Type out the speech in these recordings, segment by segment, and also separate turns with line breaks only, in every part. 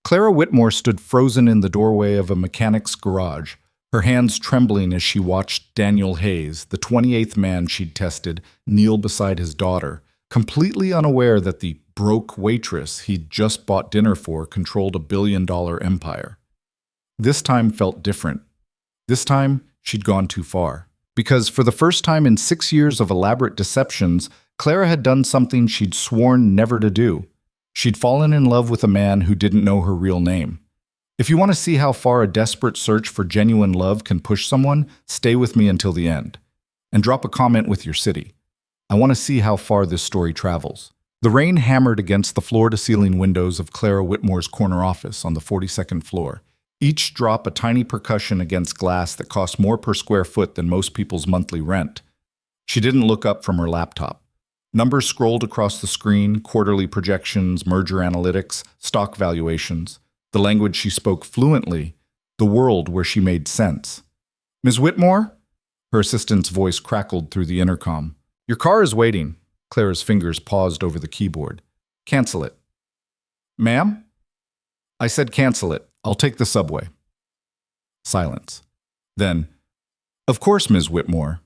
Clara Whitmore stood frozen in the doorway of a mechanic's garage, her hands trembling as she watched Daniel Hayes, the 28th man she'd tested, kneel beside his daughter, completely unaware that the broke waitress he'd just bought dinner for controlled a billion-dollar empire. This time felt different. This time, she'd gone too far. Because for the first time in 6 years of elaborate deceptions, Clara had done something she'd sworn never to do. She'd fallen in love with a man who didn't know her real name. If you want to see how far a desperate search for genuine love can push someone, stay with me until the end. And drop a comment with your city. I want to see how far this story travels. The rain hammered against the floor-to-ceiling windows of Clara Whitmore's corner office on the 42nd floor. Each drop a tiny percussion against glass that cost more per square foot than most people's monthly rent. She didn't look up from her laptop. Numbers scrolled across the screen, quarterly projections, merger analytics, stock valuations, the language she spoke fluently, the world where she made sense. "Ms. Whitmore?" Her assistant's voice crackled through the intercom. "Your car is waiting." Clara's fingers paused over the keyboard. "Cancel it." "Ma'am?" "I said cancel it. I'll take the subway." Silence. Then, "Of course, Ms. Whitmore."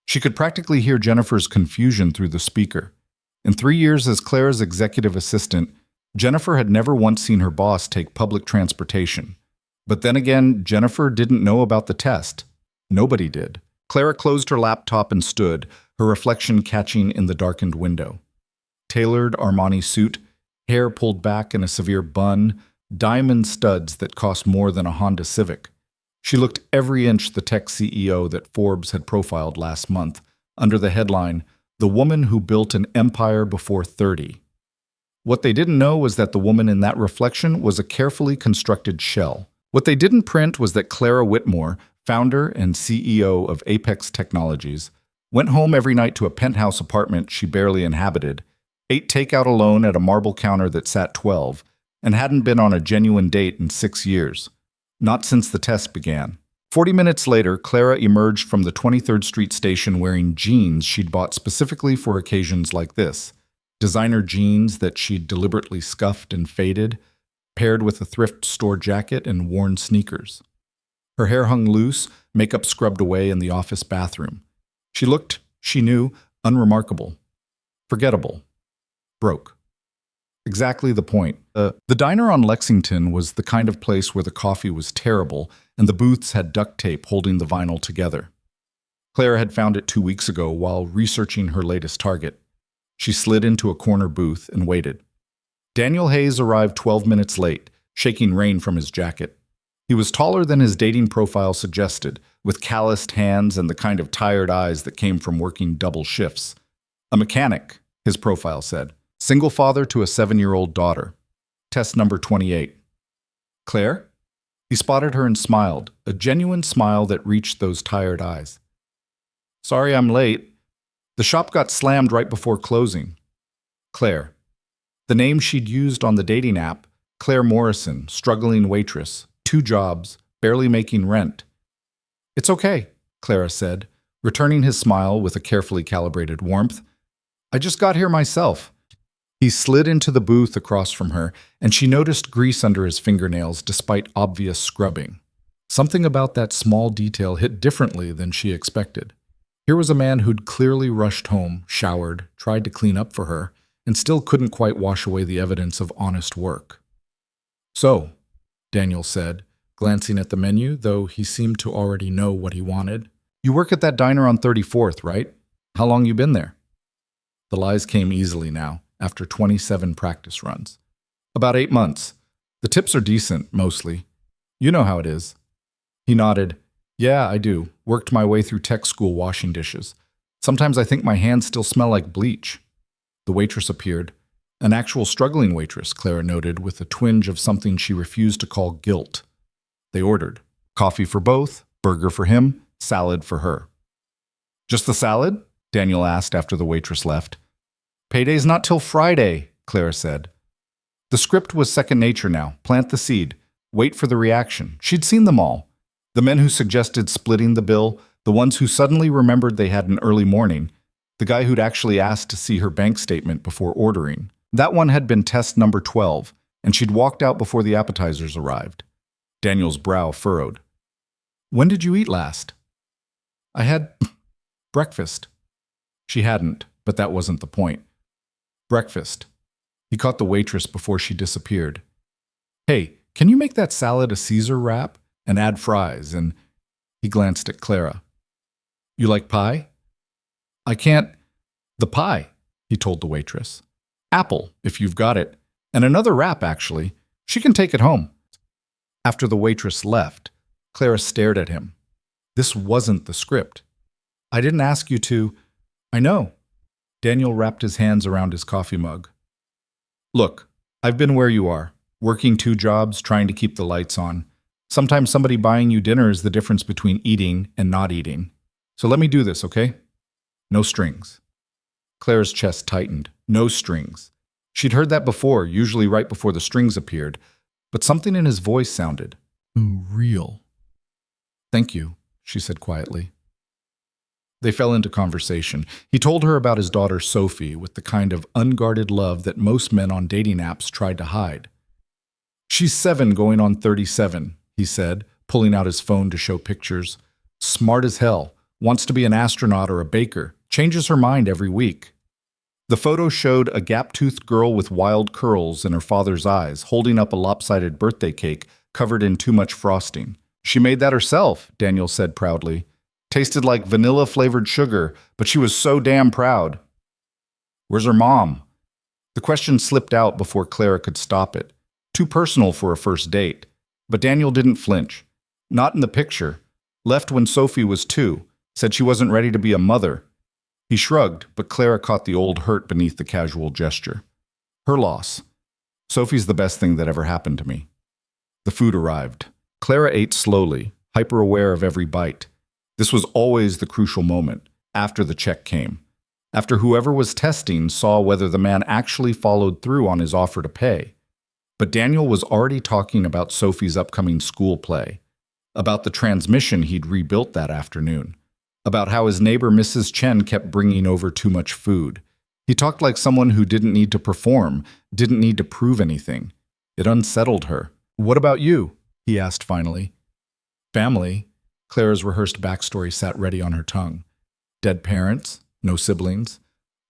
She could practically hear Jennifer's confusion through the speaker. In 3 years as Clara's executive assistant, Jennifer had never once seen her boss take public transportation. But then again, Jennifer didn't know about the test. Nobody did. Clara closed her laptop and stood, her reflection catching in the darkened window. Tailored Armani suit, hair pulled back in a severe bun, diamond studs that cost more than a Honda Civic. She looked every inch the tech CEO that Forbes had profiled last month, under the headline, "The Woman Who Built an Empire Before 30." What they didn't know was that the woman in that reflection was a carefully constructed shell. What they didn't print was that Clara Whitmore, founder and CEO of Apex Technologies, went home every night to a penthouse apartment she barely inhabited, ate takeout alone at a marble counter that sat 12, and hadn't been on a genuine date in 6 years. Not since the test began. 40 minutes later, Clara emerged from the 23rd Street station wearing jeans she'd bought specifically for occasions like this. Designer jeans that she'd deliberately scuffed and faded, paired with a thrift store jacket and worn sneakers. Her hair hung loose, makeup scrubbed away in the office bathroom. She looked, she knew, unremarkable. Forgettable. Broke. Exactly the point. The diner on Lexington was the kind of place where the coffee was terrible and the booths had duct tape holding the vinyl together. Clara had found it 2 weeks ago while researching her latest target. She slid into a corner booth and waited. Daniel Hayes arrived 12 minutes late, shaking rain from his jacket. He was taller than his dating profile suggested, with calloused hands and the kind of tired eyes that came from working double shifts. A mechanic, his profile said. Single father to a 7-year-old daughter. Test number 28. "Claire?" He spotted her and smiled, a genuine smile that reached those tired eyes. "Sorry I'm late. The shop got slammed right before closing." Claire. The name she'd used on the dating app, Claire Morrison, struggling waitress, 2 jobs, barely making rent. "It's okay," Clara said, returning his smile with a carefully calibrated warmth. "I just got here myself." He slid into the booth across from her, and she noticed grease under his fingernails despite obvious scrubbing. Something about that small detail hit differently than she expected. Here was a man who'd clearly rushed home, showered, tried to clean up for her, and still couldn't quite wash away the evidence of honest work. "So," Daniel said, glancing at the menu, though he seemed to already know what he wanted. "You work at that diner on 34th, right? How long you been there?" The lies came easily now, after 27 practice runs. "About 8 months. The tips are decent, mostly. You know how it is." He nodded. "Yeah, I do. Worked my way through tech school washing dishes. Sometimes I think my hands still smell like bleach." The waitress appeared. An actual struggling waitress, Clara noted, with a twinge of something she refused to call guilt. They ordered. Coffee for both, burger for him, salad for her. "Just the salad?" Daniel asked after the waitress left. "Payday's not till Friday," Clara said. The script was second nature now. Plant the seed. Wait for the reaction. She'd seen them all. The men who suggested splitting the bill, the ones who suddenly remembered they had an early morning, the guy who'd actually asked to see her bank statement before ordering. That one had been test number 12, and she'd walked out before the appetizers arrived. Daniel's brow furrowed. When did you eat last? I had breakfast. She hadn't, but that wasn't the point. Breakfast. He caught the waitress before she disappeared. Hey, can you make that salad a Caesar wrap and add fries? And he glanced at Clara. You like pie? I can't. The pie, he told the waitress. Apple, if you've got it. And another wrap, actually. She can take it home. After the waitress left, Clara stared at him. This wasn't the script. I didn't ask you to. I know. Daniel wrapped his hands around his coffee mug. Look, I've been where you are, working 2 jobs, trying to keep the lights on. Sometimes somebody buying you dinner is the difference between eating and not eating. So let me do this, okay? No strings. Clara's chest tightened. No strings. She'd heard that before, usually right before the strings appeared, but something in his voice sounded real. Thank you, she said quietly. They fell into conversation. He told her about his daughter Sophie with the kind of unguarded love that most men on dating apps tried to hide. She's 7 going on 37, he said, pulling out his phone to show pictures. Smart as hell, wants to be an astronaut or a baker, changes her mind every week. The photo showed a gap-toothed girl with wild curls in her father's eyes, holding up a lopsided birthday cake covered in too much frosting. She made that herself, Daniel said proudly. Tasted like vanilla-flavored sugar, but she was so damn proud. Where's her mom? The question slipped out before Clara could stop it. Too personal for a first date. But Daniel didn't flinch. Not in the picture. Left when Sophie was 2. Said she wasn't ready to be a mother. He shrugged, but Clara caught the old hurt beneath the casual gesture. Her loss. Sophie's the best thing that ever happened to me. The food arrived. Clara ate slowly, hyper-aware of every bite. This was always the crucial moment, after the check came. After whoever was testing saw whether the man actually followed through on his offer to pay. But Daniel was already talking about Sophie's upcoming school play, about the transmission he'd rebuilt that afternoon, about how his neighbor Mrs. Chen kept bringing over too much food. He talked like someone who didn't need to perform, didn't need to prove anything. It unsettled her. What about you? He asked finally. Family. Clara's rehearsed backstory sat ready on her tongue. Dead parents, no siblings.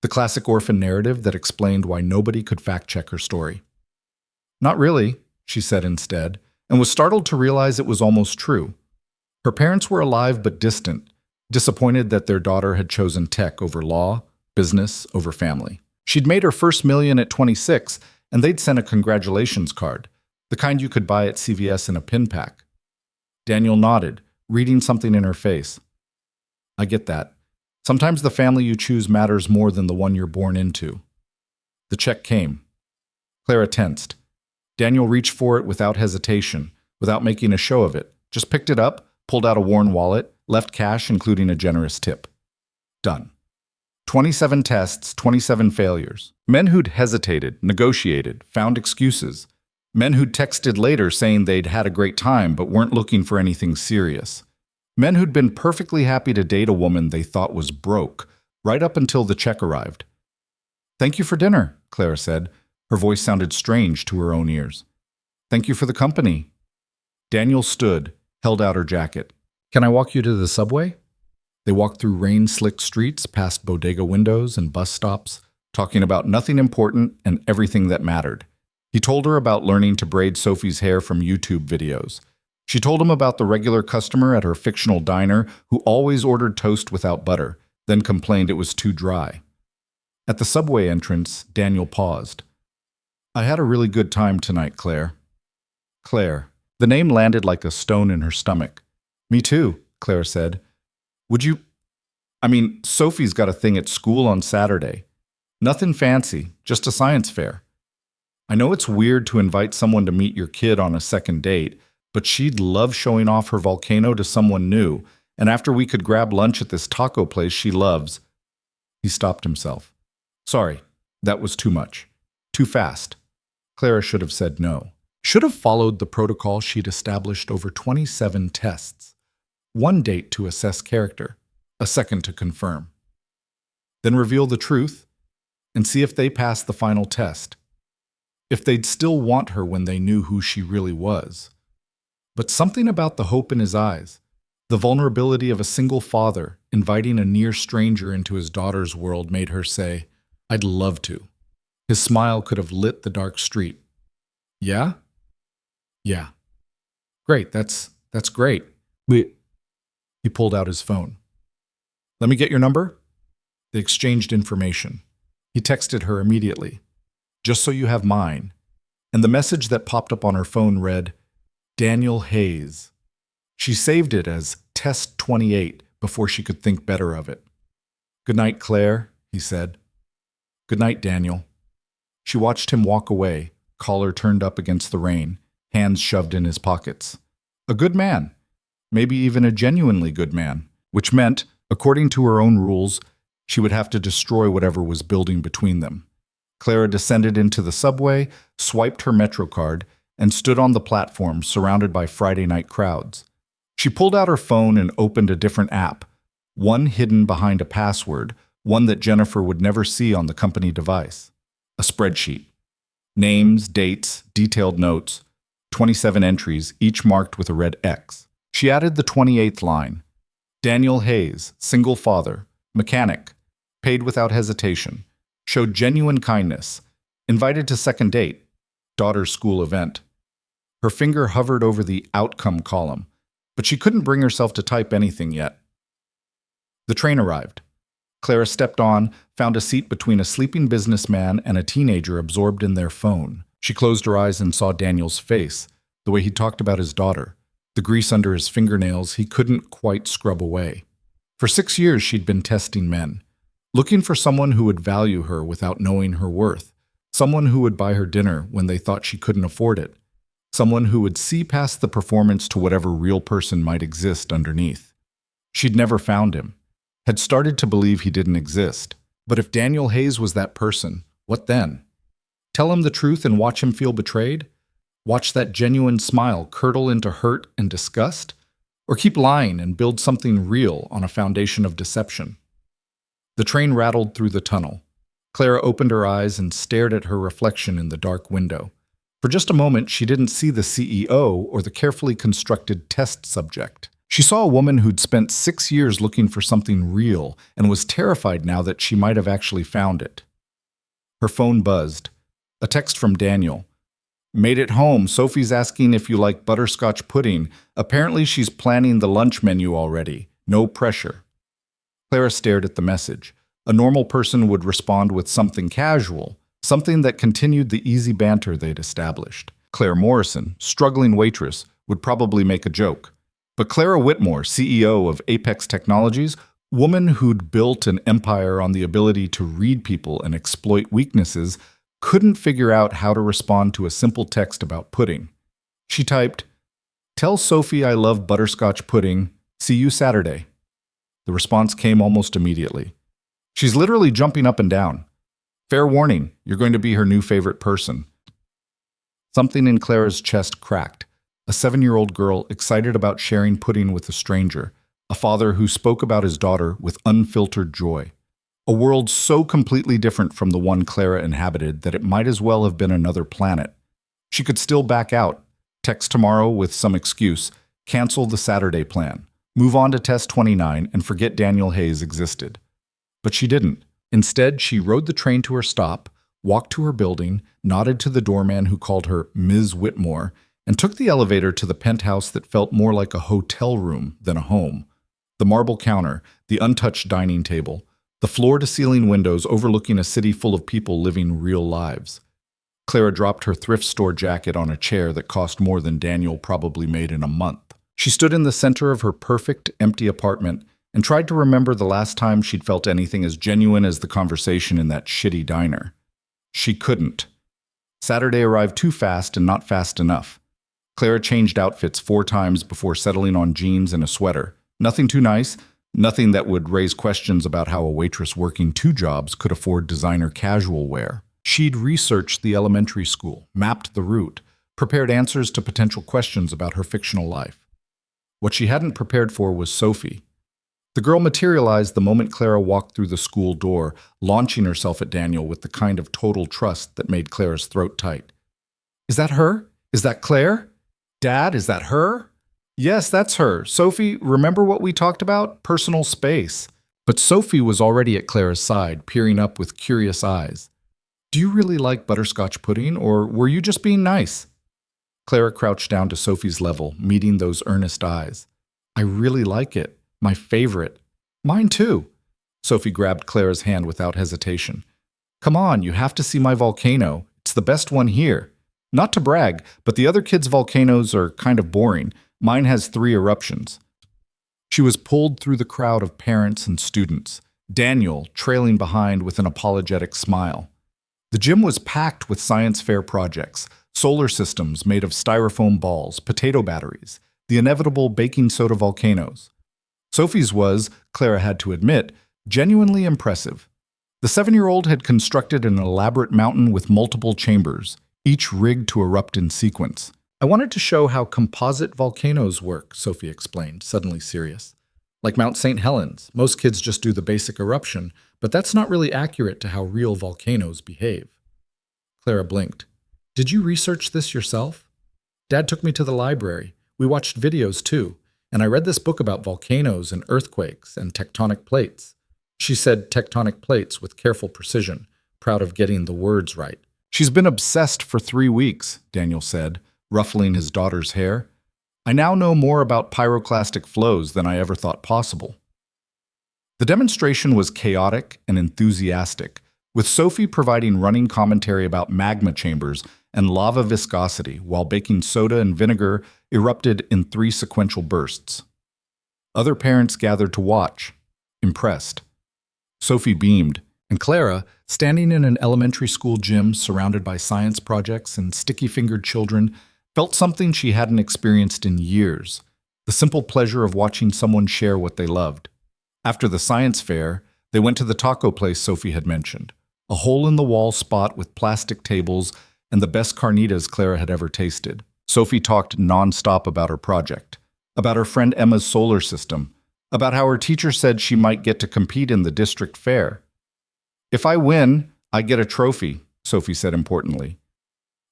The classic orphan narrative that explained why nobody could fact-check her story. Not really, she said instead, and was startled to realize it was almost true. Her parents were alive but distant, disappointed that their daughter had chosen tech over law, business over family. She'd made her first million at 26, and they'd sent a congratulations card, the kind you could buy at CVS in a pin pack. Daniel nodded, reading something in her face. I get that. Sometimes the family you choose matters more than the one you're born into. The check came. Clara tensed. Daniel reached for it without hesitation, without making a show of it, just picked it up, pulled out a worn wallet, left cash including a generous tip. Done. 27 tests, 27 failures. Men who'd hesitated, negotiated, found excuses. Men who'd texted later saying they'd had a great time but weren't looking for anything serious. Men who'd been perfectly happy to date a woman they thought was broke, right up until the check arrived. Thank you for dinner, Clara said. Her voice sounded strange to her own ears. Thank you for the company. Daniel stood, held out her jacket. Can I walk you to the subway? They walked through rain-slicked streets, past bodega windows and bus stops, talking about nothing important and everything that mattered. He told her about learning to braid Sophie's hair from YouTube videos. She told him about the regular customer at her fictional diner who always ordered toast without butter, then complained it was too dry. At the subway entrance, Daniel paused. I had a really good time tonight, Claire. Claire. The name landed like a stone in her stomach. Me too, Claire said. Sophie's got a thing at school on Saturday. Nothing fancy, just a science fair. I know it's weird to invite someone to meet your kid on a second date, but she'd love showing off her volcano to someone new, and after we could grab lunch at this taco place she loves. He stopped himself. Sorry, that was too much. Too fast. Clara should have said no. Should have followed the protocol she'd established over 27 tests. 1 date to assess character, a second to confirm. Then reveal the truth and see if they pass the final test. if they'd still want her when they knew who she really was. But something about the hope in his eyes, the vulnerability of a single father inviting a near stranger into his daughter's world made her say, "I'd love to." His smile could have lit the dark street. "Yeah? Yeah. Great, that's great. He pulled out his phone. "Let me get your number?" They exchanged information. He texted her immediately. "Just so you have mine." And the message that popped up on her phone read, "Daniel Hayes." She saved it as Test 28 before she could think better of it. "Good night, Claire," he said. "Good night, Daniel." She watched him walk away, collar turned up against the rain, hands shoved in his pockets. A good man, maybe even a genuinely good man, which meant, according to her own rules, she would have to destroy whatever was building between them. Clara descended into the subway, swiped her Metro card, and stood on the platform surrounded by Friday night crowds. She pulled out her phone and opened a different app, one hidden behind a password, one that Jennifer would never see on the company device. A spreadsheet. Names, dates, detailed notes, 27 entries, each marked with a red X. She added the 28th line. Daniel Hayes, single father, mechanic, paid without hesitation, showed genuine kindness, invited to second date, daughter's school event. Her finger hovered over the outcome column, but she couldn't bring herself to type anything yet. The train arrived. Clara stepped on, found a seat between a sleeping businessman and a teenager absorbed in their phone. She closed her eyes and saw Daniel's face, the way he talked about his daughter, the grease under his fingernails he couldn't quite scrub away. For 6 years she'd been testing men, looking for someone who would value her without knowing her worth, someone who would buy her dinner when they thought she couldn't afford it, someone who would see past the performance to whatever real person might exist underneath. She'd never found him, had started to believe he didn't exist. But if Daniel Hayes was that person, what then? Tell him the truth and watch him feel betrayed? Watch that genuine smile curdle into hurt and disgust? Or keep lying and build something real on a foundation of deception? The train rattled through the tunnel. Clara opened her eyes and stared at her reflection in the dark window. For just a moment, she didn't see the CEO or the carefully constructed test subject. She saw a woman who'd spent 6 years looking for something real and was terrified now that she might have actually found it. Her phone buzzed. A text from Daniel. "Made it home. Sophie's asking if you like butterscotch pudding. Apparently she's planning the lunch menu already. No pressure." Clara stared at the message. A normal person would respond with something casual, something that continued the easy banter they'd established. Claire Morrison, struggling waitress, would probably make a joke. But Clara Whitmore, CEO of Apex Technologies, woman who'd built an empire on the ability to read people and exploit weaknesses, couldn't figure out how to respond to a simple text about pudding. She typed, "Tell Sophie I love butterscotch pudding. See you Saturday." The response came almost immediately. "She's literally jumping up and down. Fair warning, you're going to be her new favorite person." Something in Clara's chest cracked. A 7-year-old girl excited about sharing pudding with a stranger, a father who spoke about his daughter with unfiltered joy. A world so completely different from the one Clara inhabited that it might as well have been another planet. She could still back out, text tomorrow with some excuse, cancel the Saturday plan, move on to test 29 and forget Daniel Hayes existed. But she didn't. Instead, she rode the train to her stop, walked to her building, nodded to the doorman who called her Ms. Whitmore, and took the elevator to the penthouse that felt more like a hotel room than a home. The marble counter, the untouched dining table, the floor-to-ceiling windows overlooking a city full of people living real lives. Clara dropped her thrift store jacket on a chair that cost more than Daniel probably made in a month. She stood in the center of her perfect, empty apartment and tried to remember the last time she'd felt anything as genuine as the conversation in that shitty diner. She couldn't. Saturday arrived too fast and not fast enough. Clara changed outfits 4 times before settling on jeans and a sweater. Nothing too nice, nothing that would raise questions about how a waitress working 2 jobs could afford designer casual wear. She'd researched the elementary school, mapped the route, prepared answers to potential questions about her fictional life. What she hadn't prepared for was Sophie. The girl materialized the moment Clara walked through the school door, launching herself at Daniel with the kind of total trust that made Clara's throat tight. Is that her? Is that Claire? Dad, is that her? Yes, that's her. Sophie, remember what we talked about? Personal space. But Sophie was already at Clara's side, peering up with curious eyes. Do you really like butterscotch pudding, or were you just being nice? Clara crouched down to Sophie's level, meeting those earnest eyes. I really like it. My favorite. Mine too. Sophie grabbed Clara's hand without hesitation. Come on, you have to see my volcano. It's the best one here. Not to brag, but the other kids' volcanoes are kind of boring. Mine has 3 eruptions. She was pulled through the crowd of parents and students, Daniel trailing behind with an apologetic smile. The gym was packed with science fair projects, solar systems made of styrofoam balls, potato batteries, the inevitable baking soda volcanoes. Sophie's was, Clara had to admit, genuinely impressive. The 7-year-old had constructed an elaborate mountain with multiple chambers, each rigged to erupt in sequence. I wanted to show how composite volcanoes work, Sophie explained, suddenly serious. Like Mount St. Helens, most kids just do the basic eruption, but that's not really accurate to how real volcanoes behave. Clara blinked. Did you research this yourself? Dad took me to the library. We watched videos too, and I read this book about volcanoes and earthquakes and tectonic plates. She said tectonic plates with careful precision, proud of getting the words right. She's been obsessed for 3 weeks, Daniel said, ruffling his daughter's hair. I now know more about pyroclastic flows than I ever thought possible. The demonstration was chaotic and enthusiastic, with Sophie providing running commentary about magma chambers and lava viscosity while baking soda and vinegar erupted in 3 sequential bursts. Other parents gathered to watch, impressed. Sophie beamed, and Clara, standing in an elementary school gym surrounded by science projects and sticky-fingered children, felt something she hadn't experienced in years, the simple pleasure of watching someone share what they loved. After the science fair, they went to the taco place Sophie had mentioned, a hole-in-the-wall spot with plastic tables and the best carnitas Clara had ever tasted. Sophie talked nonstop about her project, about her friend Emma's solar system, about how her teacher said she might get to compete in the district fair. If I win, I get a trophy, Sophie said importantly.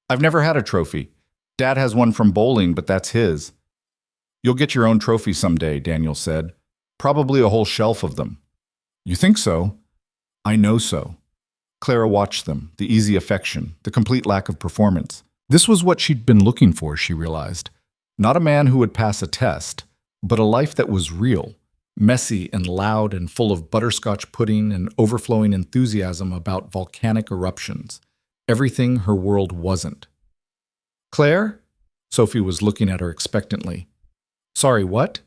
I've never had a trophy. Dad has one from bowling, but that's his. You'll get your own trophy someday, Daniel said. Probably a whole shelf of them. You think so? I know so. Clara watched them, the easy affection, the complete lack of performance. This was what she'd been looking for, she realized. Not a man who would pass a test, but a life that was real, messy and loud and full of butterscotch pudding and overflowing enthusiasm about volcanic eruptions. Everything her world wasn't. Claire? Sophie was looking at her expectantly. Sorry, what?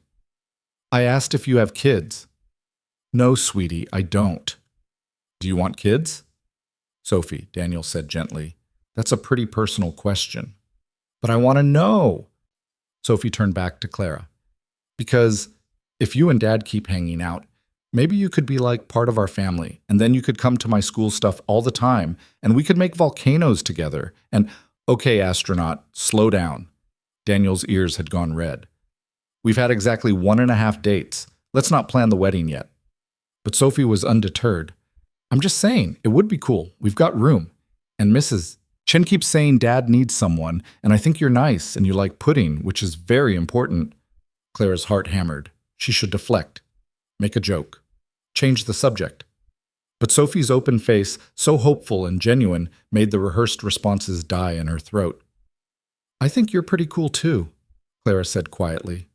I asked if you have kids. No, sweetie, I don't. Do you want kids? Sophie, Daniel said gently. That's a pretty personal question. But I want to know. Sophie turned back to Clara. Because if you and Dad keep hanging out, maybe you could be like part of our family, and then you could come to my school stuff all the time, and we could make volcanoes together, and okay, astronaut, slow down. Daniel's ears had gone red. We've had exactly 1.5 dates. Let's not plan the wedding yet. But Sophie was undeterred. I'm just saying, it would be cool. We've got room. And Mrs. Chen keeps saying Dad needs someone, and I think you're nice and you like pudding, which is very important. Clara's heart hammered. She should deflect. Make a joke. Change the subject. But Sophie's open face, so hopeful and genuine, made the rehearsed responses die in her throat. I think you're pretty cool too, Clara said quietly.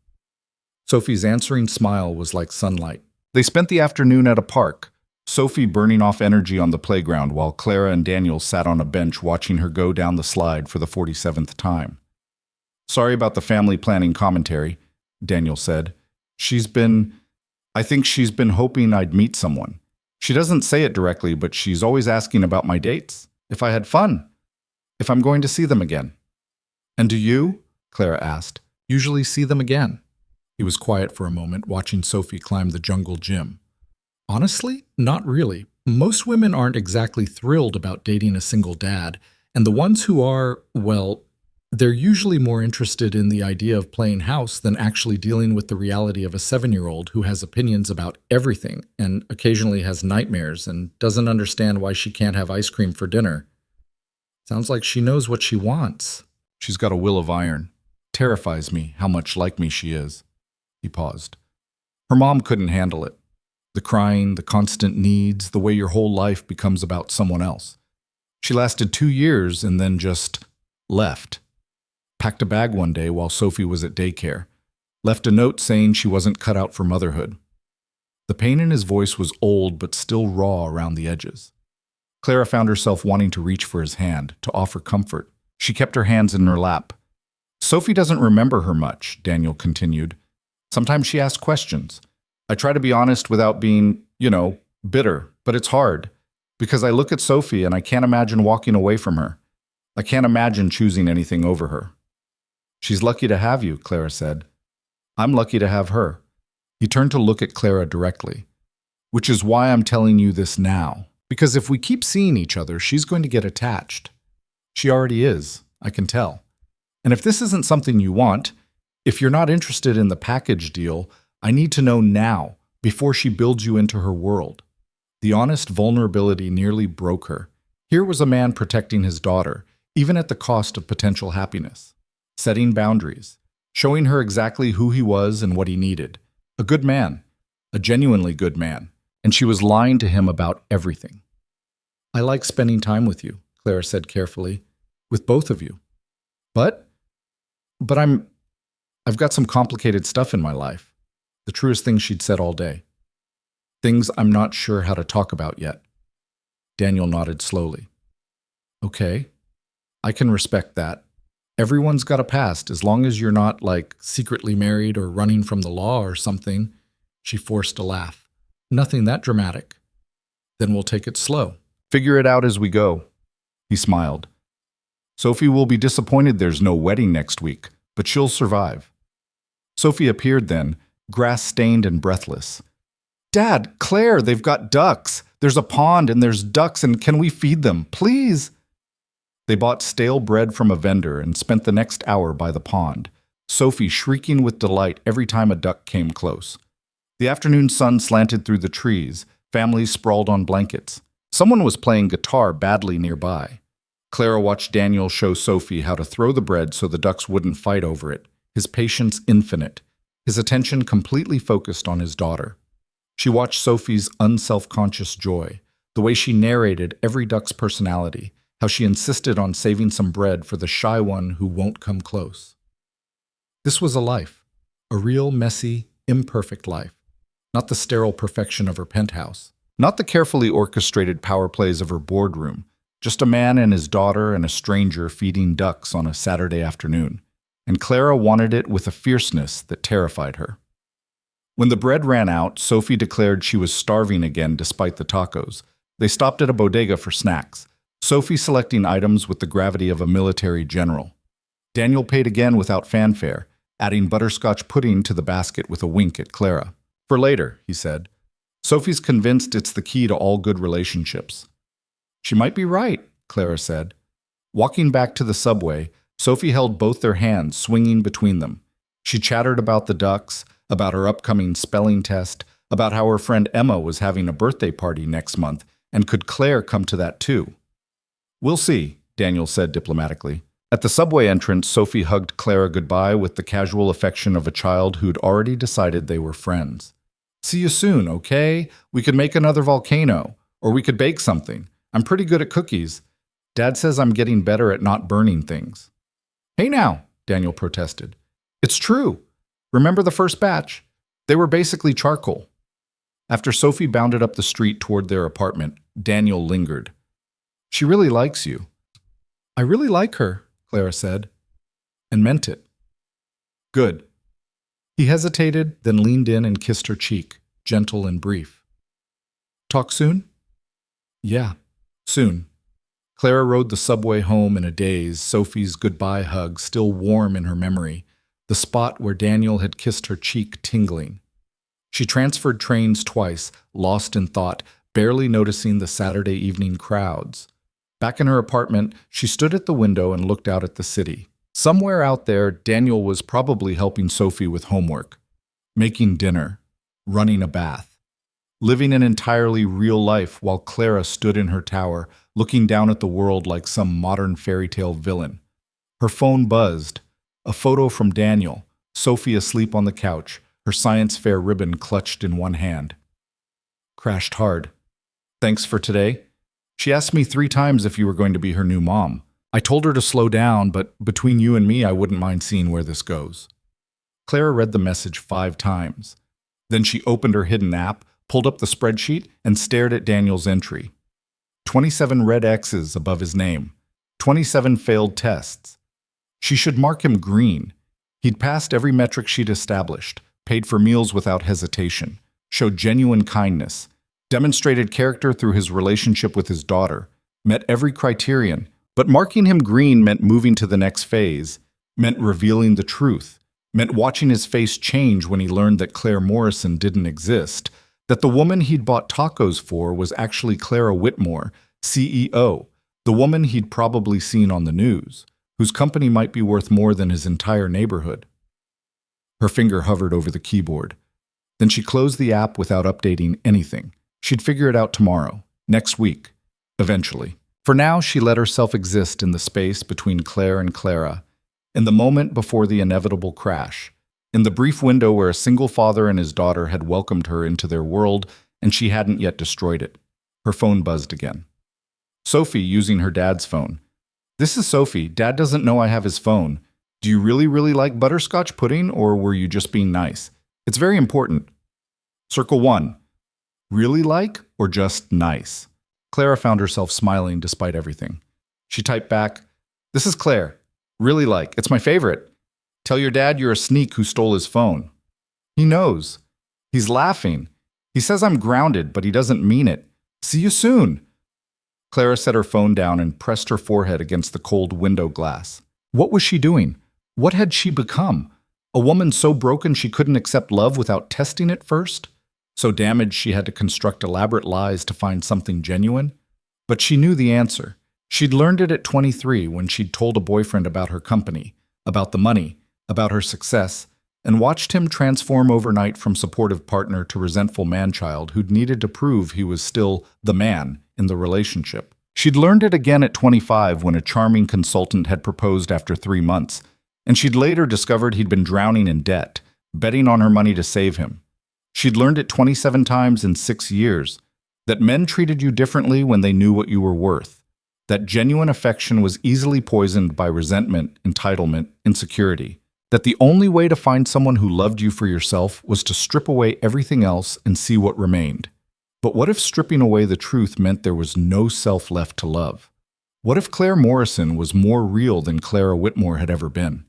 Sophie's answering smile was like sunlight. They spent the afternoon at a park, Sophie burning off energy on the playground while Clara and Daniel sat on a bench watching her go down the slide for the 47th time. Sorry about the family planning commentary, Daniel said. I think she's been hoping I'd meet someone. She doesn't say it directly, but she's always asking about my dates, if I had fun, if I'm going to see them again. And do you, Clara asked, usually see them again? He was quiet for a moment, watching Sophie climb the jungle gym. Honestly, not really. Most women aren't exactly thrilled about dating a single dad, and the ones who are, well, they're usually more interested in the idea of playing house than actually dealing with the reality of a 7-year-old who has opinions about everything and occasionally has nightmares and doesn't understand why she can't have ice cream for dinner. Sounds like she knows what she wants. She's got a will of iron. Terrifies me how much like me she is. He paused. Her mom couldn't handle it. The crying, the constant needs, the way your whole life becomes about someone else. She lasted 2 years and then just left. Packed a bag one day while Sophie was at daycare. Left a note saying she wasn't cut out for motherhood. The pain in his voice was old but still raw around the edges. Clara found herself wanting to reach for his hand, to offer comfort. She kept her hands in her lap. Sophie doesn't remember her much, Daniel continued. Sometimes she asks questions. I try to be honest without being, bitter, but it's hard. Because I look at Sophie and I can't imagine walking away from her. I can't imagine choosing anything over her. She's lucky to have you, Clara said. I'm lucky to have her. He turned to look at Clara directly. Which is why I'm telling you this now. Because if we keep seeing each other, she's going to get attached. She already is, I can tell. And if this isn't something you want, if you're not interested in the package deal, I need to know now, before she builds you into her world. The honest vulnerability nearly broke her. Here was a man protecting his daughter, even at the cost of potential happiness. Setting boundaries. Showing her exactly who he was and what he needed. A good man. A genuinely good man. And she was lying to him about everything. I like spending time with you, Clara said carefully. With both of you. But I've got some complicated stuff in my life. The truest thing she'd said all day. Things I'm not sure how to talk about yet. Daniel nodded slowly. Okay, I can respect that. Everyone's got a past, as long as you're not, secretly married or running from the law or something. She forced a laugh. Nothing that dramatic. Then we'll take it slow. Figure it out as we go. He smiled. Sophie will be disappointed there's no wedding next week, but she'll survive. Sophie appeared then, grass-stained and breathless. Dad, Claire, they've got ducks. There's a pond and there's ducks, and can we feed them, please? They bought stale bread from a vendor and spent the next hour by the pond, Sophie shrieking with delight every time a duck came close. The afternoon sun slanted through the trees, families sprawled on blankets. Someone was playing guitar badly nearby. Clara watched Daniel show Sophie how to throw the bread so the ducks wouldn't fight over it, his patience infinite, his attention completely focused on his daughter. She watched Sophie's unself-conscious joy, the way she narrated every duck's personality, how she insisted on saving some bread for the shy one who won't come close. This was a life, a real, messy, imperfect life, not the sterile perfection of her penthouse, not the carefully orchestrated power plays of her boardroom, just a man and his daughter and a stranger feeding ducks on a Saturday afternoon. And Clara wanted it with a fierceness that terrified her. When the bread ran out, Sophie declared she was starving again despite the tacos. They stopped at a bodega for snacks, Sophie selecting items with the gravity of a military general. Daniel paid again without fanfare, adding butterscotch pudding to the basket with a wink at Clara. For later, he said. Sophie's convinced it's the key to all good relationships. She might be right, Clara said. Walking back to the subway, Sophie held both their hands, swinging between them. She chattered about the ducks, about her upcoming spelling test, about how her friend Emma was having a birthday party next month, and could Claire come to that too? We'll see, Daniel said diplomatically. At the subway entrance, Sophie hugged Clara goodbye with the casual affection of a child who'd already decided they were friends. See you soon, okay? We could make another volcano, or we could bake something. I'm pretty good at cookies. Dad says I'm getting better at not burning things. Hey now, Daniel protested. It's true. Remember the first batch? They were basically charcoal. After Sophie bounded up the street toward their apartment, Daniel lingered. She really likes you. I really like her, Clara said, and meant it. Good. He hesitated, then leaned in and kissed her cheek, gentle and brief. Talk soon? Yeah, soon. Clara rode the subway home in a daze, Sophie's goodbye hug still warm in her memory, the spot where Daniel had kissed her cheek tingling. She transferred trains twice, lost in thought, barely noticing the Saturday evening crowds. Back in her apartment, she stood at the window and looked out at the city. Somewhere out there, Daniel was probably helping Sophie with homework, making dinner, running a bath. living an entirely real life while Clara stood in her tower, looking down at the world like some modern fairy tale villain. Her phone buzzed. A photo from Daniel, Sophie asleep on the couch, her science fair ribbon clutched in one hand. Crashed hard. Thanks for today. She asked me 3 times if you were going to be her new mom. I told her to slow down, but between you and me, I wouldn't mind seeing where this goes. Clara read the message 5 times. Then she opened her hidden app, pulled up the spreadsheet, and stared at Daniel's entry. 27 red X's above his name. 27 failed tests. She should mark him green. He'd passed every metric she'd established, paid for meals without hesitation, showed genuine kindness, demonstrated character through his relationship with his daughter, met every criterion. But marking him green meant moving to the next phase, meant revealing the truth, meant watching his face change when he learned that Claire Morrison didn't exist, that the woman he'd bought tacos for was actually Clara Whitmore, CEO, the woman he'd probably seen on the news, whose company might be worth more than his entire neighborhood. Her finger hovered over the keyboard. Then she closed the app without updating anything. She'd figure it out tomorrow, next week, eventually. For now, she let herself exist in the space between Claire and Clara, in the moment before the inevitable crash, in the brief window where a single father and his daughter had welcomed her into their world and she hadn't yet destroyed it. Her phone buzzed again. Sophie, using her dad's phone. This is Sophie. Dad doesn't know I have his phone. Do you really like butterscotch pudding, or were you just being nice? It's very important. Circle 1. Really like or just nice? Clara found herself smiling despite everything. She typed back, "This is Claire. Really like. It's my favorite. Tell your dad you're a sneak who stole his phone." He knows. He's laughing. He says I'm grounded, but he doesn't mean it. See you soon. Clara set her phone down and pressed her forehead against the cold window glass. What was she doing? What had she become? A woman so broken she couldn't accept love without testing it first? So damaged she had to construct elaborate lies to find something genuine? But she knew the answer. She'd learned it at 23 when she'd told a boyfriend about her company, about the money, about her success, and watched him transform overnight from supportive partner to resentful man-child who'd needed to prove he was still the man in the relationship. She'd learned it again at 25 when a charming consultant had proposed after 3 months, and she'd later discovered he'd been drowning in debt, betting on her money to save him. She'd learned it 27 times in 6 years, that men treated you differently when they knew what you were worth, that genuine affection was easily poisoned by resentment, entitlement, insecurity, that the only way to find someone who loved you for yourself was to strip away everything else and see what remained. But what if stripping away the truth meant there was no self left to love? What if Claire Morrison was more real than Clara Whitmore had ever been?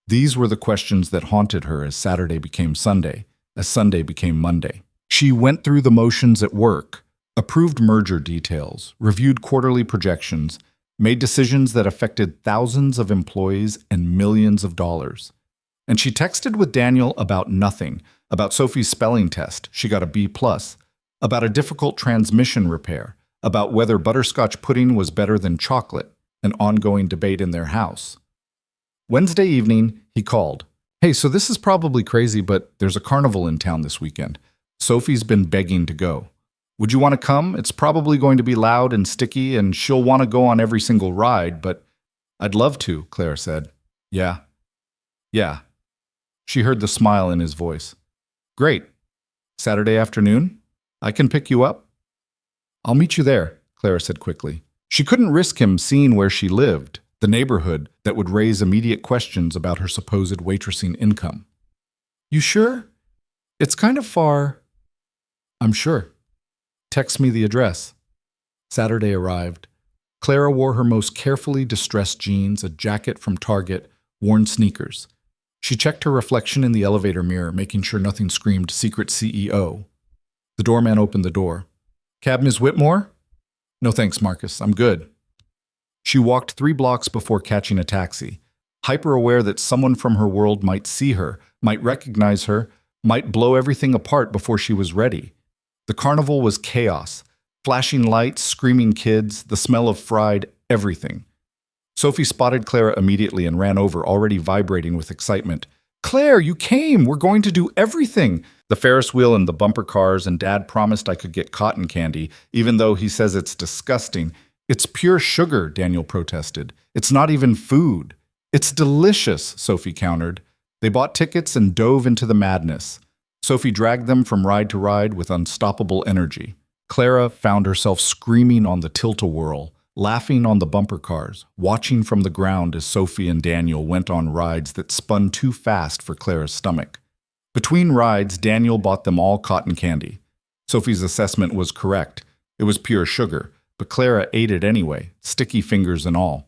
These were the questions that haunted her as Saturday became Sunday, as Sunday became Monday. She went through the motions at work, approved merger details, reviewed quarterly projections, made decisions that affected thousands of employees and millions of dollars. And she texted with Daniel about nothing, about Sophie's spelling test, she got a B+, about a difficult transmission repair, about whether butterscotch pudding was better than chocolate, an ongoing debate in their house. Wednesday evening, he called. "Hey, so this is probably crazy, but there's a carnival in town this weekend. Sophie's been begging to go. Would you want to come? It's probably going to be loud and sticky, and she'll want to go on every single ride, but I'd love to," Claire said. Yeah. She heard the smile in his voice. "Great. Saturday afternoon? I can pick you up?" "I'll meet you there," Clara said quickly. She couldn't risk him seeing where she lived, the neighborhood that would raise immediate questions about her supposed waitressing income. "You sure? It's kind of far." "I'm sure. Text me the address." Saturday arrived. Clara wore her most carefully distressed jeans, a jacket from Target, worn sneakers. She checked her reflection in the elevator mirror, making sure nothing screamed secret CEO. The doorman opened the door. "Cab Ms. Whitmore?" "No thanks, Marcus. I'm good." She walked 3 blocks before catching a taxi, hyper-aware that someone from her world might see her, might recognize her, might blow everything apart before she was ready. The carnival was chaos. Flashing lights, screaming kids, the smell of fried everything. Sophie spotted Clara immediately and ran over, already vibrating with excitement. Claire, you came! We're going to do everything! The Ferris wheel and the bumper cars, and Dad promised I could get cotton candy, even though he says it's disgusting. It's pure sugar, Daniel protested. It's not even food. It's delicious, Sophie countered. They bought tickets and dove into the madness. Sophie dragged them from ride to ride with unstoppable energy. Clara found herself screaming on the tilt-a-whirl, laughing on the bumper cars, watching from the ground as Sophie and Daniel went on rides that spun too fast for Clara's stomach. Between rides, Daniel bought them all cotton candy. Sophie's assessment was correct. It was pure sugar, but Clara ate it anyway, sticky fingers and all.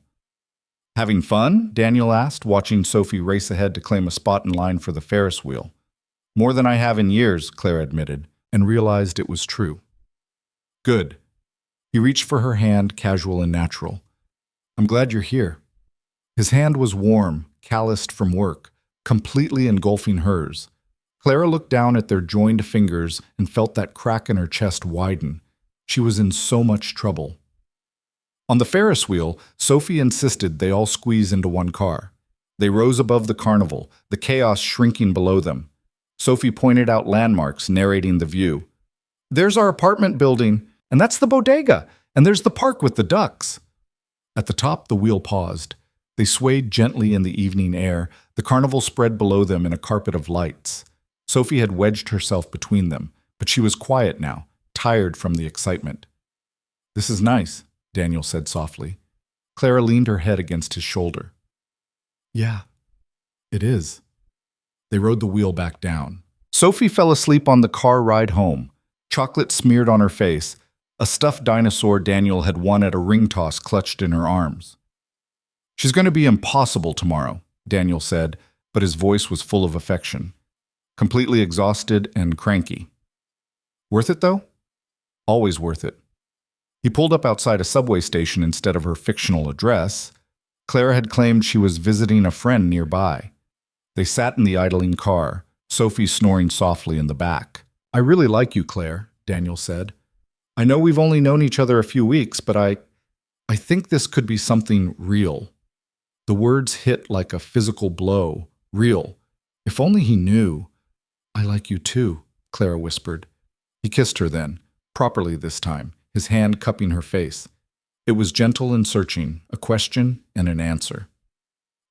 Having fun? Daniel asked, watching Sophie race ahead to claim a spot in line for the Ferris wheel. More than I have in years, Clara admitted, and realized it was true. Good. He reached for her hand, casual and natural. I'm glad you're here. His hand was warm, calloused from work, completely engulfing hers. Clara looked down at their joined fingers and felt that crack in her chest widen. She was in so much trouble. On the Ferris wheel, Sophie insisted they all squeeze into one car. They rose above the carnival, the chaos shrinking below them. Sophie pointed out landmarks, narrating the view. There's our apartment building, and that's the bodega, and there's the park with the ducks. At the top, the wheel paused. They swayed gently in the evening air, the carnival spread below them in a carpet of lights. Sophie had wedged herself between them, but she was quiet now, tired from the excitement. This is nice, Daniel said softly. Clara leaned her head against his shoulder. Yeah, it is. They rode the wheel back down. Sophie fell asleep on the car ride home, chocolate smeared on her face, a stuffed dinosaur Daniel had won at a ring toss clutched in her arms. She's going to be impossible tomorrow, Daniel said, but his voice was full of affection. Completely exhausted and cranky. Worth it, though? Always worth it. He pulled up outside a subway station instead of her fictional address. Clara had claimed she was visiting a friend nearby. They sat in the idling car, Sophie snoring softly in the back. I really like you, Claire, Daniel said. I know we've only known each other a few weeks, but I think this could be something real. The words hit like a physical blow. Real. If only he knew. I like you too, Clara whispered. He kissed her then, properly this time, his hand cupping her face. It was gentle and searching, a question and an answer.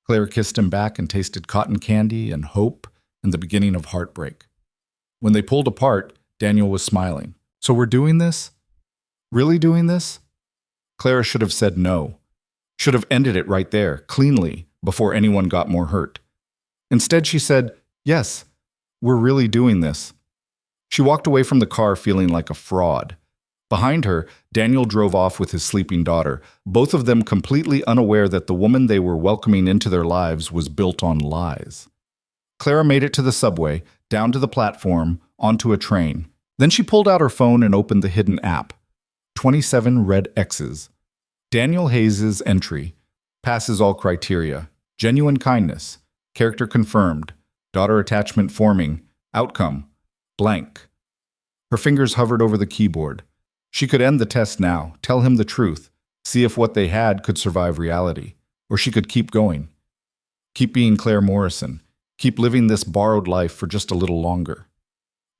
Clara kissed him back and tasted cotton candy and hope and the beginning of heartbreak. When they pulled apart, Daniel was smiling. So we're doing this? Really doing this? Clara should have said no. Should have ended it right there, cleanly, before anyone got more hurt. Instead, she said, yes, we're really doing this. She walked away from the car feeling like a fraud. Behind her, Daniel drove off with his sleeping daughter, both of them completely unaware that the woman they were welcoming into their lives was built on lies. Clara made it to the subway, down to the platform, onto a train. Then she pulled out her phone and opened the hidden app. 27 red X's. Daniel Hayes' entry. Passes all criteria. Genuine kindness. Character confirmed. Daughter attachment forming. Outcome. Blank. Her fingers hovered over the keyboard. She could end the test now, tell him the truth, see if what they had could survive reality. Or she could keep going. Keep being Claire Morrison. Keep living this borrowed life for just a little longer.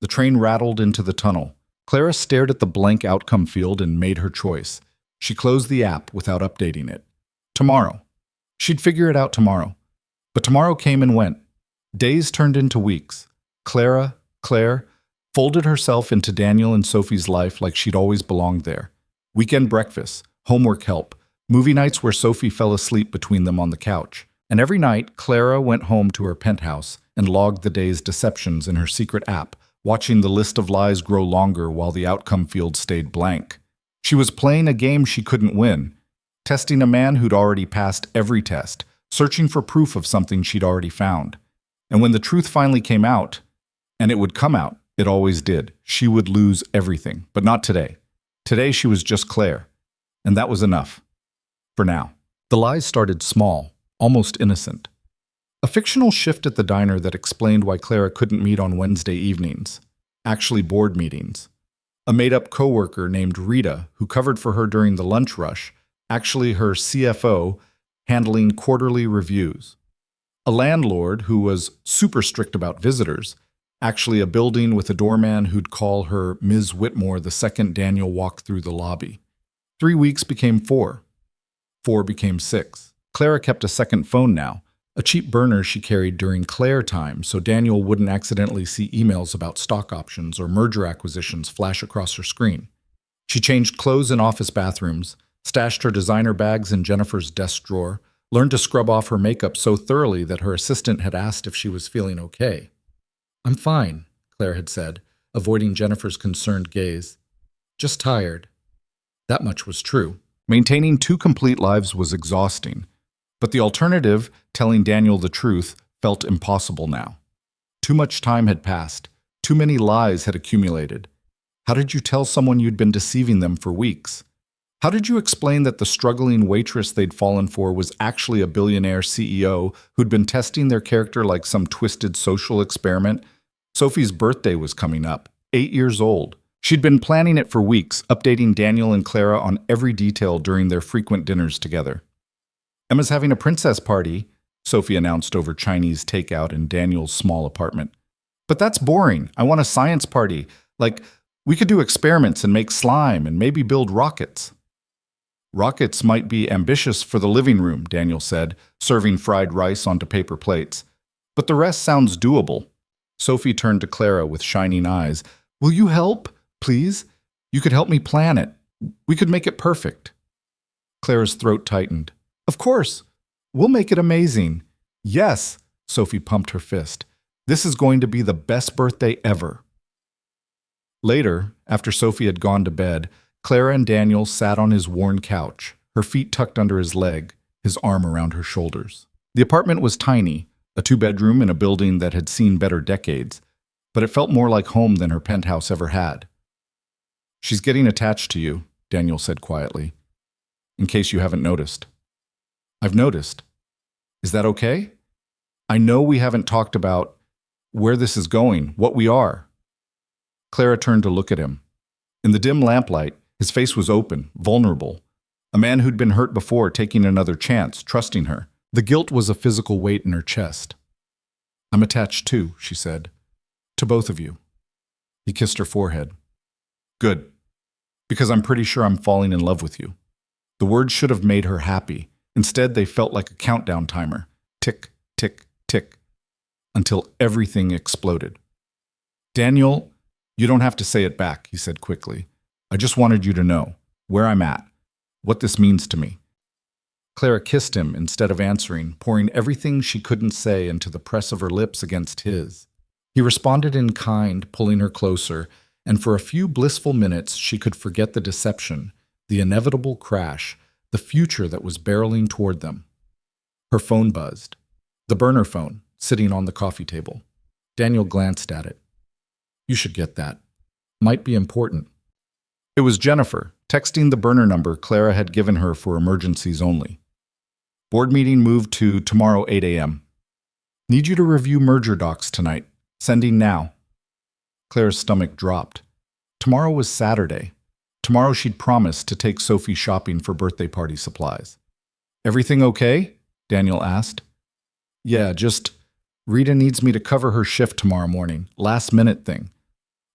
The train rattled into the tunnel. Clara stared at the blank outcome field and made her choice. She closed the app without updating it. Tomorrow. She'd figure it out tomorrow. But tomorrow came and went. Days turned into weeks. Claire, folded herself into Daniel and Sophie's life like she'd always belonged there. Weekend breakfasts, homework help, movie nights where Sophie fell asleep between them on the couch. And every night, Clara went home to her penthouse and logged the day's deceptions in her secret app, watching the list of lies grow longer while the outcome field stayed blank. She was playing a game she couldn't win, testing a man who'd already passed every test, searching for proof of something she'd already found. And when the truth finally came out, and it would come out, it always did, she would lose everything, but not today. Today she was just Claire, and that was enough. For now. The lies started small, almost innocent. A fictional shift at the diner that explained why Clara couldn't meet on Wednesday evenings, actually board meetings. A made-up coworker named Rita, who covered for her during the lunch rush, actually her CFO, handling quarterly reviews. A landlord who was super strict about visitors, actually a building with a doorman who'd call her Ms. Whitmore the second Daniel walked through the lobby. 3 weeks became 4. 4 became 6. Clara kept a second phone now, a cheap burner she carried during Claire time so Daniel wouldn't accidentally see emails about stock options or merger acquisitions flash across her screen. She changed clothes in office bathrooms, stashed her designer bags in Jennifer's desk drawer, learned to scrub off her makeup so thoroughly that her assistant had asked if she was feeling okay. "I'm fine," Claire had said, avoiding Jennifer's concerned gaze. "Just tired." That much was true. Maintaining 2 complete lives was exhausting, but the alternative, telling Daniel the truth, felt impossible now. Too much time had passed. Too many lies had accumulated. How did you tell someone you'd been deceiving them for weeks? How did you explain that the struggling waitress they'd fallen for was actually a billionaire CEO who'd been testing their character like some twisted social experiment? Sophie's birthday was coming up, 8 years old. She'd been planning it for weeks, updating Daniel and Clara on every detail during their frequent dinners together. "Emma's having a princess party," Sophie announced over Chinese takeout in Daniel's small apartment. "But that's boring. I want a science party. Like, we could do experiments and make slime and maybe build rockets." "Rockets might be ambitious for the living room," Daniel said, serving fried rice onto paper plates. "But the rest sounds doable." Sophie turned to Clara with shining eyes. "Will you help, please? You could help me plan it. We could make it perfect." Clara's throat tightened. "Of course. We'll make it amazing." "Yes," Sophie pumped her fist. "This is going to be the best birthday ever." Later, after Sophie had gone to bed, Clara and Daniel sat on his worn couch, her feet tucked under his leg, his arm around her shoulders. The apartment was tiny, a 2-bedroom in a building that had seen better decades, but it felt more like home than her penthouse ever had. "She's getting attached to you," Daniel said quietly, "in case you haven't noticed." "I've noticed. Is that okay? I know we haven't talked about where this is going, what we are." Clara turned to look at him. In the dim lamplight, his face was open, vulnerable. A man who'd been hurt before, taking another chance, trusting her. The guilt was a physical weight in her chest. "I'm attached too," she said. "To both of you." He kissed her forehead. "Good. Because I'm pretty sure I'm falling in love with you." The words should have made her happy. Instead, they felt like a countdown timer. Tick, tick, tick. Until everything exploded. "Daniel, you don't have to say it back," he said quickly. "I just wanted you to know where I'm at, what this means to me." Clara kissed him instead of answering, pouring everything she couldn't say into the press of her lips against his. He responded in kind, pulling her closer, and for a few blissful minutes she could forget the deception, the inevitable crash, the future that was barreling toward them. Her phone buzzed. The burner phone, sitting on the coffee table. Daniel glanced at it. "You should get that. Might be important." It was Jennifer, texting the burner number Clara had given her for emergencies only. "Board meeting moved to tomorrow 8 a.m. Need you to review merger docs tonight. Sending now." Clara's stomach dropped. Tomorrow was Saturday. Tomorrow she'd promised to take Sophie shopping for birthday party supplies. "Everything okay?" Daniel asked. "Yeah, just Rita needs me to cover her shift tomorrow morning. Last minute thing."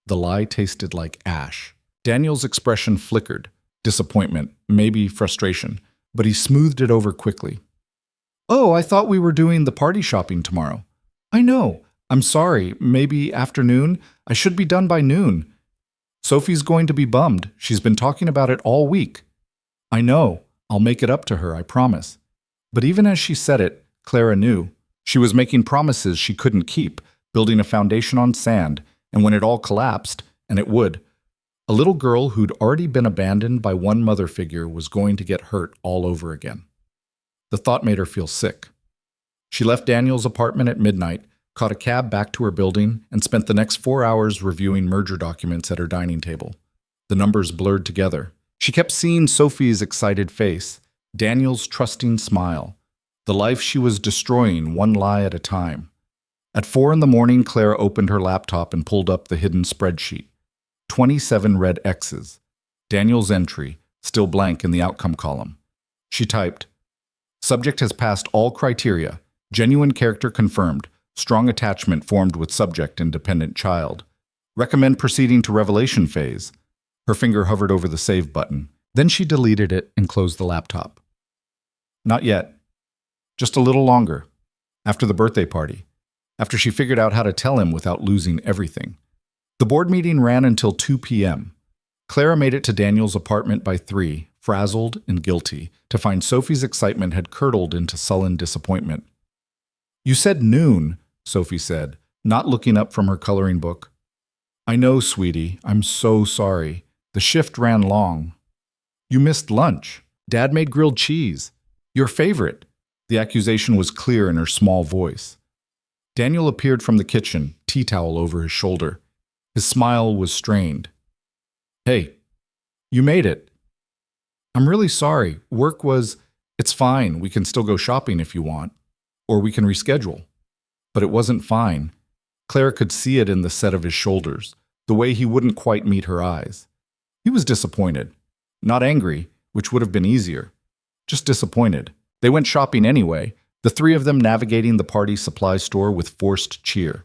The lie tasted like ash. Daniel's expression flickered. Disappointment, maybe frustration, but he smoothed it over quickly. "Oh, I thought we were doing the party shopping tomorrow." "I know. I'm sorry. Maybe afternoon? I should be done by noon." "Sophie's going to be bummed. She's been talking about it all week." "I know. I'll make it up to her, I promise." But even as she said it, Clara knew. She was making promises she couldn't keep, building a foundation on sand, and when it all collapsed, and it would, a little girl who'd already been abandoned by one mother figure was going to get hurt all over again. The thought made her feel sick. She left Daniel's apartment at midnight, caught a cab back to her building, and spent the next 4 hours reviewing merger documents at her dining table. The numbers blurred together. She kept seeing Sophie's excited face, Daniel's trusting smile, the life she was destroying one lie at a time. At 4 a.m, Clara opened her laptop and pulled up the hidden spreadsheet. 27 red X's. Daniel's entry, still blank in the outcome column. She typed, "Subject has passed all criteria. Genuine character confirmed. Strong attachment formed with subject and dependent child. Recommend proceeding to revelation phase. Her finger hovered over the save button. Then she deleted it and closed the laptop. Not yet. Just a little longer. After the birthday party. After she figured out how to tell him without losing everything. The board meeting ran until 2 p.m. Clara made it to Daniel's apartment by 3, frazzled and guilty, to find Sophie's excitement had curdled into sullen disappointment. "You said noon," Sophie said, not looking up from her coloring book. "I know, sweetie. I'm so sorry. The shift ran long. You missed lunch. Dad made grilled cheese. Your favorite." The accusation was clear in her small voice. Daniel appeared from the kitchen, tea towel over his shoulder. His smile was strained. "Hey, you made it." "I'm really sorry. Work was... It's fine. We can still go shopping if you want. Or we can reschedule." But it wasn't fine. Clara could see it in the set of his shoulders, the way he wouldn't quite meet her eyes. He was disappointed. Not angry, which would have been easier. Just disappointed. They went shopping anyway, the three of them navigating the party supply store with forced cheer.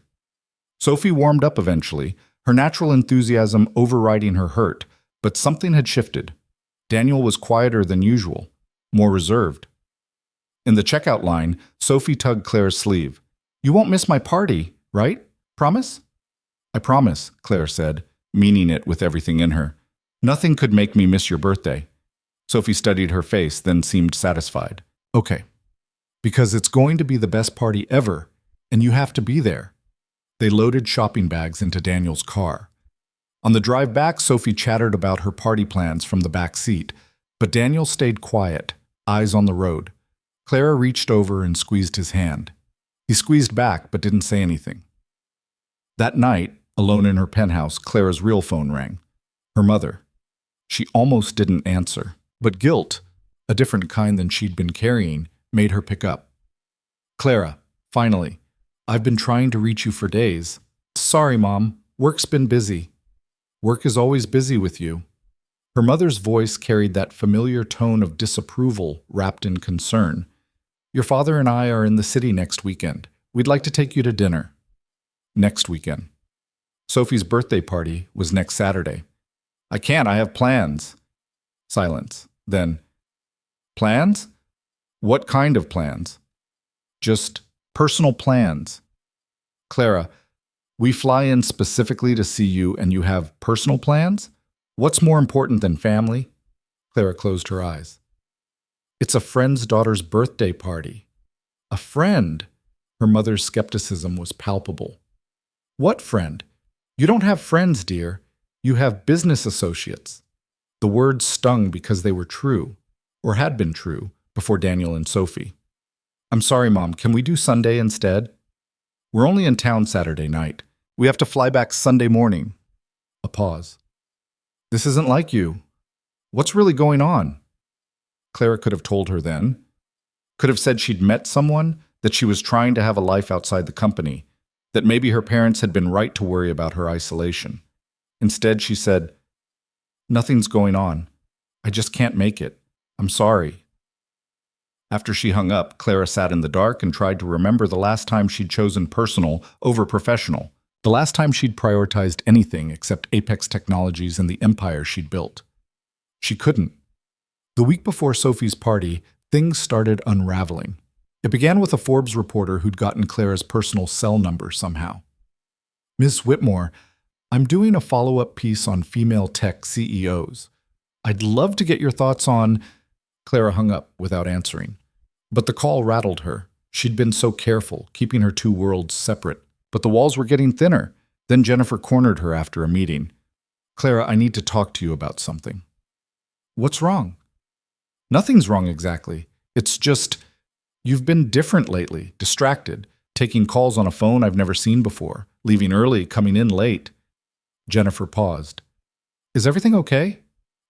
Sophie warmed up eventually, her natural enthusiasm overriding her hurt, but something had shifted. Daniel was quieter than usual, more reserved. In the checkout line, Sophie tugged Claire's sleeve. "You won't miss my party, right? Promise?" "I promise," Claire said, meaning it with everything in her. "Nothing could make me miss your birthday." Sophie studied her face, then seemed satisfied. "Okay. Because it's going to be the best party ever, and you have to be there." They loaded shopping bags into Daniel's car. On the drive back, Sophie chattered about her party plans from the back seat, but Daniel stayed quiet, eyes on the road. Clara reached over and squeezed his hand. He squeezed back but didn't say anything. That night, alone in her penthouse, Clara's real phone rang. Her mother. She almost didn't answer, but guilt, a different kind than she'd been carrying, made her pick up. "Clara, finally. I've been trying to reach you for days." "Sorry, Mom. Work's been busy." "Work is always busy with you." Her mother's voice carried that familiar tone of disapproval wrapped in concern. "Your father and I are in the city next weekend. We'd like to take you to dinner." Next weekend. Sophie's birthday party was next Saturday. "I can't. I have plans." Silence. Then, "Plans? What kind of plans?" "Just personal plans." "Clara, we fly in specifically to see you and you have personal plans? What's more important than family?" Clara closed her eyes. "It's a friend's daughter's birthday party." "A friend?" Her mother's skepticism was palpable. "What friend? You don't have friends, dear. You have business associates." The words stung because they were true, or had been true, before Daniel and Sophie. "I'm sorry, Mom. Can we do Sunday instead?" "We're only in town Saturday night. We have to fly back Sunday morning." A pause. "This isn't like you. What's really going on?" Clara could have told her then. Could have said she'd met someone, that she was trying to have a life outside the company, that maybe her parents had been right to worry about her isolation. Instead, she said, "Nothing's going on. I just can't make it. I'm sorry." After she hung up, Clara sat in the dark and tried to remember the last time she'd chosen personal over professional, the last time she'd prioritized anything except Apex Technologies and the empire she'd built. She couldn't. The week before Sophie's party, things started unraveling. It began with a Forbes reporter who'd gotten Clara's personal cell number somehow. "Ms. Whitmore, I'm doing a follow-up piece on female tech CEOs. I'd love to get your thoughts on..." Clara hung up without answering. But the call rattled her. She'd been so careful, keeping her two worlds separate. But the walls were getting thinner. Then Jennifer cornered her after a meeting. "Clara, I need to talk to you about something." "What's wrong?" "Nothing's wrong exactly. It's just, you've been different lately, distracted, taking calls on a phone I've never seen before, leaving early, coming in late." Jennifer paused. "Is everything okay?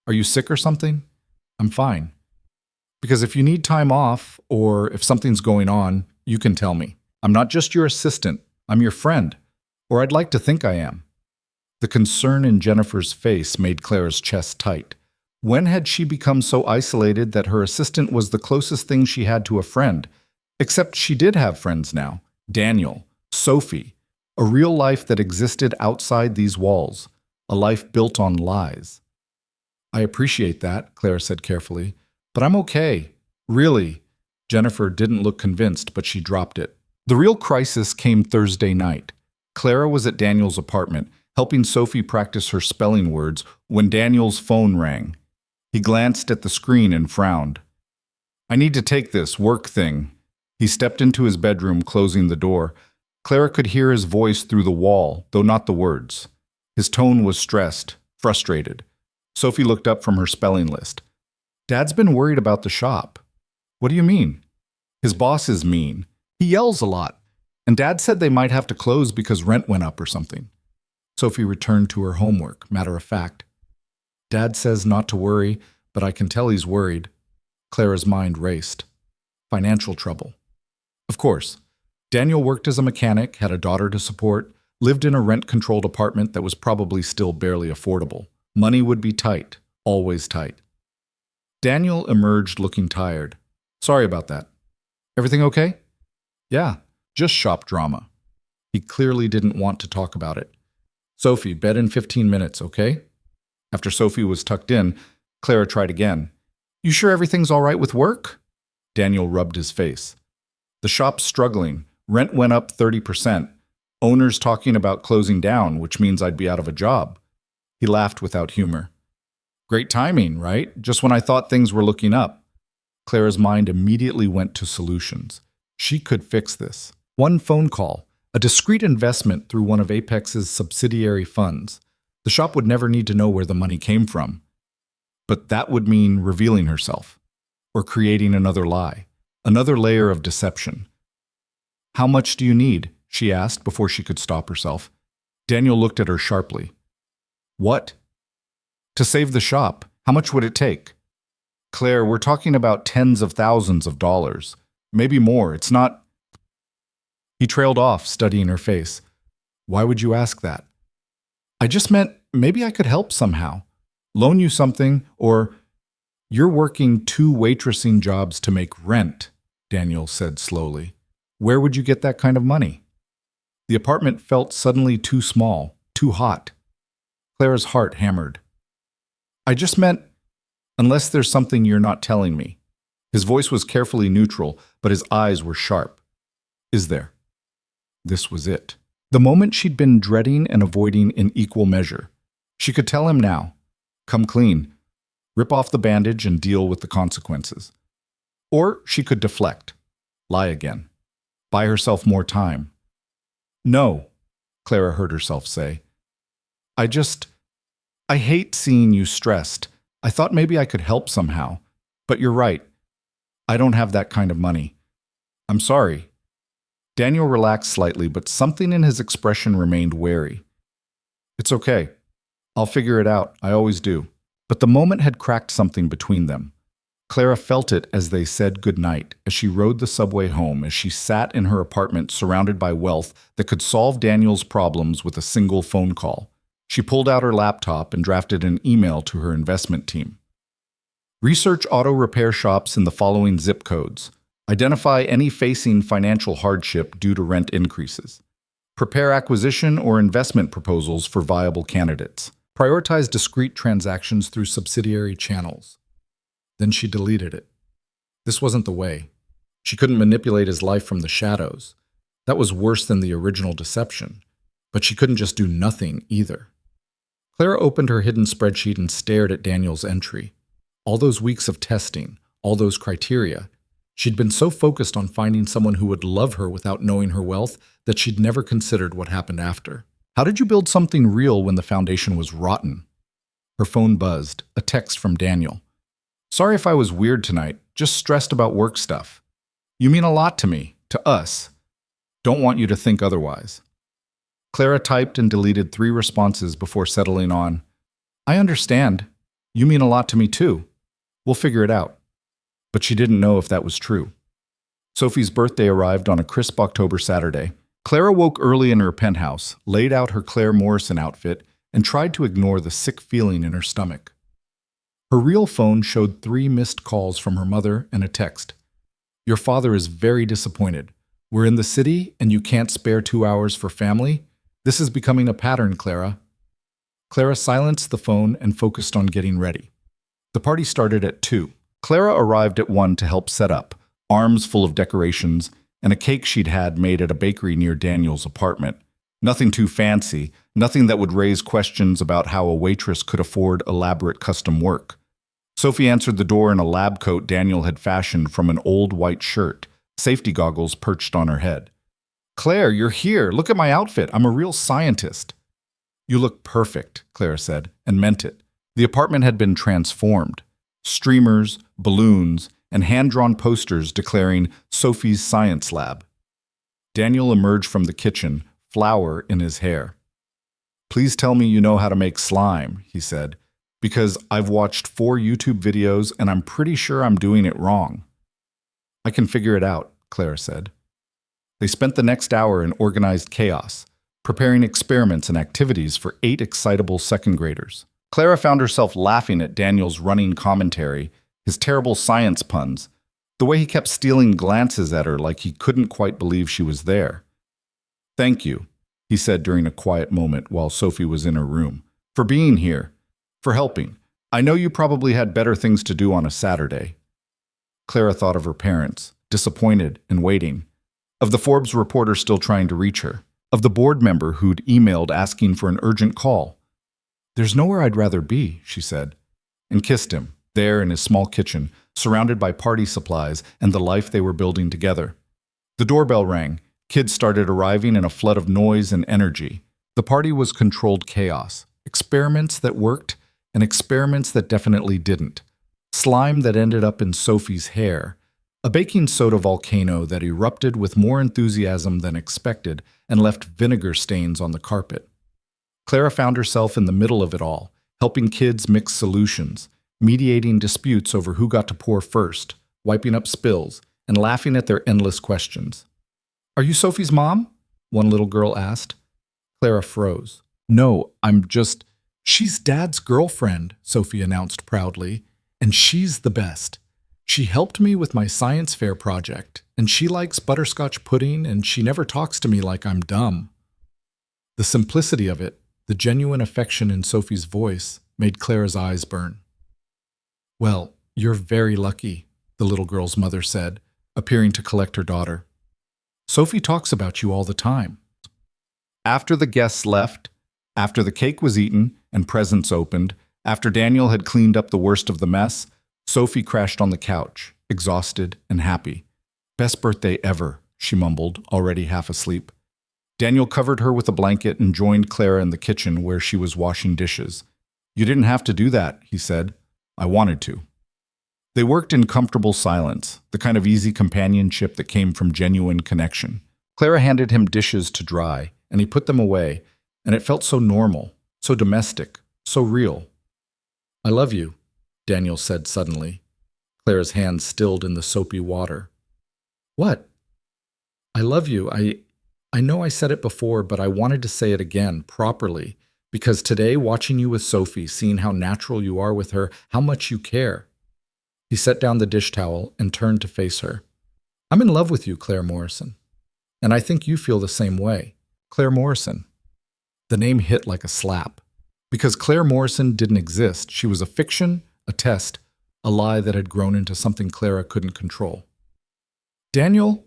Are you sick or something?" "I'm fine." "Because if you need time off, or if something's going on, you can tell me. I'm not just your assistant, I'm your friend. Or I'd like to think I am." The concern in Jennifer's face made Clara's chest tight. When had she become so isolated that her assistant was the closest thing she had to a friend? Except she did have friends now. Daniel, Sophie, a real life that existed outside these walls, a life built on lies. I appreciate that, Clara said carefully, but I'm okay. Really. Jennifer didn't look convinced, but she dropped it. The real crisis came Thursday night. Clara was at Daniel's apartment, helping Sophie practice her spelling words when Daniel's phone rang. He glanced at the screen and frowned. I need to take this work thing. He stepped into his bedroom, closing the door. Clara could hear his voice through the wall, though not the words. His tone was stressed, frustrated. Sophie looked up from her spelling list. Dad's been worried about the shop. What do you mean? His boss is mean. He yells a lot. And Dad said they might have to close because rent went up or something. Sophie returned to her homework, matter of fact. Dad says not to worry, but I can tell he's worried. Clara's mind raced. Financial trouble. Of course. Daniel worked as a mechanic, had a daughter to support, lived in a rent-controlled apartment that was probably still barely affordable. Money would be tight, always tight. Daniel emerged looking tired. Sorry about that. Everything okay? Yeah, just shop drama. He clearly didn't want to talk about it. Sophie, bed in 15 minutes, okay? After Sophie was tucked in, Clara tried again. You sure everything's all right with work? Daniel rubbed his face. The shop's struggling. Rent went up 30%. Owners talking about closing down, which means I'd be out of a job. He laughed without humor. Great timing, right? Just when I thought things were looking up. Clara's mind immediately went to solutions. She could fix this. One phone call, a discreet investment through one of Apex's subsidiary funds. The shop would never need to know where the money came from. But that would mean revealing herself, or creating another lie, another layer of deception. How much do you need? She asked before she could stop herself. Daniel looked at her sharply. What? To save the shop. How much would it take? Claire, we're talking about tens of thousands of dollars. Maybe more. It's not... He trailed off, studying her face. Why would you ask that? I just meant maybe I could help somehow. Loan you something, or... You're working 2 waitressing jobs to make rent, Daniel said slowly. Where would you get that kind of money? The apartment felt suddenly too small, too hot. Clara's heart hammered. I just meant, unless there's something you're not telling me. His voice was carefully neutral, but his eyes were sharp. Is there? This was it. The moment she'd been dreading and avoiding in equal measure. She could tell him now. Come clean. Rip off the bandage and deal with the consequences. Or she could deflect. Lie again. Buy herself more time. No, Clara heard herself say. I hate seeing you stressed. I thought maybe I could help somehow. But you're right. I don't have that kind of money. I'm sorry. Daniel relaxed slightly, but something in his expression remained wary. It's okay. I'll figure it out. I always do. But the moment had cracked something between them. Clara felt it as they said goodnight, as she rode the subway home, as she sat in her apartment surrounded by wealth that could solve Daniel's problems with a single phone call. She pulled out her laptop and drafted an email to her investment team. Research auto repair shops in the following zip codes. Identify any facing financial hardship due to rent increases. Prepare acquisition or investment proposals for viable candidates. Prioritize discrete transactions through subsidiary channels. Then she deleted it. This wasn't the way. She couldn't manipulate his life from the shadows. That was worse than the original deception. But she couldn't just do nothing either. Clara opened her hidden spreadsheet and stared at Daniel's entry. All those weeks of testing, all those criteria. She'd been so focused on finding someone who would love her without knowing her wealth that she'd never considered what happened after. How did you build something real when the foundation was rotten? Her phone buzzed, a text from Daniel. Sorry if I was weird tonight, just stressed about work stuff. You mean a lot to me, to us. Don't want you to think otherwise. Clara typed and deleted 3 responses before settling on, I understand. You mean a lot to me too. We'll figure it out. But she didn't know if that was true. Sophie's birthday arrived on a crisp October Saturday. Clara woke early in her penthouse, laid out her Claire Morrison outfit, and tried to ignore the sick feeling in her stomach. Her real phone showed 3 missed calls from her mother and a text. Your father is very disappointed. We're in the city and you can't spare 2 hours for family? This is becoming a pattern, Clara." Clara silenced the phone and focused on getting ready. The party started at 2. Clara arrived at 1 to help set up, arms full of decorations and a cake she'd had made at a bakery near Daniel's apartment. Nothing too fancy, nothing that would raise questions about how a waitress could afford elaborate custom work. Sophie answered the door in a lab coat Daniel had fashioned from an old white shirt, safety goggles perched on her head. "Claire, you're here. Look at my outfit. I'm a real scientist." "You look perfect," Clara said, and meant it. The apartment had been transformed. Streamers, balloons, and hand-drawn posters declaring Sophie's Science Lab. Daniel emerged from the kitchen, flower in his hair. "Please tell me you know how to make slime," he said, "because I've watched 4 YouTube videos and I'm pretty sure I'm doing it wrong." "I can figure it out," Clara said. They spent the next hour in organized chaos, preparing experiments and activities for 8 excitable second graders. Clara found herself laughing at Daniel's running commentary, his terrible science puns, the way he kept stealing glances at her like he couldn't quite believe she was there. "Thank you," he said during a quiet moment while Sophie was in her room, "for being here, for helping. I know you probably had better things to do on a Saturday." Clara thought of her parents, disappointed and waiting, of the Forbes reporter still trying to reach her, of the board member who'd emailed asking for an urgent call. "There's nowhere I'd rather be," she said, and kissed him, there in his small kitchen, surrounded by party supplies and the life they were building together. The doorbell rang. Kids started arriving in a flood of noise and energy. The party was controlled chaos. Experiments that worked and experiments that definitely didn't. Slime that ended up in Sophie's hair. A baking soda volcano that erupted with more enthusiasm than expected and left vinegar stains on the carpet. Clara found herself in the middle of it all, helping kids mix solutions, mediating disputes over who got to pour first, wiping up spills, and laughing at their endless questions. "Are you Sophie's mom?" one little girl asked. Clara froze. "No, she's Dad's girlfriend," Sophie announced proudly, "and she's the best. She helped me with my science fair project, and she likes butterscotch pudding, and she never talks to me like I'm dumb." The simplicity of it, the genuine affection in Sophie's voice, made Clara's eyes burn. "Well, you're very lucky," the little girl's mother said, appearing to collect her daughter. "Sophie talks about you all the time." After the guests left, after the cake was eaten and presents opened, after Daniel had cleaned up the worst of the mess, Sophie crashed on the couch, exhausted and happy. "Best birthday ever," she mumbled, already half asleep. Daniel covered her with a blanket and joined Clara in the kitchen where she was washing dishes. "You didn't have to do that," he said. "I wanted to." They worked in comfortable silence, the kind of easy companionship that came from genuine connection. Clara handed him dishes to dry, and he put them away, and it felt so normal, so domestic, so real. "I love you," Daniel said suddenly. Clara's hands stilled in the soapy water. "What?" "I love you. I know I said it before, but I wanted to say it again, properly, because today, watching you with Sophie, seeing how natural you are with her, how much you care." He set down the dish towel and turned to face her. "I'm in love with you, Claire Morrison. And I think you feel the same way. Claire Morrison." The name hit like a slap. Because Claire Morrison didn't exist. She was a fiction, a test, a lie that had grown into something Clara couldn't control. "Daniel,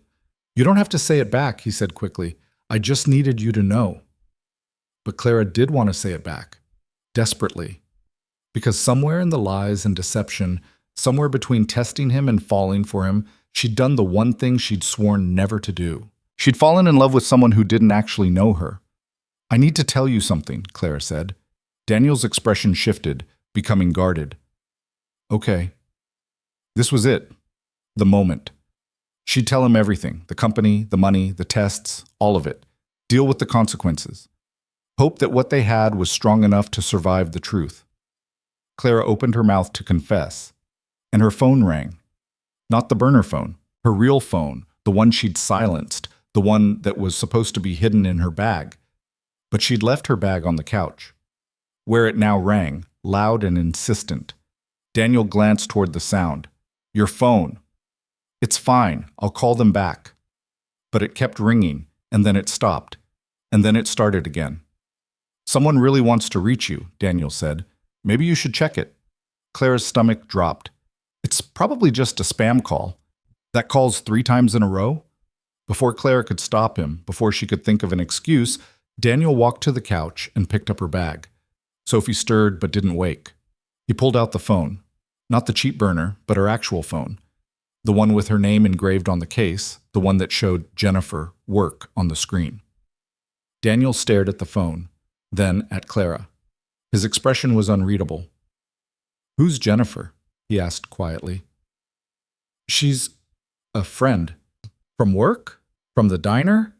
you don't have to say it back," he said quickly. "I just needed you to know." But Clara did want to say it back, desperately. Because somewhere in the lies and deception, somewhere between testing him and falling for him, she'd done the one thing she'd sworn never to do. She'd fallen in love with someone who didn't actually know her. "I need to tell you something," Clara said. Daniel's expression shifted, becoming guarded. "Okay." This was it. The moment. She'd tell him everything, the company, the money, the tests, all of it. Deal with the consequences. Hope that what they had was strong enough to survive the truth. Clara opened her mouth to confess, and her phone rang. Not the burner phone, her real phone, the one she'd silenced, the one that was supposed to be hidden in her bag. But she'd left her bag on the couch, where it now rang, loud and insistent. Daniel glanced toward the sound. "Your phone." It's fine, I'll call them back. But it kept ringing, and then it stopped, and then it started again. Someone really wants to reach you, Daniel said. Maybe you should check it. Clara's stomach dropped. It's probably just a spam call. That call's 3 times in a row? Before Clara could stop him, before she could think of an excuse, Daniel walked to the couch and picked up her bag. Sophie stirred but didn't wake. He pulled out the phone. Not the cheap burner, but her actual phone. The one with her name engraved on the case, the one that showed Jennifer work on the screen. Daniel stared at the phone, then at Clara. His expression was unreadable. "Who's Jennifer?" he asked quietly. "She's a friend. From work? From the diner?"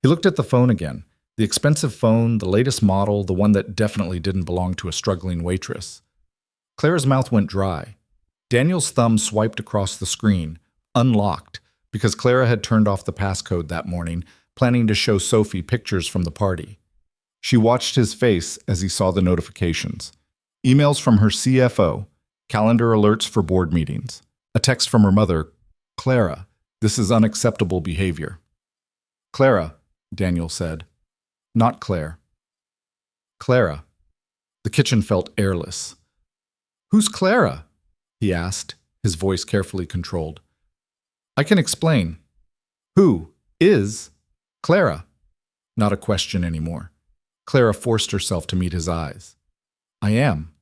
He looked at the phone again. The expensive phone, the latest model, the one that definitely didn't belong to a struggling waitress. Clara's mouth went dry. Daniel's thumb swiped across the screen, unlocked, because Clara had turned off the passcode that morning, planning to show Sophie pictures from the party. She watched his face as he saw the notifications. Emails from her CFO, calendar alerts for board meetings, a text from her mother, "Clara, this is unacceptable behavior." "Clara," Daniel said. Not Claire. "Clara." The kitchen felt airless. "Who's Clara?" he asked, his voice carefully controlled. "I can explain." "Who is Clara?" Not a question anymore. Clara forced herself to meet his eyes. "I am."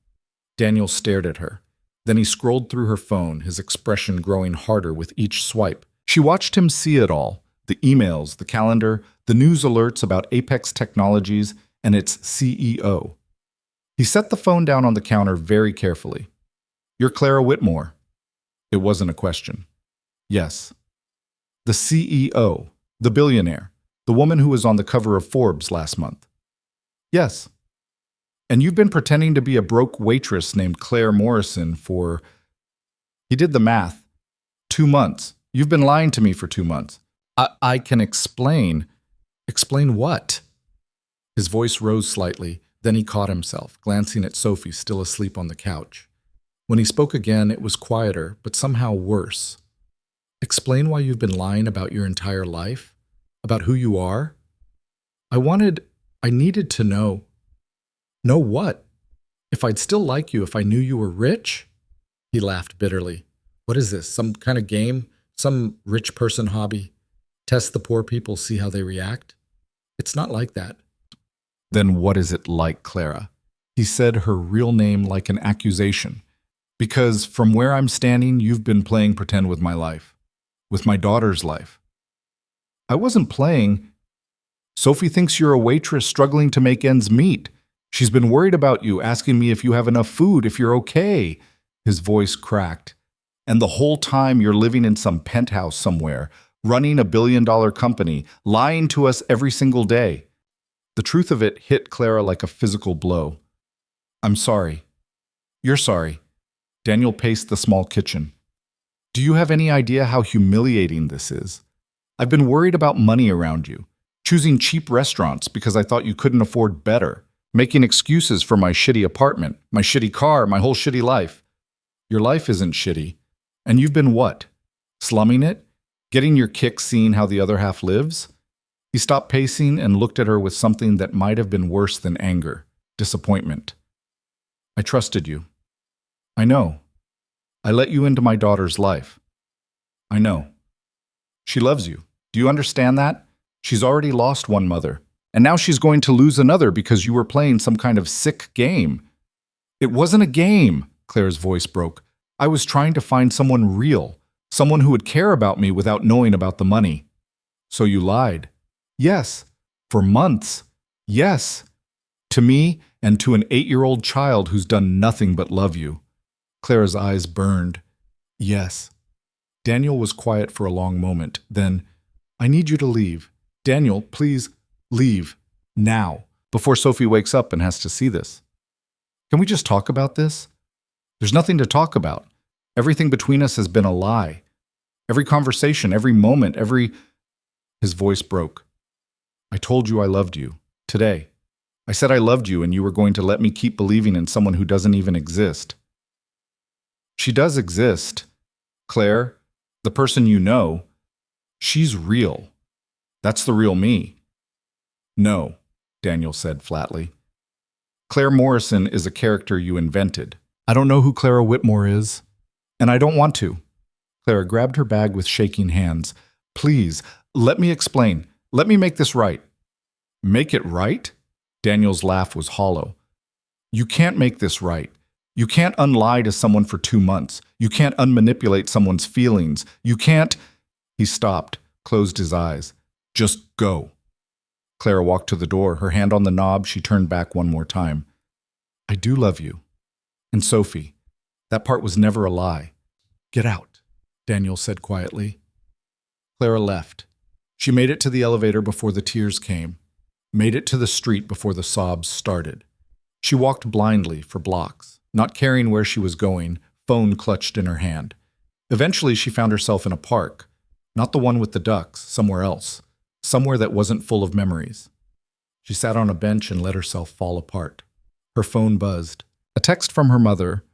Daniel stared at her. Then he scrolled through her phone, his expression growing harder with each swipe. She watched him see it all, the emails, the calendar, the news alerts about Apex Technologies and its CEO. He set the phone down on the counter very carefully. "You're Clara Whitmore." It wasn't a question. "Yes." "The CEO, the billionaire, the woman who was on the cover of Forbes last month." "Yes." "And you've been pretending to be a broke waitress named Claire Morrison for..." He did the math. 2 months. You've been lying to me for 2 months. I can explain." "Explain what?" His voice rose slightly, then he caught himself, glancing at Sophie still asleep on the couch. When he spoke again, it was quieter, but somehow worse. "Explain why you've been lying about your entire life? About who you are? I needed to know." "Know what? If I'd still like you if I knew you were rich?" He laughed bitterly. "What is this, some kind of game? Some rich person hobby? Test the poor people, see how they react? It's not like that." "Then what is it like, Clara?" He said her real name like an accusation. "Because from where I'm standing, you've been playing pretend with my life. With my daughter's life." "I wasn't playing." "Sophie thinks you're a waitress struggling to make ends meet. She's been worried about you, asking me if you have enough food, if you're okay." His voice cracked. "And the whole time you're living in some penthouse somewhere, running a billion-dollar company, lying to us every single day." The truth of it hit Clara like a physical blow. "I'm sorry." "You're sorry." Daniel paced the small kitchen. "Do you have any idea how humiliating this is? I've been worried about money around you, choosing cheap restaurants because I thought you couldn't afford better, making excuses for my shitty apartment, my shitty car, my whole shitty life. Your life isn't shitty. And you've been what? Slumming it? Getting your kick seeing how the other half lives?" He stopped pacing and looked at her with something that might have been worse than anger, disappointment. "I trusted you. I know. I let you into my daughter's life. I know. She loves you. Do you understand that? She's already lost one mother, and now she's going to lose another because you were playing some kind of sick game." "It wasn't a game," Claire's voice broke. "I was trying to find someone real, someone who would care about me without knowing about the money." "So you lied?" "Yes. For months. Yes. To me and to an 8-year-old child who's done nothing but love you." Clara's eyes burned. "Yes." Daniel was quiet for a long moment. Then, "I need you to leave. Daniel, please, leave. Now. Before Sophie wakes up and has to see this. Can we just talk about this? There's nothing to talk about. Everything between us has been a lie. Every conversation, every moment, His voice broke. "I told you I loved you. Today. I said I loved you and you were going to let me keep believing in someone who doesn't even exist." "She does exist. Claire, The person you know, she's real. That's the real me. No, Daniel said flatly. Claire Morrison is a character you invented. I don't know who Clara Whitmore is, and I don't want to. Clara grabbed her bag with shaking hands. Please, let me explain. Let me make this right. Make it right? Daniel's laugh was hollow. You can't make this right. You can't unlie to someone for 2 months. You can't unmanipulate someone's feelings. You can't... He stopped, closed his eyes. Just go. Clara walked to the door, her hand on the knob. She turned back one more time. I do love you. And Sophie, that part was never a lie. Get out, Daniel said quietly. Clara left. She made it to the elevator before the tears came, made it to the street before the sobs started. She walked blindly for blocks, not caring where she was going, phone clutched in her hand. Eventually, she found herself in a park, not the one with the ducks, somewhere else, somewhere that wasn't full of memories. She sat on a bench and let herself fall apart. Her phone buzzed. A text from her mother.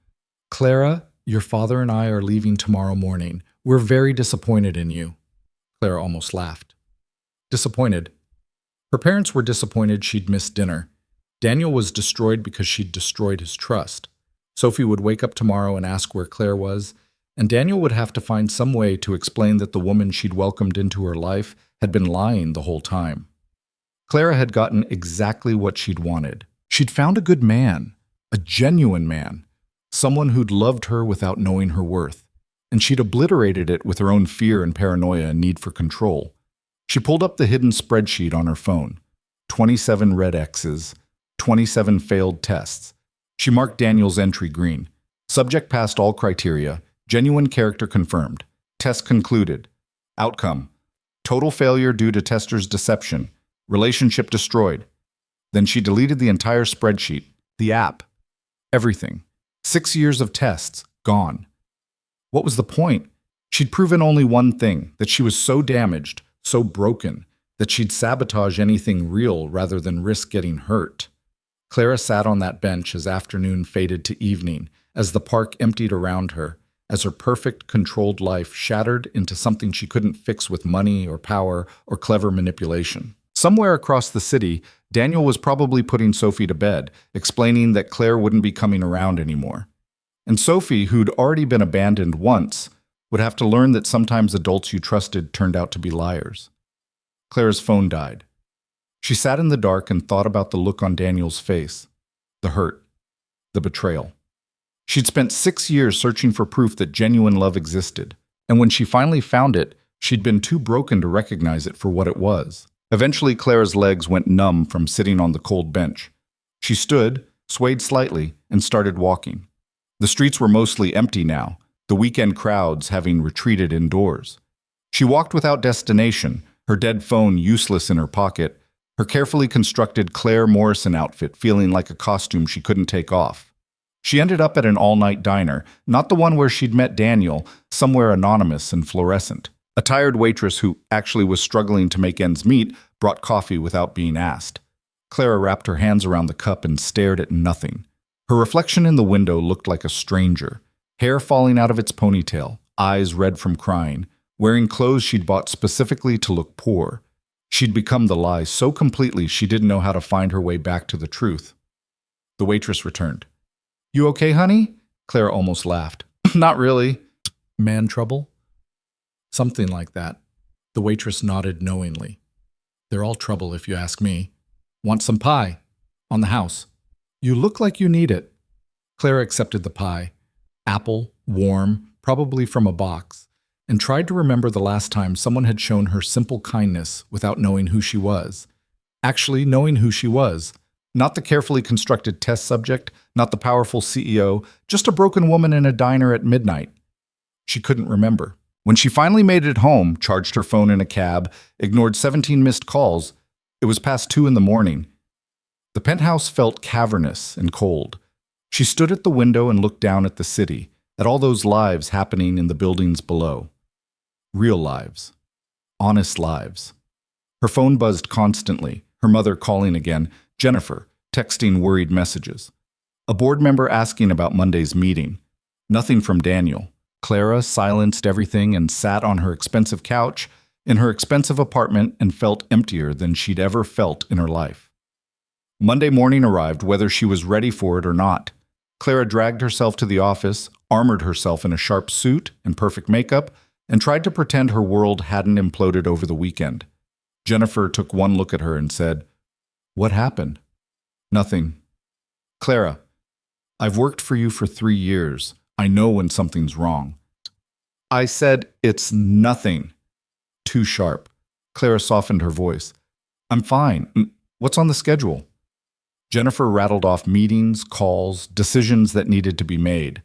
Clara, your father and I are leaving tomorrow morning. We're very disappointed in you. Clara almost laughed. Disappointed. Her parents were disappointed she'd missed dinner. Daniel was destroyed because she'd destroyed his trust. Sophie would wake up tomorrow and ask where Claire was, and Daniel would have to find some way to explain that the woman she'd welcomed into her life had been lying the whole time. Clara had gotten exactly what she'd wanted. She'd found a good man, a genuine man, someone who'd loved her without knowing her worth, and she'd obliterated it with her own fear and paranoia and need for control. She pulled up the hidden spreadsheet on her phone. 27 red X's, 27 failed tests. She marked Daniel's entry green. Subject passed all criteria. Genuine character confirmed. Test concluded. Outcome: total failure due to tester's deception. Relationship destroyed. Then she deleted the entire spreadsheet, the app, everything. 6 years of tests, gone. What was the point? She'd proven only one thing, that she was so damaged, so broken, that she'd sabotage anything real rather than risk getting hurt. Clara sat on that bench as afternoon faded to evening, as the park emptied around her, as her perfect, controlled life shattered into something she couldn't fix with money or power or clever manipulation. Somewhere across the city, Daniel was probably putting Sophie to bed, explaining that Claire wouldn't be coming around anymore. And Sophie, who'd already been abandoned once, would have to learn that sometimes adults you trusted turned out to be liars. Claire's phone died. She sat in the dark and thought about the look on Daniel's face, the hurt, the betrayal. She'd spent 6 years searching for proof that genuine love existed, and when she finally found it, she'd been too broken to recognize it for what it was. Eventually, Clara's legs went numb from sitting on the cold bench. She stood, swayed slightly, and started walking. The streets were mostly empty now, the weekend crowds having retreated indoors. She walked without destination, her dead phone useless in her pocket, her carefully constructed Claire Morrison outfit feeling like a costume she couldn't take off. She ended up at an all-night diner, not the one where she'd met Daniel, somewhere anonymous and fluorescent. A tired waitress who actually was struggling to make ends meet brought coffee without being asked. Clara wrapped her hands around the cup and stared at nothing. Her reflection in the window looked like a stranger, hair falling out of its ponytail, eyes red from crying, wearing clothes she'd bought specifically to look poor. She'd become the lie so completely she didn't know how to find her way back to the truth. The waitress returned. "You okay, honey?" Clara almost laughed. "Not really." "Man trouble?" "Something like that." The waitress nodded knowingly. "They're all trouble if you ask me. Want some pie? On the house." "You look like you need it." Clara accepted the pie. Apple, warm, probably from a box, and tried to remember the last time someone had shown her simple kindness without knowing who she was. Actually knowing who she was. Not the carefully constructed test subject, not the powerful CEO, just a broken woman in a diner at midnight. She couldn't remember. When she finally made it home, charged her phone in a cab, ignored 17 missed calls, it was past 2 in the morning. The penthouse felt cavernous and cold. She stood at the window and looked down at the city, at all those lives happening in the buildings below. Real lives. Honest lives. Her phone buzzed constantly, her mother calling again, Jennifer, texting worried messages. A board member asking about Monday's meeting. Nothing from Daniel. Clara silenced everything and sat on her expensive couch in her expensive apartment and felt emptier than she'd ever felt in her life. Monday morning arrived whether she was ready for it or not. Clara dragged herself to the office, armored herself in a sharp suit and perfect makeup, and tried to pretend her world hadn't imploded over the weekend. Jennifer took one look at her and said, "What happened?" "Nothing." "Clara, I've worked for you for 3 years. I know when something's wrong." "I said it's nothing." Too sharp. Clara softened her voice. "I'm fine. What's on the schedule?" Jennifer rattled off meetings, calls, decisions that needed to be made.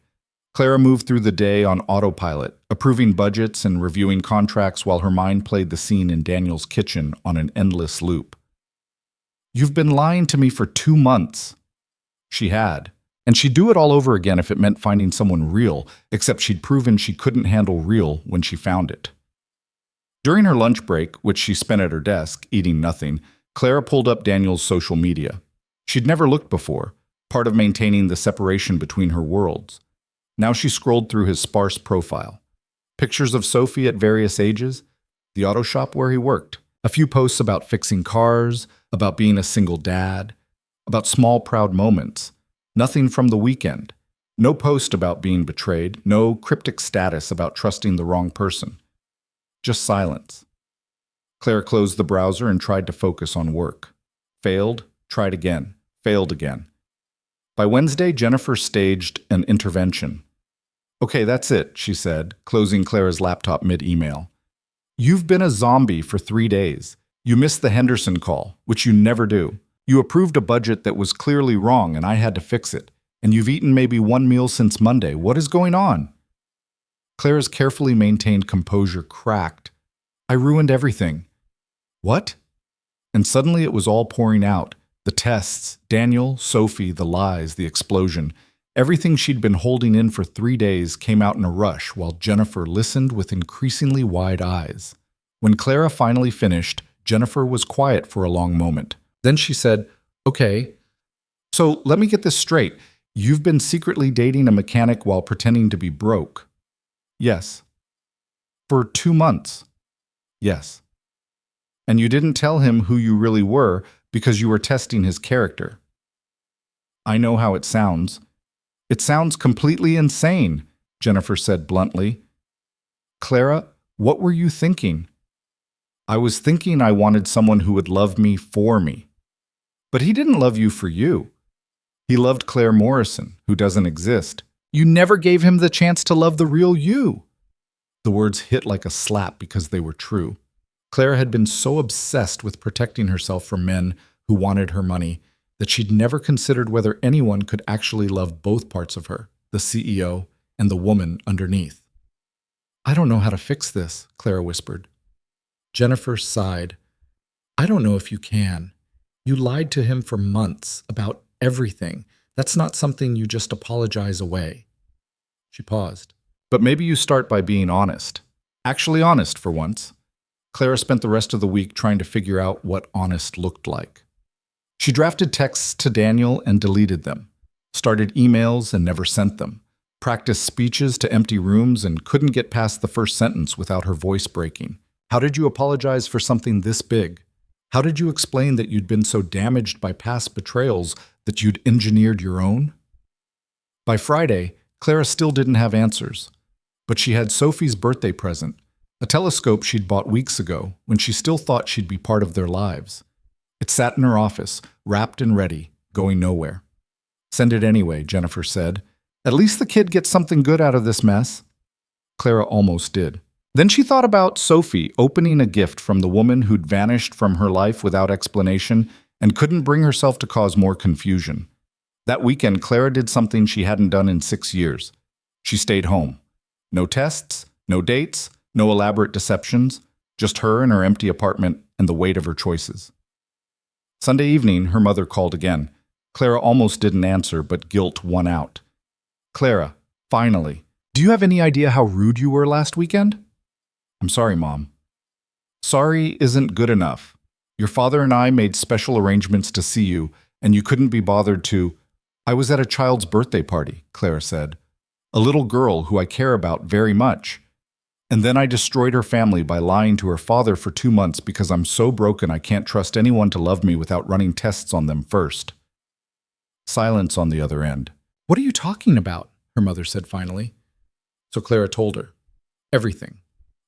Clara moved through the day on autopilot, approving budgets and reviewing contracts while her mind played the scene in Daniel's kitchen on an endless loop. "You've been lying to me for 2 months." She had. And she'd do it all over again if it meant finding someone real, except she'd proven she couldn't handle real when she found it. During her lunch break, which she spent at her desk, eating nothing, Clara pulled up Daniel's social media. She'd never looked before, part of maintaining the separation between her worlds. Now she scrolled through his sparse profile. Pictures of Sophie at various ages, the auto shop where he worked, a few posts about fixing cars, about being a single dad, about small proud moments. Nothing from the weekend. No post about being betrayed, no cryptic status about trusting the wrong person. Just silence. Claire closed the browser and tried to focus on work. Failed, tried again, failed again. By Wednesday, Jennifer staged an intervention. "Okay, that's it," she said, closing Clara's laptop mid-email. "You've been a zombie for 3 days. You missed the Henderson call, which you never do. You approved a budget that was clearly wrong and I had to fix it. And you've eaten maybe 1 meal since Monday. What is going on?" Clara's carefully maintained composure cracked. "I ruined everything." "What?" And suddenly it was all pouring out. The tests, Daniel, Sophie, the lies, the explosion. Everything she'd been holding in for 3 days came out in a rush while Jennifer listened with increasingly wide eyes. When Clara finally finished, Jennifer was quiet for a long moment. Then she said, "Okay, so let me get this straight. You've been secretly dating a mechanic while pretending to be broke." "Yes." "For 2 months." "Yes." "And you didn't tell him who you really were because you were testing his character." "I know how it sounds." "It sounds completely insane," Jennifer said bluntly. "Clara, what were you thinking?" "I was thinking I wanted someone who would love me for me." "But he didn't love you for you. He loved Claire Morrison, who doesn't exist. You never gave him the chance to love the real you." The words hit like a slap because they were true. Claire had been so obsessed with protecting herself from men who wanted her money that she'd never considered whether anyone could actually love both parts of her, the CEO and the woman underneath. "I don't know how to fix this," Clara whispered. Jennifer sighed. "I don't know if you can. You lied to him for months about everything. That's not something you just apologize away." She paused. "But maybe you start by being honest. Actually honest for once." Clara spent the rest of the week trying to figure out what honest looked like. She drafted texts to Daniel and deleted them, started emails and never sent them, practiced speeches to empty rooms and couldn't get past the first sentence without her voice breaking. How did you apologize for something this big? How did you explain that you'd been so damaged by past betrayals that you'd engineered your own? By Friday, Clara still didn't have answers. But she had Sophie's birthday present, a telescope she'd bought weeks ago when she still thought she'd be part of their lives. It sat in her office, wrapped and ready, going nowhere. "Send it anyway," Jennifer said. "At least the kid gets something good out of this mess." Clara almost did. Then she thought about Sophie opening a gift from the woman who'd vanished from her life without explanation and couldn't bring herself to cause more confusion. That weekend, Clara did something she hadn't done in 6 years. She stayed home. No tests, no dates, no elaborate deceptions, just her in her empty apartment and the weight of her choices. Sunday evening, her mother called again. Clara almost didn't answer, but guilt won out. "Clara, finally, do you have any idea how rude you were last weekend?" "I'm sorry, Mom." "Sorry isn't good enough. Your father and I made special arrangements to see you, and you couldn't be bothered to—" "I was at a child's birthday party," Clara said. a little girl who I care about very much. And then I destroyed her family by lying to her father for 2 months because I'm so broken I can't trust anyone to love me without running tests on them first. Silence on the other end.
What are you talking about? Her mother said finally. So Clara told her. Everything.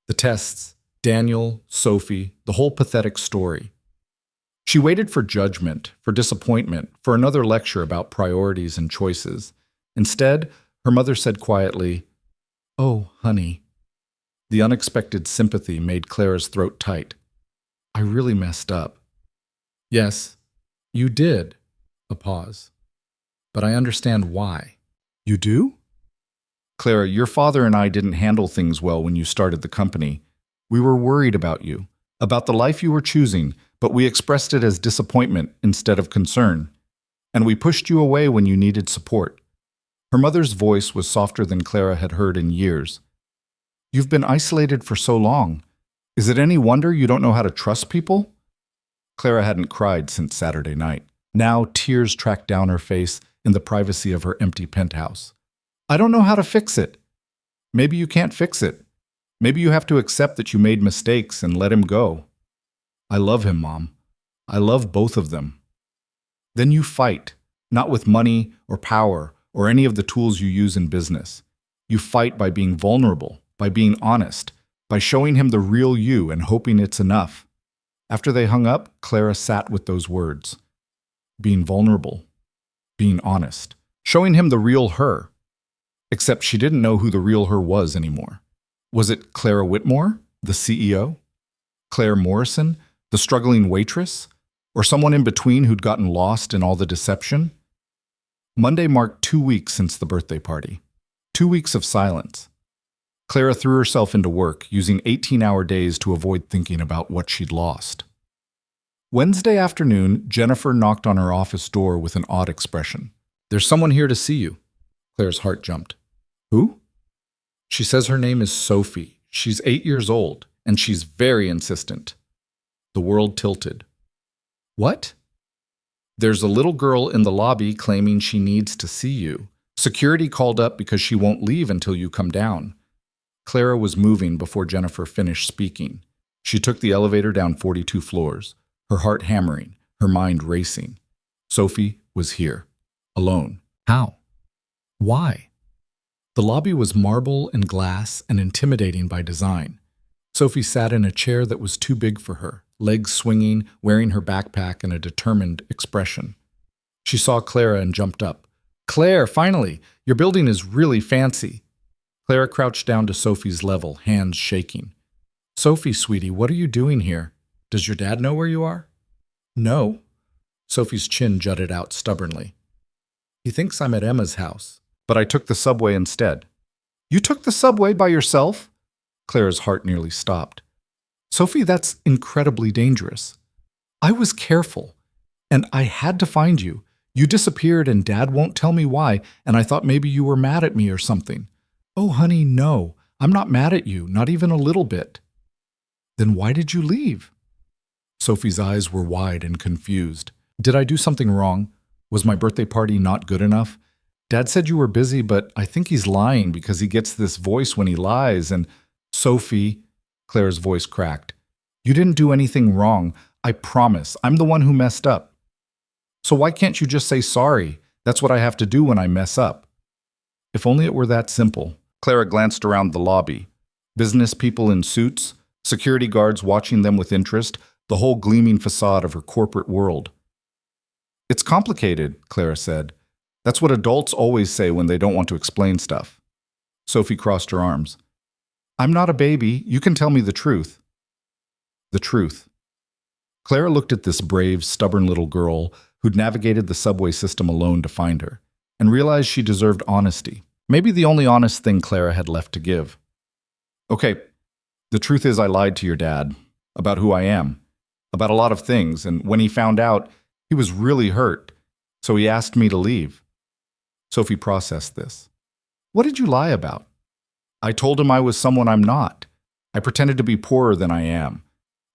The tests, Daniel, Sophie, the whole pathetic story. She waited for judgment, for disappointment, for another lecture about priorities and choices. Instead, her mother said quietly, "Oh, honey." The unexpected sympathy made Clara's throat tight. "I really messed up." "Yes, you did." A pause. "But I understand why." "You do?"
"Clara, your father and I didn't handle things well when you started the company. We were worried about you, about the life you were choosing, but we expressed it as disappointment instead of concern. And we pushed you away when you needed support." Her mother's voice was softer than Clara had heard in years. "You've been isolated for so long. Is it any wonder you don't know how to trust people?" Clara hadn't cried since Saturday night. Now tears tracked down her face in the privacy of her empty penthouse. "I don't know how to fix it." "Maybe you can't fix it. Maybe you have to accept that you made mistakes and let him go." "I love him, Mom. I love both of them." "Then you fight, not with money or power or any of the tools you use in business. You fight by being vulnerable, by being honest, by showing him the real you and hoping it's enough." After they hung up, Clara sat with those words. Being vulnerable, being honest, showing him the real her. Except she didn't know who the real her was anymore. Was it Clara Whitmore, the CEO? Claire Morrison, the struggling waitress? Or someone in between who'd gotten lost in all the deception? Monday marked 2 weeks since the birthday party. 2 weeks of silence. Clara threw herself into work, using 18-hour days to avoid thinking about what she'd lost. Wednesday afternoon, Jennifer knocked on her office door with an odd expression. "There's someone here to see you." Claire's heart jumped. "Who?" "She says her name is Sophie. She's 8 years old, and she's very insistent." The world tilted. "What?" "There's a little girl in the lobby claiming she needs to see you. Security called up because she won't leave until you come down." Clara was moving before Jennifer finished speaking. She took the elevator down 42 floors, her heart hammering, her mind racing. Sophie was here, alone. How? Why? The lobby was marble and glass and intimidating by design. Sophie sat in a chair that was too big for her, legs swinging, wearing her backpack and a determined expression. She saw Clara and jumped up. "Claire, finally! Your building is really fancy." Clara crouched down to Sophie's level, hands shaking. "Sophie, sweetie, what are you doing here? Does your dad know where you are?" "No." Sophie's chin jutted out stubbornly. "He thinks I'm at Emma's house, but I took the subway instead." "You took the subway by yourself?" Clara's heart nearly stopped. "Sophie, that's incredibly dangerous. I was careful, and I had to find you. You disappeared and Dad won't tell me why, and I thought maybe you were mad at me or something." "Oh, honey, no. I'm not mad at you, not even a little bit." "Then why did you leave?" Sophie's eyes were wide and confused. "Did I do something wrong? Was my birthday party not good enough? Dad said you were busy, but I think he's lying because he gets this voice when he lies and—" "Sophie," Claire's voice cracked, "you didn't do anything wrong. I promise. I'm the one who messed up." "So why can't you just say sorry? That's what I have to do when I mess up." If only it were that simple. Clara glanced around the lobby. Business people in suits, security guards watching them with interest, the whole gleaming facade of her corporate world. "It's complicated," Clara said. "That's what adults always say when they don't want to explain stuff." Sophie crossed her arms. "I'm not a baby. You can tell me the truth." The truth. Clara looked at this brave, stubborn little girl who'd navigated the subway system alone to find her, and realized she deserved honesty. Maybe the only honest thing Clara had left to give. "Okay, the truth is I lied to your dad about who I am, about a lot of things, and when he found out, he was really hurt, so he asked me to leave." Sophie processed this. "What did you lie about?" "I told him I was someone I'm not. I pretended to be poorer than I am.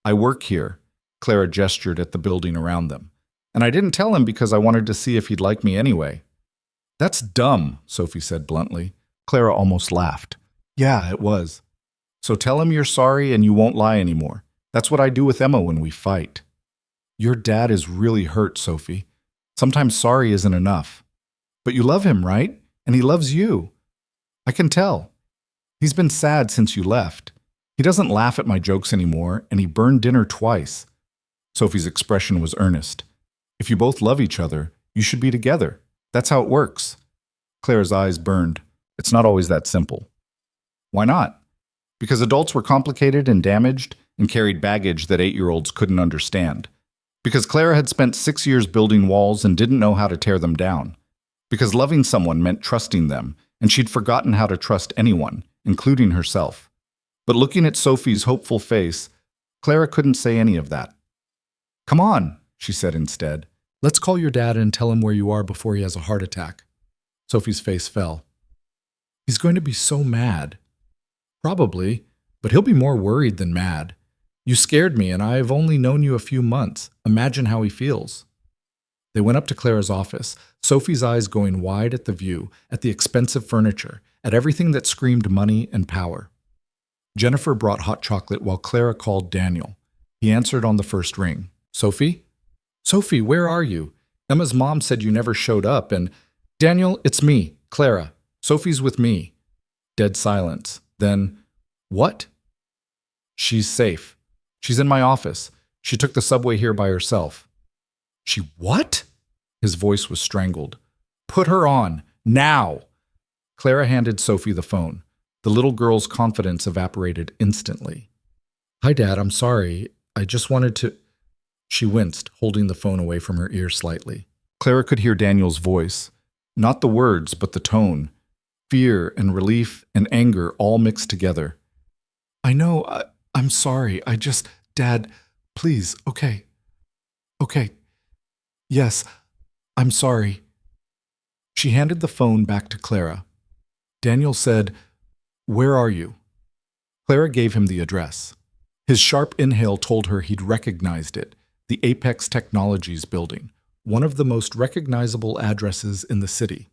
I work here." Clara gestured at the building around them. "And I didn't tell him because I wanted to see if he'd like me anyway." "That's dumb," Sophie said bluntly. Clara almost laughed. Yeah, it was. So tell him you're sorry and you won't lie anymore. That's what I do with Emma when we fight. Your dad is really hurt, Sophie. Sometimes sorry isn't enough. But you love him, right? And he loves you. I can tell. He's been sad since you left. He doesn't laugh at my jokes anymore, and he burned dinner twice. Sophie's expression was earnest. If you both love each other, you should be together. That's how it works. Clara's eyes burned. It's not always that simple. Why not? Because adults were complicated and damaged and carried baggage that 8-year-olds couldn't understand. Because Clara had spent 6 years building walls and didn't know how to tear them down. Because loving someone meant trusting them, and she'd forgotten how to trust anyone, including herself. But looking at Sophie's hopeful face, Clara couldn't say any of that. Come on, she said instead.
Let's call your dad and tell him where you are before he has a heart attack. Sophie's face fell. He's going to be so mad. Probably, but he'll be more worried than mad. You scared me, and I've only known you a few months. Imagine how he feels. They went up to Clara's office, Sophie's eyes going wide at the view, at the expensive furniture, at everything that screamed money and power. Jennifer brought hot chocolate while Clara called Daniel. He answered on the first ring. Sophie? Sophie, where are you? Emma's mom said you never showed up, and Daniel, it's me, Clara. Sophie's with me. Dead silence. Then, what? She's safe. She's in my office. She took the subway here by herself. She what? His voice was strangled. Put her on, now! Clara handed Sophie the phone. The little girl's confidence evaporated instantly. Hi, Dad, I'm sorry. I just wanted to... She winced, holding the phone away from her ear slightly.
Clara could hear Daniel's voice. Not the words, but the tone. Fear and relief and anger all mixed together. I know, I'm sorry. Dad, please, okay. Okay. Yes, I'm sorry. She handed the phone back to Clara. Daniel said, Where are you? Clara gave him the address. His sharp inhale told her he'd recognized it, the Apex Technologies building, one of the most recognizable addresses in the city.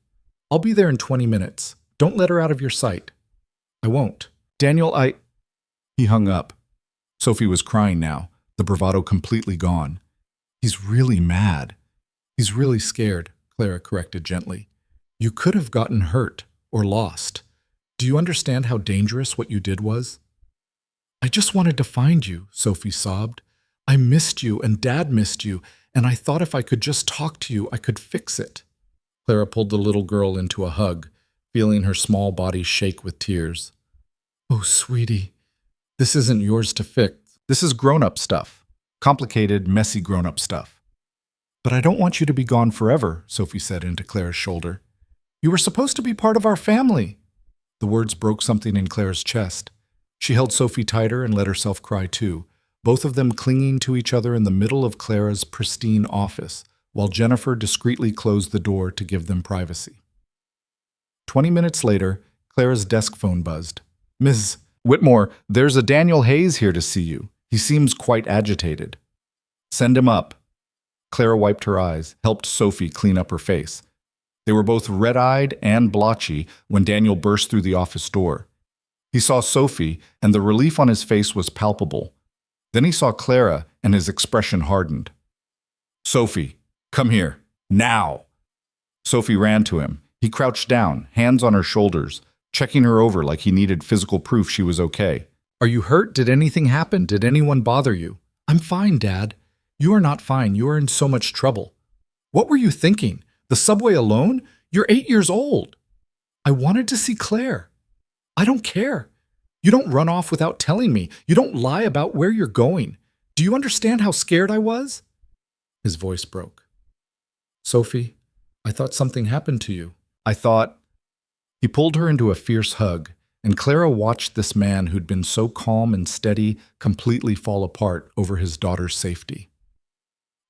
I'll be there in 20 minutes. Don't let her out of your sight. I won't. Daniel, He hung up. Sophie was crying now, the bravado completely gone. He's really mad. He's really scared, Clara corrected gently. You could have gotten hurt or lost. Do you understand how dangerous what you did was? I just wanted to find you, Sophie sobbed. I missed you and Dad missed you, and I thought if I could just talk to you, I could fix it. Clara pulled the little girl into a hug, feeling her small body shake with tears. Oh, sweetie, this isn't yours to fix. This is grown-up stuff. Complicated, messy grown-up stuff. But I don't want you to be gone forever, Sophie said into Clara's shoulder. You were supposed to be part of our family. The words broke something in Clara's chest. She held Sophie tighter and let herself cry too, both of them clinging to each other in the middle of Clara's pristine office, while Jennifer discreetly closed the door to give them privacy. 20 minutes later, Clara's desk phone buzzed. Ms. Whitmore, there's a Daniel Hayes here to see you. He seems quite agitated. Send him up. Clara wiped her eyes, helped Sophie clean up her face. They were both red-eyed and blotchy when Daniel burst through the office door. He saw Sophie, and the relief on his face was palpable. Then he saw Clara, and his expression hardened. Sophie, come here, now! Sophie ran to him. He crouched down, hands on her shoulders, checking her over like he needed physical proof she was okay. Are you hurt? Did anything happen? Did anyone bother you? I'm fine, Dad. You are not fine. You are in so much trouble. What were you thinking? The subway alone? You're 8 years old. I wanted to see Claire. I don't care. You don't run off without telling me. You don't lie about where you're going. Do you understand how scared I was? His voice broke. Sophie, I thought something happened to you. I thought... He pulled her into a fierce hug, and Clara watched this man who'd been so calm and steady completely fall apart over his daughter's safety.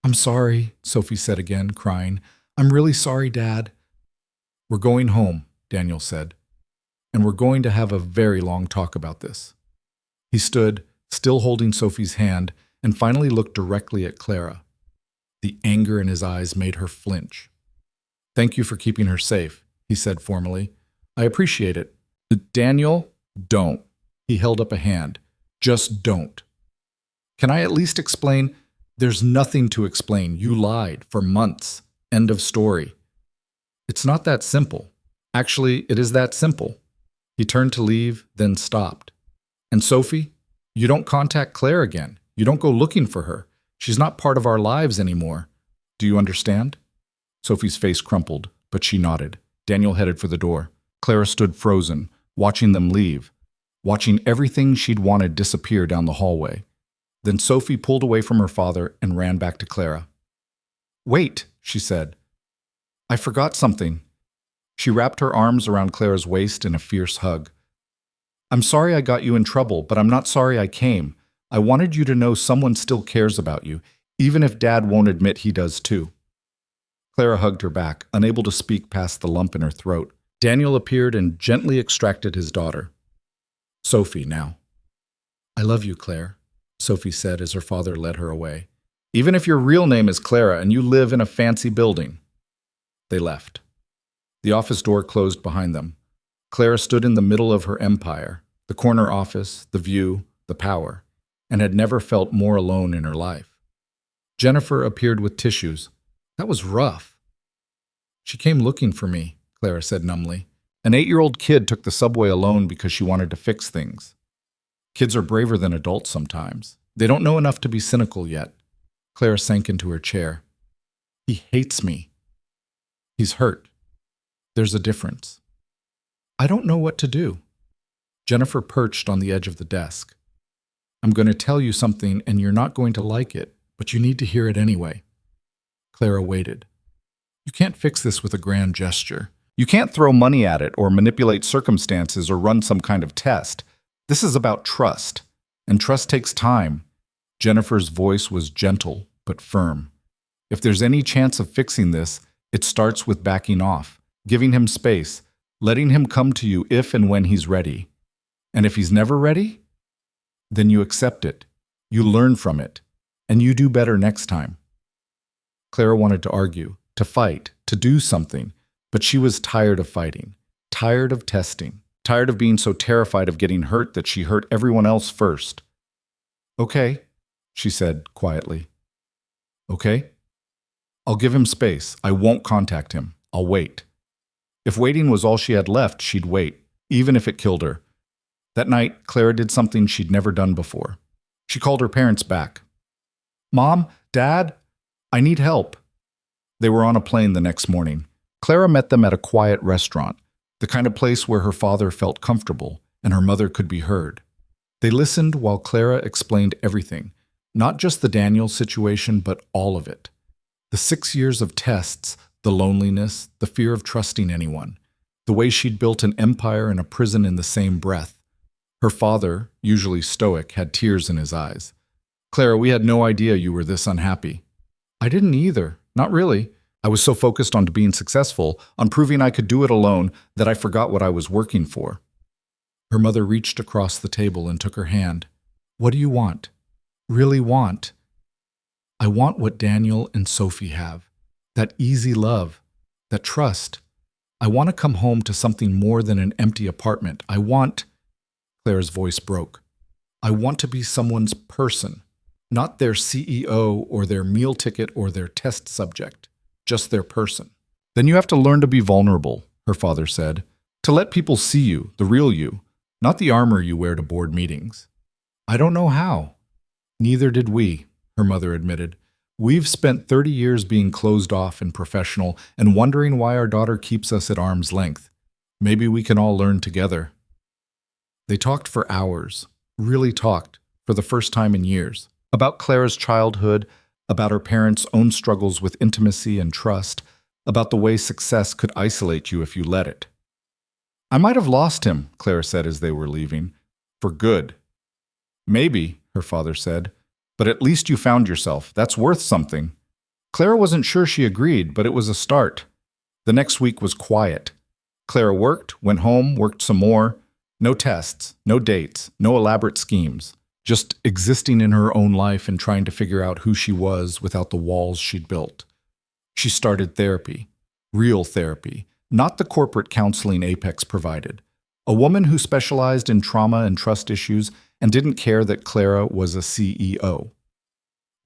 I'm sorry, Sophie said again, crying. I'm really sorry, Dad. We're going home, Daniel said, and we're going to have a very long talk about this. He stood, still holding Sophie's hand, and finally looked directly at Clara. The anger in his eyes made her flinch. Thank you for keeping her safe, he said formally. I appreciate it.
Daniel, don't. He held up a hand. Just don't. Can I at least explain? There's nothing to explain. You lied for months. End of story. It's not that simple. Actually, it is that simple. He turned to leave, then stopped. And Sophie, you don't contact Claire again. You don't go looking for her. She's not part of our lives anymore. Do you understand? Sophie's face crumpled, but she nodded. Daniel headed for the door. Clara stood frozen, watching them leave, watching everything she'd wanted disappear down the hallway. Then Sophie pulled away from her father and ran back to Clara. Wait, she said. I forgot something. She wrapped her arms around Clara's waist in a fierce hug. I'm sorry I got you in trouble, but I'm not sorry I came. I wanted you to know someone still cares about you, even if Dad won't admit he does too. Clara hugged her back, unable to speak past the lump in her throat. Daniel appeared and gently extracted his daughter. Sophie now. I love you, Claire, Sophie said as her father led her away. Even if your real name is Clara and you live in a fancy building. They left. The office door closed behind them. Clara stood in the middle of her empire, the corner office, the view, the power, and had never felt more alone in her life. Jennifer appeared with tissues. That was rough. She came looking for me, Clara said numbly. An 8-year-old kid took the subway alone because she wanted to fix things. Kids are braver than adults sometimes. They don't know enough to be cynical yet. Clara sank into her chair. He hates me. He's hurt. There's a difference. I don't know what to do. Jennifer perched on the edge of the desk. I'm going to tell you something and you're not going to like it, but you need to hear it anyway. Clara waited. You can't fix this with a grand gesture. You can't throw money at it or manipulate circumstances or run some kind of test. This is about trust, and trust takes time. Jennifer's voice was gentle but firm. If there's any chance of fixing this, it starts with backing off, giving him space, letting him come to you if and when he's ready. And if he's never ready, then you accept it, you learn from it, and you do better next time. Clara wanted to argue, to fight, to do something, but she was tired of fighting, tired of testing, tired of being so terrified of getting hurt that she hurt everyone else first. Okay, she said quietly. Okay? I'll give him space. I won't contact him. I'll wait. If waiting was all she had left, she'd wait, even if it killed her. That night, Clara did something she'd never done before. She called her parents back. Mom, Dad, I need help. They were on a plane the next morning. Clara met them at a quiet restaurant, the kind of place where her father felt comfortable and her mother could be heard. They listened while Clara explained everything, not just the Daniel situation, but all of it. The 6 years of tests, the loneliness, the fear of trusting anyone, the way she'd built an empire and a prison in the same breath. Her father, usually stoic, had tears in his eyes. Clara, we had no idea you were this unhappy. I didn't either. Not really. I was so focused on being successful, on proving I could do it alone, that I forgot what I was working for. Her mother reached across the table and took her hand. What do you want? Really want? I want what Daniel and Sophie have. That easy love. That trust. I want to come home to something more than an empty apartment. I want... Claire's voice broke. I want to be someone's person. Not their CEO or their meal ticket or their test subject. Just their person. Then you have to learn to be vulnerable, her father said. To let people see you, the real you, not the armor you wear to board meetings. I don't know how. Neither did we, her mother admitted. We've spent 30 years being closed off and professional and wondering why our daughter keeps us at arm's length. Maybe we can all learn together. They talked for hours, really talked, for the first time in years, about Clara's childhood, about her parents' own struggles with intimacy and trust, about the way success could isolate you if you let it. I might have lost him, Clara said as they were leaving, for good. Maybe, her father said, but at least you found yourself. That's worth something. Clara wasn't sure she agreed, but it was a start. The next week was quiet. Clara worked, went home, worked some more. No tests, no dates, no elaborate schemes. Just existing in her own life and trying to figure out who she was without the walls she'd built. She started therapy, real therapy, not the corporate counseling Apex provided.
A woman who specialized in trauma and trust issues and didn't care that Clara was a CEO.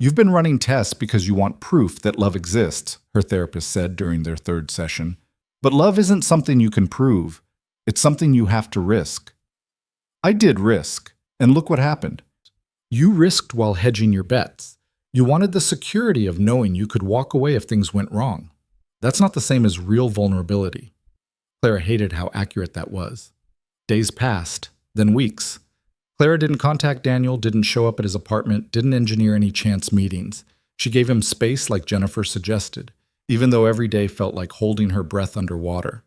You've been running tests because you want proof that love exists, her therapist said during their third session. But love isn't something you can prove. It's something you have to risk. I did risk, and look what happened.
You risked while hedging your bets. You wanted the security of knowing you could walk away if things went wrong. That's not the same as real vulnerability. Clara hated how accurate that was. Days passed, then weeks. Clara didn't contact Daniel, didn't show up at his apartment, didn't engineer any chance meetings. She gave him space like Jennifer suggested, even though every day felt like holding her breath underwater.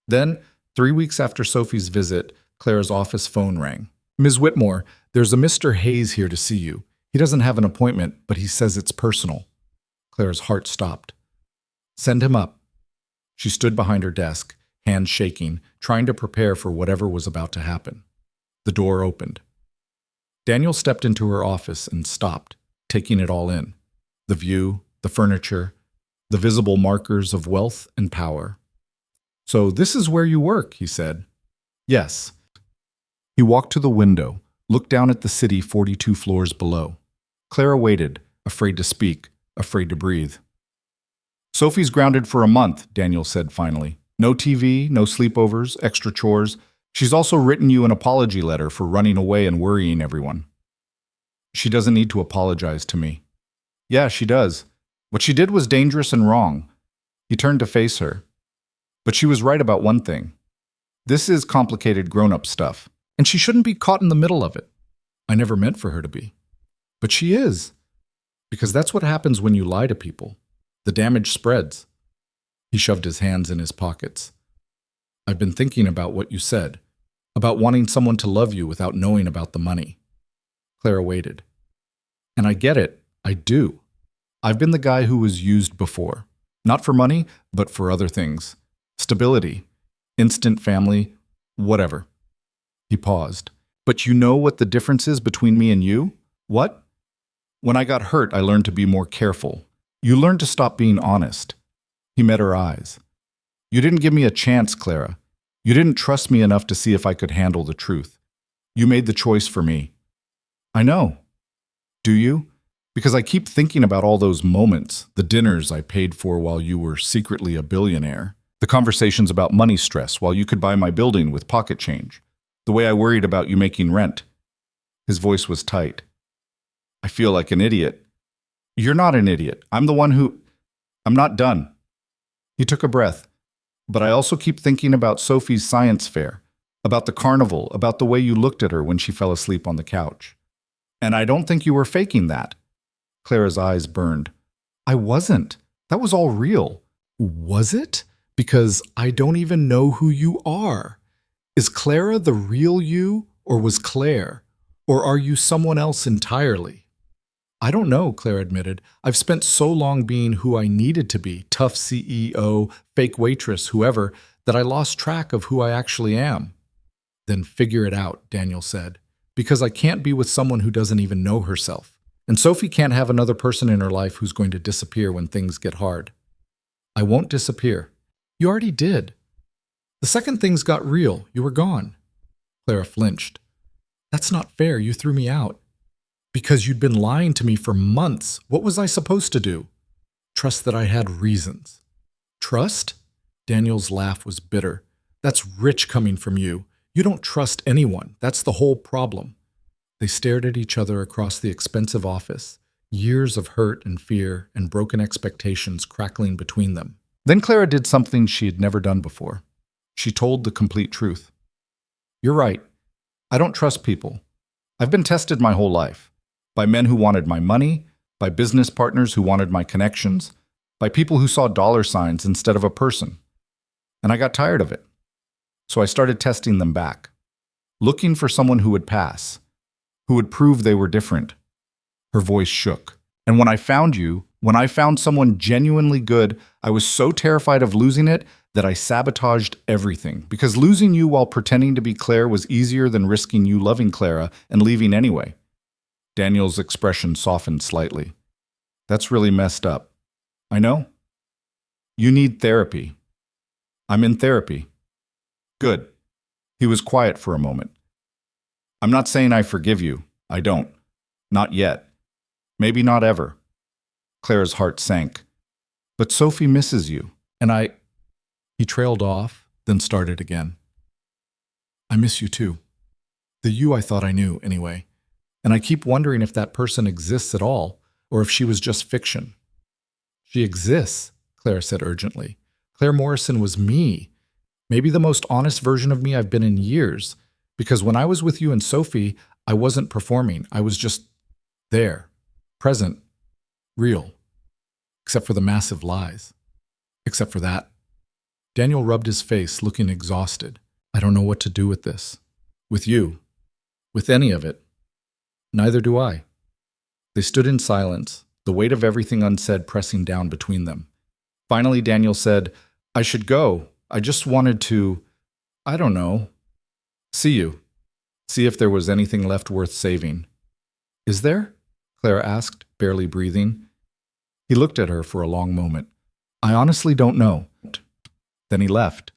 Then, 3 weeks after Sophie's visit, Clara's office phone rang. "Ms. Whitmore, there's a Mr. Hayes here to see you. He doesn't have an appointment, but he says it's personal." Clara's heart stopped. "Send him up." She stood behind her desk, hands shaking, trying to prepare for whatever was about to happen. The door opened. Daniel stepped into her office and stopped, taking it all in. The view, the furniture, the visible markers of wealth and power. "So this is where you work," he said. "Yes." He walked to the window, looked down at the city 42 floors below. Clara waited, afraid to speak, afraid to breathe. "Sophie's grounded for a month," Daniel said finally. "No TV, no sleepovers, extra chores. She's also written you an apology letter for running away and worrying everyone." "She doesn't need to apologize to me." "Yeah, she does. What she did was dangerous and wrong." He turned to face her. "But she was right about one thing. This is complicated grown-up stuff, and she shouldn't be caught in the middle of it." "I never meant for her to be." "But she is. Because that's what happens when you lie to people. The damage spreads." He shoved his hands in his pockets. "I've been thinking about what you said, about wanting someone to love you without knowing about the money." Clara waited. "And I get it. I do. I've been the guy who was used before. Not for money, but for other things. Stability, instant family, whatever." He paused. "But you know what the difference is between me and you? What? When I got hurt, I learned to be more careful. You learned to stop being honest." He met her eyes. "You didn't give me a chance, Clara. You didn't trust me enough to see if I could handle the truth. You made the choice for me." "I know." "Do you? Because I keep thinking about all those moments, the dinners I paid for while you were secretly a billionaire, the conversations about money stress while you could buy my building with pocket change, the way I worried about you making rent." His voice was tight. "I feel like an idiot." "You're not an idiot. I'm the one who... I'm not done." He took a breath. "But I also keep thinking about Sophie's science fair, about the carnival, about the way you looked at her when she fell asleep on the couch. And I don't think you were faking that." Clara's eyes burned. "I wasn't. That was all real." "Was it? Because I don't even know who you are. Is Clara the real you, or was Claire? Or are you someone else entirely?" "I don't know," Claire admitted. "I've spent so long being who I needed to be, tough CEO, fake waitress, whoever, that I lost track of who I actually am." "Then figure it out," Daniel said. "Because I can't be with someone who doesn't even know herself. And Sophie can't have another person in her life who's going to disappear when things get hard." "I won't disappear." "You already did. The second things got real, you were gone." Clara flinched. "That's not fair. You threw me out." "Because you'd been lying to me for months. What was I supposed to do?" "Trust that I had reasons." "Trust?" Daniel's laugh was bitter. "That's rich coming from you. You don't trust anyone. That's the whole problem." They stared at each other across the expensive office, years of hurt and fear and broken expectations crackling between them. Then Clara did something she had never done before. She told the complete truth. "You're right. I don't trust people. I've been tested my whole life. By men who wanted my money, by business partners who wanted my connections, by people who saw dollar signs instead of a person. And I got tired of it. So I started testing them back, looking for someone who would pass, who would prove they were different." Her voice shook. "And when I found you, when I found someone genuinely good, I was so terrified of losing it that I sabotaged everything. Because losing you while pretending to be Claire was easier than risking you loving Clara and leaving anyway." Daniel's expression softened slightly. "That's really messed up." "I know. You need therapy." "I'm in therapy." "Good."
He was quiet for a moment. I'm not saying I forgive you. I don't. Not yet. Maybe not ever. Clara's heart sank. But Sophie misses you, and I... He trailed off, then started again. I miss you too. The you I thought I knew, anyway. And I keep wondering if that person exists at all, or if she was just fiction. She exists, Clara said urgently. Claire Morrison was me. Maybe the most honest version of me I've been in years. Because when I was with you and Sophie, I wasn't performing. I was just there, present, real. Except for the massive lies. Except for that. Daniel rubbed his face, looking exhausted. I don't know what to do with this. With you. With any of it. Neither do I. They stood in silence, the weight of everything unsaid pressing down between them. Finally, Daniel said, I should go. I just wanted to, I don't know, see you. See if there was anything left worth saving. Is there? Clara asked, barely breathing. He looked at her for a long moment. I honestly don't know. Then he left,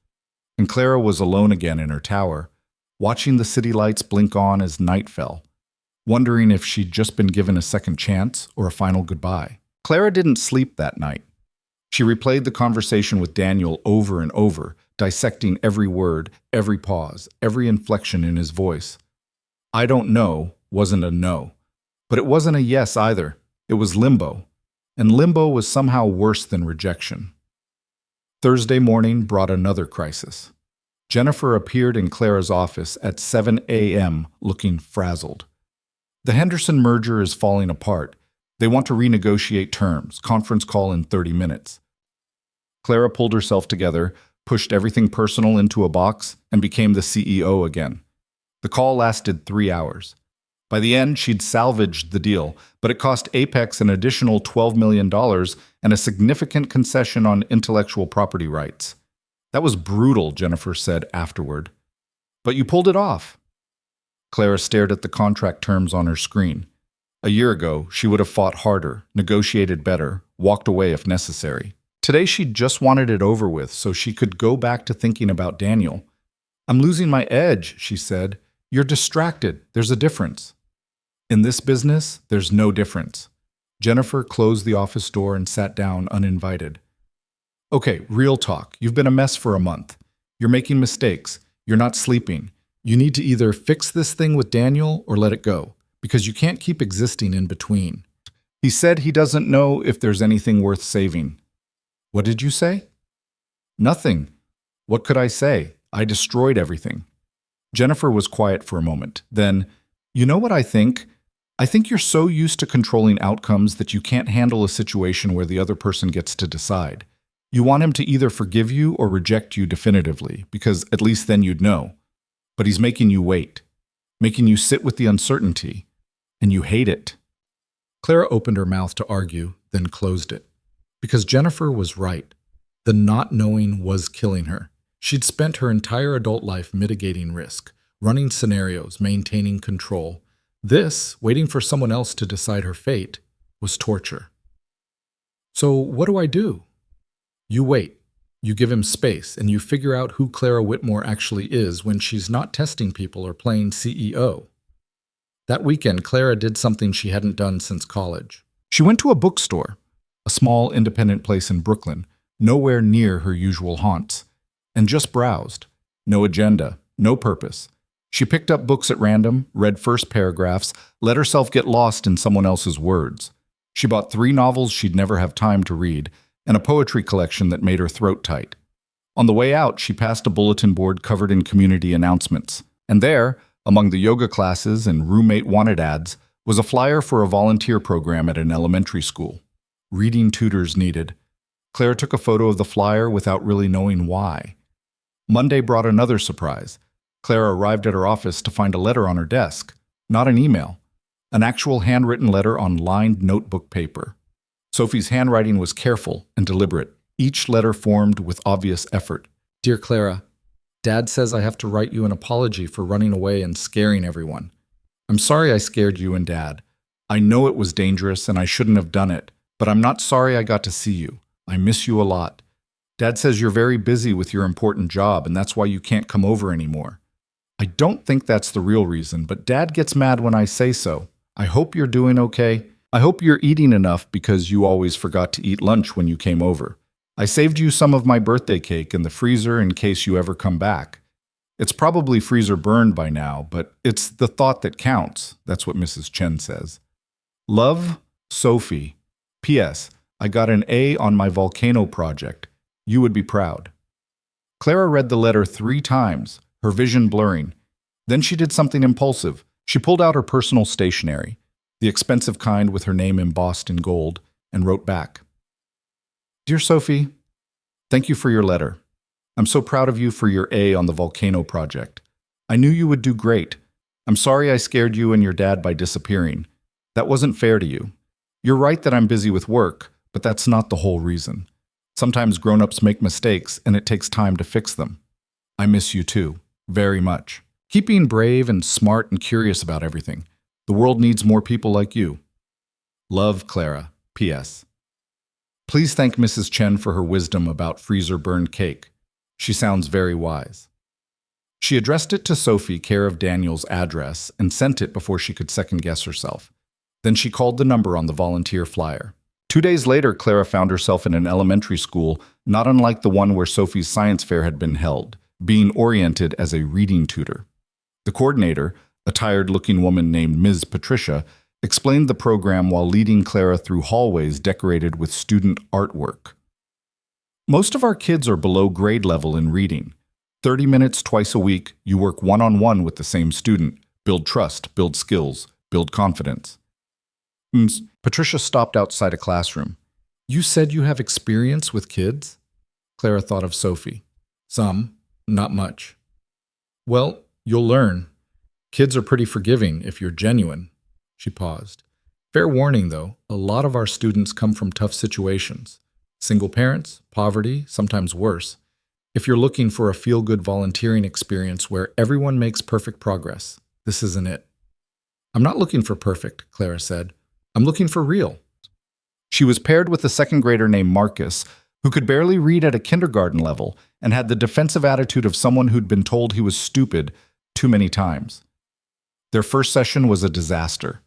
and Clara was alone again in her tower, watching the city lights blink on as night fell, wondering if she'd just been given a second chance or a final goodbye. Clara didn't sleep that night. She replayed the conversation with Daniel over and over, dissecting every word, every pause, every inflection in his voice. I don't know wasn't a no, but it wasn't a yes either. It was limbo, and limbo was somehow worse than rejection. Thursday morning brought another crisis. Jennifer appeared in Clara's office at 7 a.m. looking frazzled. The Henderson merger is falling apart. They want to renegotiate terms. Conference call in 30 minutes. Clara pulled herself together, pushed everything personal into a box, and became the CEO again. The call lasted 3 hours. By the end, she'd salvaged the deal, but it cost Apex an additional $12 million and a significant concession on intellectual property rights. That was brutal, Jennifer said afterward. But you pulled it off. Clara stared at the contract terms on her screen. A year ago, she would have fought harder, negotiated better, walked away if necessary. Today, she just wanted it over with so she could go back to thinking about Daniel. I'm losing my edge, she said. You're distracted. There's a difference. In this business, there's no difference. Jennifer closed the office door and sat down uninvited. Okay, real talk. You've been a mess for a month. You're making mistakes. You're not sleeping. You need to either fix this thing with Daniel or let it go, because you can't keep existing in between. He said he doesn't know if there's anything worth saving. What did you say? Nothing. What could I say? I destroyed everything. Jennifer was quiet for a moment. Then, you know what I think? I think you're so used to controlling outcomes that you can't handle a situation where the other person gets to decide. You want him to either forgive you or reject you definitively, because at least then you'd know. But he's making you wait, making you sit with the uncertainty, and you hate it. Clara opened her mouth to argue, then closed it. Because Jennifer was right. The not knowing was killing her. She'd spent her entire adult life mitigating risk, running scenarios, maintaining control. This, waiting for someone else to decide her fate, was torture. So what do I do? You wait. You give him space, and you figure out who Clara Whitmore actually is when she's not testing people or playing CEO. That weekend, Clara did something she hadn't done since college. She went to a bookstore, a small independent place in Brooklyn, nowhere near her usual haunts, and just browsed. No agenda, no purpose. She picked up books at random, read first paragraphs, let herself get lost in someone else's words. She bought 3 novels she'd never have time to read, and a poetry collection that made her throat tight. On the way out, she passed a bulletin board covered in community announcements, and there, among the yoga classes and roommate wanted ads, was a flyer for a volunteer program at an elementary school. Reading tutors needed. Clara took a photo of the flyer without really knowing why. Monday brought another surprise. Clara arrived at her office to find a letter on her desk, not an email, an actual handwritten letter on lined notebook paper. Sophie's handwriting was careful and deliberate, each letter formed with obvious effort. Dear Clara, Dad says I have to write you an apology for running away and scaring everyone. I'm sorry I scared you and Dad. I know it was dangerous and I shouldn't have done it, but I'm not sorry I got to see you. I miss you a lot. Dad says you're very busy with your important job and that's why you can't come over anymore. I don't think that's the real reason, but Dad gets mad when I say so. I hope you're doing okay. I hope you're eating enough because you always forgot to eat lunch when you came over. I saved you some of my birthday cake in the freezer in case you ever come back. It's probably freezer burned by now, but it's the thought that counts. That's what Mrs. Chen says. Love, Sophie. P.S. I got an A on my volcano project. You would be proud. Clara read the letter 3 times, her vision blurring. Then she did something impulsive. She pulled out her personal stationery, the expensive kind with her name embossed in gold, and wrote back. Dear Sophie, thank you for your letter. I'm so proud of you for your A on the volcano project. I knew you would do great. I'm sorry I scared you and your dad by disappearing. That wasn't fair to you. You're right that I'm busy with work, but that's not the whole reason. Sometimes grown-ups make mistakes, and it takes time to fix them. I miss you too, very much. Keep being brave and smart and curious about everything. The world needs more people like you. Love, Clara. P.S. Please thank Mrs. Chen for her wisdom about freezer-burned cake. She sounds very wise. She addressed it to Sophie, care of Daniel's address, and sent it before she could second-guess herself. Then she called the number on the volunteer flyer. 2 days later, Clara found herself in an elementary school not unlike the one where Sophie's science fair had been held, being oriented as a reading tutor. The coordinator, a tired-looking woman named Ms. Patricia, explained the program while leading Clara through hallways decorated with student artwork. Most of our kids are below grade level in reading. 30 minutes twice a week, you work one-on-one with the same student, build trust, build skills, build confidence. Patricia stopped outside a classroom. You said you have experience with kids? Clara thought of Sophie. Some, not much. Well, you'll learn. Kids are pretty forgiving if you're genuine. She paused. Fair warning, though, a lot of our students come from tough situations. Single parents, poverty, sometimes worse. If you're looking for a feel-good volunteering experience where everyone makes perfect progress, this isn't it. I'm not looking for perfect, Clara said. I'm looking for real. She was paired with a second grader named Marcus, who could barely read at a kindergarten level and had the defensive attitude of someone who'd been told he was stupid too many times. Their first session was a disaster.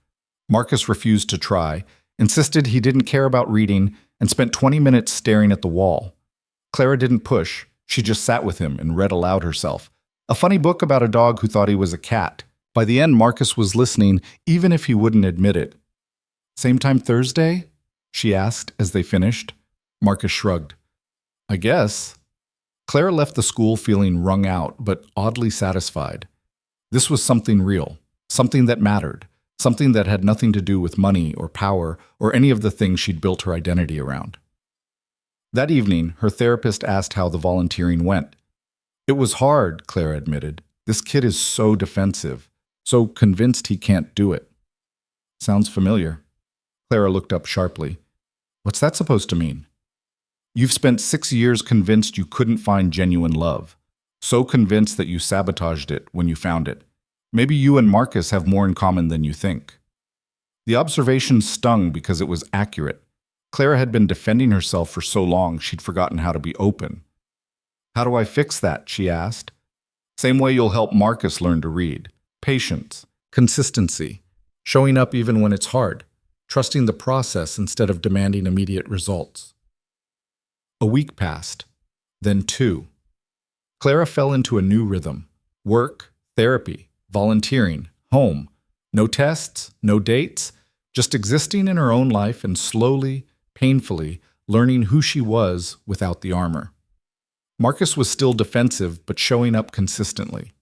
Marcus refused to try, insisted he didn't care about reading, and spent 20 minutes staring at the wall. Clara didn't push. She just sat with him and read aloud herself. A funny book about a dog who thought he was a cat. By the end, Marcus was listening, even if he wouldn't admit it. Same time Thursday? She asked as they finished. Marcus shrugged. I guess. Clara left the school feeling wrung out, but oddly satisfied. This was something real, something that mattered, something that had nothing to do with money or power or any of the things she'd built her identity around. That evening, her therapist asked how the volunteering went. It was hard, Clara admitted. This kid is so defensive, so convinced he can't do it. Sounds familiar. Clara looked up sharply. What's that supposed to mean? You've spent 6 years convinced you couldn't find genuine love. So convinced that you sabotaged it when you found it. Maybe you and Marcus have more in common than you think. The observation stung because it was accurate. Clara had been defending herself for so long she'd forgotten how to be open. How do I fix that? She asked. Same way you'll help Marcus learn to read. Patience, consistency, showing up even when it's hard, trusting the process instead of demanding immediate results. A week passed, then 2. Clara fell into a new rhythm. Work, therapy, volunteering, home. No tests, no dates, just existing in her own life and slowly, painfully, learning who she was without the armor. Marcus was still defensive, but showing up consistently.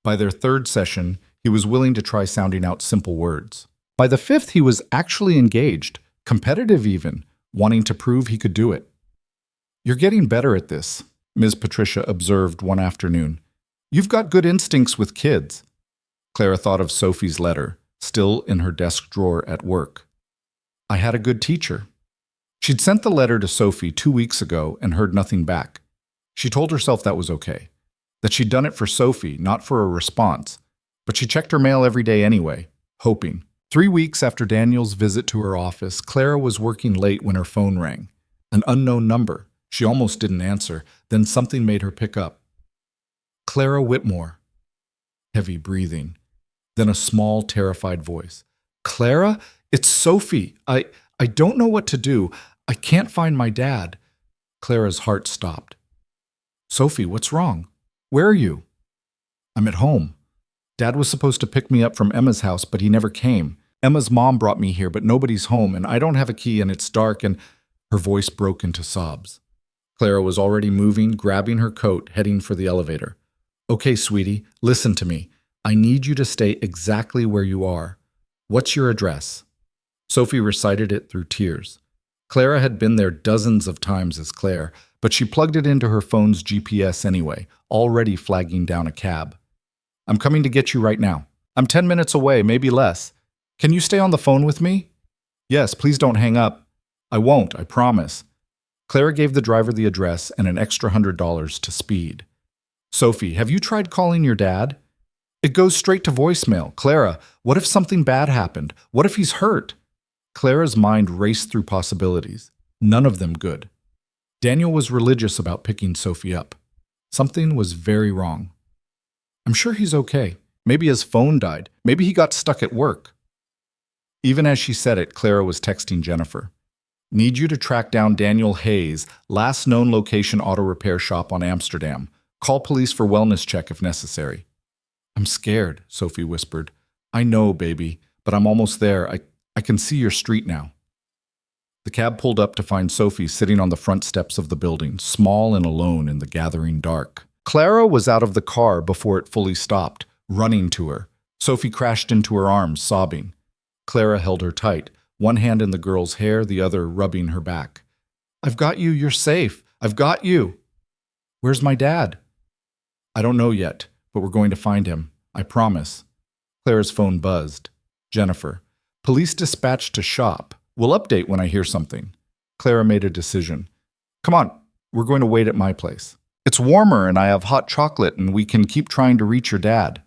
By their 3rd session, he was willing to try sounding out simple words. By the 5th, he was actually engaged, competitive even, wanting to prove he could do it. You're getting better at this, Ms. Patricia observed one afternoon. You've got good instincts with kids. Clara thought of Sophie's letter, still in her desk drawer at work. I had a good teacher. She'd sent the letter to Sophie 2 weeks ago and heard nothing back. She told herself that was okay, that she'd done it for Sophie, not for a response. But she checked her mail every day anyway, hoping. 3 weeks after Daniel's visit to her office, Clara was working late when her phone rang. An unknown number. She almost didn't answer, then something made her pick up. Clara Whitmore.
heavy breathing. Then a small, terrified voice. Clara, it's Sophie. I don't know what to do. I can't find my dad. Clara's heart stopped. Sophie, what's wrong? Where are you? I'm at home. Dad was supposed to pick me up from Emma's house, but he never came. Emma's mom brought me here, but nobody's home, and I don't have a key, and it's dark, and her voice broke into sobs. Clara was already moving, grabbing her coat, heading for the elevator. Okay, sweetie, listen to me. I need you to stay exactly where you are. What's your address? Sophie recited it through tears. Clara had been there dozens of times as Claire, but she plugged it into her phone's GPS anyway, already flagging down a cab. I'm coming to get you right now. I'm 10 minutes away, maybe less. Can you stay on the phone with me? Yes, please don't hang up. I won't, I promise. Clara gave the driver the address and an extra $100 to speed. Sophie, have you tried calling your dad? It goes straight to voicemail. Clara, what if something bad happened? What if he's hurt? Clara's mind raced through possibilities, none of them good. Daniel was religious about picking Sophie up. Something was very wrong. I'm sure he's okay. Maybe his phone died. Maybe he got stuck at work. Even as she said it, Clara was texting Jennifer. Need you to track down Daniel Hayes, last known location auto repair shop on Amsterdam. Call police for wellness check if necessary. I'm scared, Sophie whispered. I know, baby, but I'm almost there. I can see your street now. The cab pulled up to find Sophie sitting on the front steps of the building, small and alone in the gathering dark. Clara was out of the car before it fully stopped, running to her. Sophie crashed into her arms, sobbing. Clara held her tight, one hand in the girl's hair, the other rubbing her back. I've got you, you're safe. I've got you. Where's my dad? I don't know yet, but we're going to find him. I promise. Clara's phone buzzed. Jennifer. Police dispatched to shop. We'll update when I hear something. Clara made a decision. Come on, we're going to wait at my place. It's warmer and I have hot chocolate and we can keep trying to reach your dad.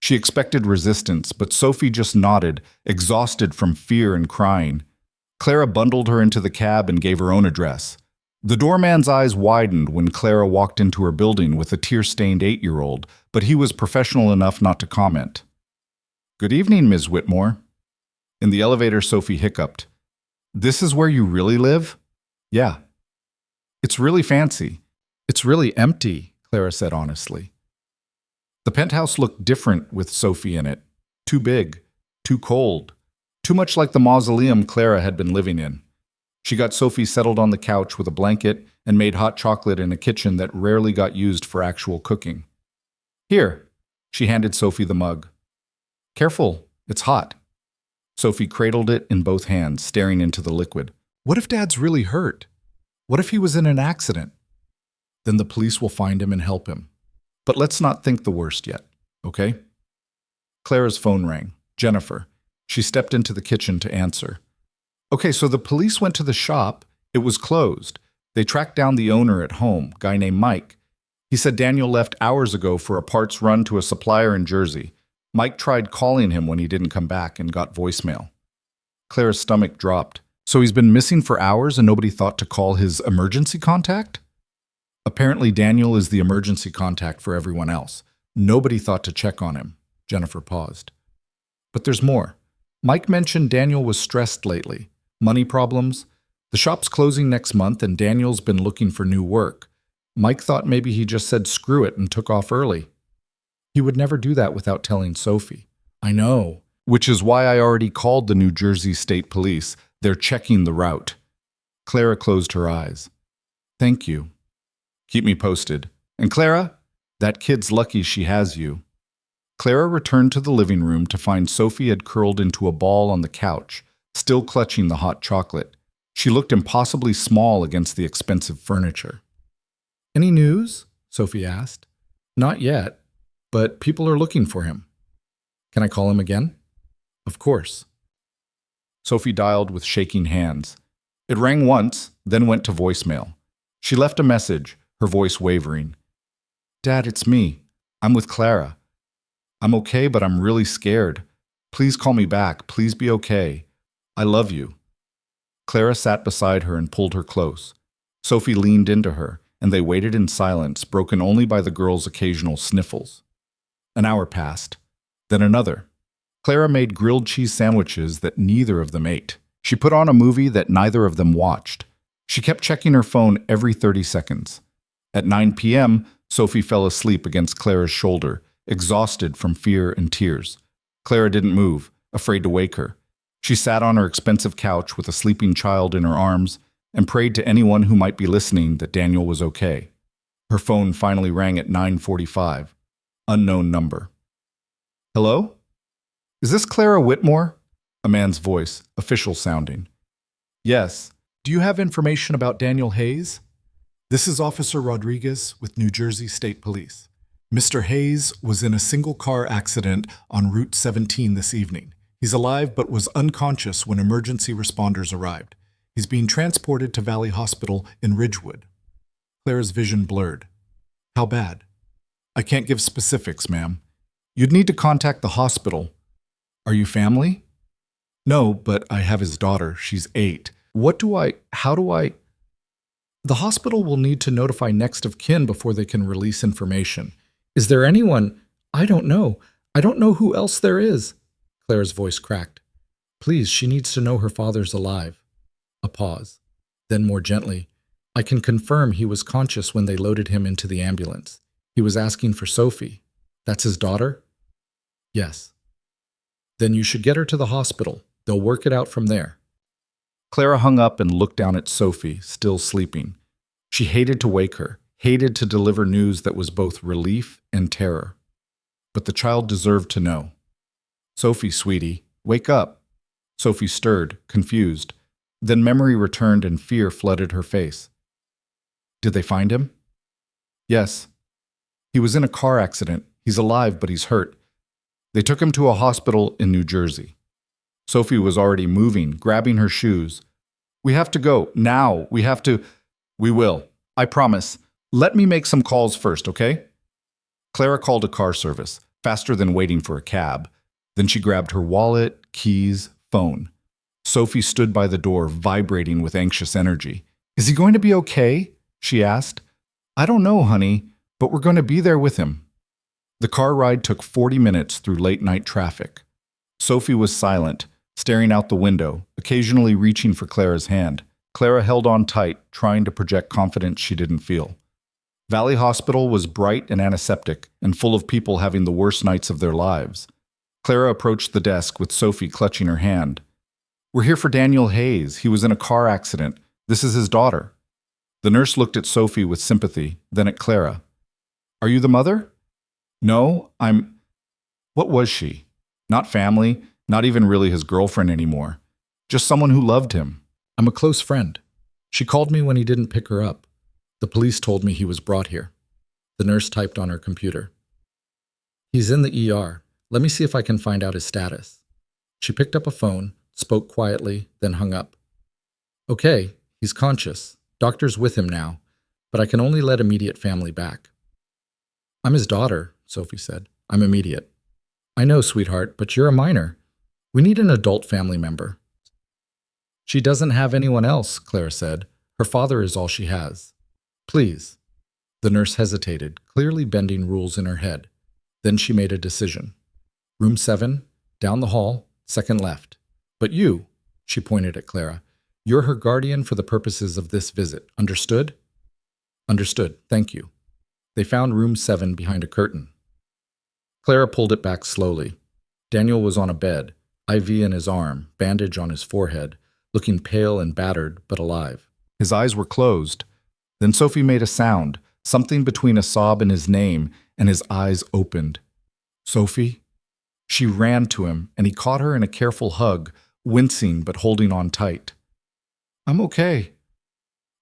She expected resistance, but Sophie just nodded, exhausted from fear and crying. Clara bundled her into the cab and gave her own address. The doorman's eyes widened when Clara walked into her building with a tear-stained 8-year-old, but he was professional enough not to comment. Good evening, Ms. Whitmore. In the elevator, Sophie hiccuped. This is where you really live? Yeah. It's really fancy. It's really empty, Clara said honestly. The penthouse looked different with Sophie in it. Too big, too cold, too much like the mausoleum Clara had been living in. She got Sophie settled on the couch with a blanket and made hot chocolate in a kitchen that rarely got used for actual cooking. Here, she handed Sophie the mug. Careful, it's hot. Sophie cradled it in both hands, staring into the liquid. What if Dad's really hurt? What if he was in an accident? Then the police will find him and help him. But let's not think the worst yet, okay? Clara's phone rang. Jennifer. She stepped into the kitchen to answer. Okay, so the police went to the shop. It was closed. They tracked down the owner at home, a guy named Mike. He said Daniel left hours ago for a parts run to a supplier in Jersey. Mike tried calling him when he didn't come back and got voicemail. Clara's stomach dropped. So he's been missing for hours and nobody thought to call his emergency contact? Apparently Daniel is the emergency contact for everyone else. Nobody thought to check on him. Jennifer paused. But there's more. Mike mentioned Daniel was stressed lately. Money problems. The shop's closing next month and Daniel's been looking for new work. Mike thought maybe he just said screw it and took off early. He would never do that without telling Sophie. I know. Which is why I already called the New Jersey State Police. They're checking the route. Clara closed her eyes. Thank you. Keep me posted. And Clara, that kid's lucky she has you. Clara returned to the living room to find Sophie had curled into a ball on the couch, still clutching the hot chocolate. She looked impossibly small against the expensive furniture. Any news? Sophie asked. Not yet, but people are looking for him. Can I call him again? Of course. Sophie dialed with shaking hands. It rang once, then went to voicemail. She left a message, her voice wavering. Dad, it's me. I'm with Clara. I'm okay, but I'm really scared. Please call me back. Please be okay. I love you. Clara sat beside her and pulled her close. Sophie leaned into her, and they waited in silence, broken only by the girl's occasional sniffles.
An hour passed. Then another. Clara made grilled cheese sandwiches that neither of them ate. She put on a movie that neither of them watched. She kept checking her phone every 30 seconds. At 9 p.m., Sophie fell asleep against Clara's shoulder, exhausted from fear and tears. Clara didn't move, afraid to wake her. She sat on her expensive couch with a sleeping child in her arms and prayed to anyone who might be listening that Daniel was okay. Her phone finally rang at 9:45. Unknown number. Hello? Is this Clara Whitmore? A man's voice, official sounding. Yes. Do you have information about Daniel Hayes? This is Officer Rodriguez with New Jersey State Police. Mr. Hayes was in a single-car accident on Route 17 this evening. He's alive but was unconscious when emergency responders arrived. He's being transported to Valley Hospital in Ridgewood. Clara's vision blurred. How bad? I can't give specifics, ma'am. You'd need to contact the hospital. Are you family? No, but I have his daughter. She's 8. How do I? The hospital will need to notify next of kin before they can release information. Is there anyone? I don't know. I don't know who else there is. Clara's voice cracked. Please, she needs to know her father's alive. A pause. Then more gently, I can confirm he was conscious when they loaded him into the ambulance. He was asking for Sophie. That's his daughter? Yes. Then you should get her to the hospital. They'll work it out from there. Clara hung up and looked down at Sophie, still sleeping. She hated to wake her, hated to deliver news that was both relief and terror. But the child deserved to know. Sophie, sweetie, wake up. Sophie stirred, confused. Then memory returned and fear flooded her face. Did they find him? Yes. He was in a car accident. He's alive, but he's hurt. They took him to a hospital in New Jersey. Sophie was already moving, grabbing her shoes. We have to go. Now. We will. I promise. Let me make some calls first, okay? Clara called a car service, faster than waiting for a cab. Then she grabbed her wallet, keys, phone. Sophie stood by the door, vibrating with anxious energy. Is he going to be okay? She asked. I don't know, honey, but we're going to be there with him. The car ride took 40 minutes through late-night traffic. Sophie was silent, staring out the window, occasionally reaching for Clara's hand. Clara held on tight, trying to project confidence she didn't feel. Valley Hospital was bright and antiseptic, and full of people having the worst nights of their lives. Clara approached the desk with Sophie clutching her hand. We're here for Daniel Hayes. He was in a car accident. This is his daughter. The nurse looked at Sophie with sympathy, then at Clara. Are you the mother? No, What was she? Not family, not even really his girlfriend anymore. Just someone who loved him. I'm a close friend. She called me when he didn't pick her up. The police told me he was brought here. The nurse typed on her computer. He's in the ER. Let me see if I can find out his status. She picked up a phone, spoke quietly, then hung up. Okay, he's conscious. Doctor's with him now, but I can only let immediate family back. I'm his daughter, Sophie said. I'm immediate. I know, sweetheart, but you're a minor. We need an adult family member. She doesn't have anyone else, Clara said. Her father is all she has. Please. The nurse hesitated, clearly bending rules in her head. Then she made a decision. Room 7, down the hall, second left. But you, she pointed at Clara, you're her guardian for the purposes of this visit. Understood? Understood. Thank you. They found room 7 behind a curtain. Clara pulled it back slowly. Daniel was on a bed, IV in his arm, bandage on his forehead, looking pale and battered, but alive. His eyes were closed. Then Sophie made a sound, something between a sob and his name, and his eyes opened. Sophie? She ran to him, and he caught her in a careful hug, wincing but holding on tight. I'm okay.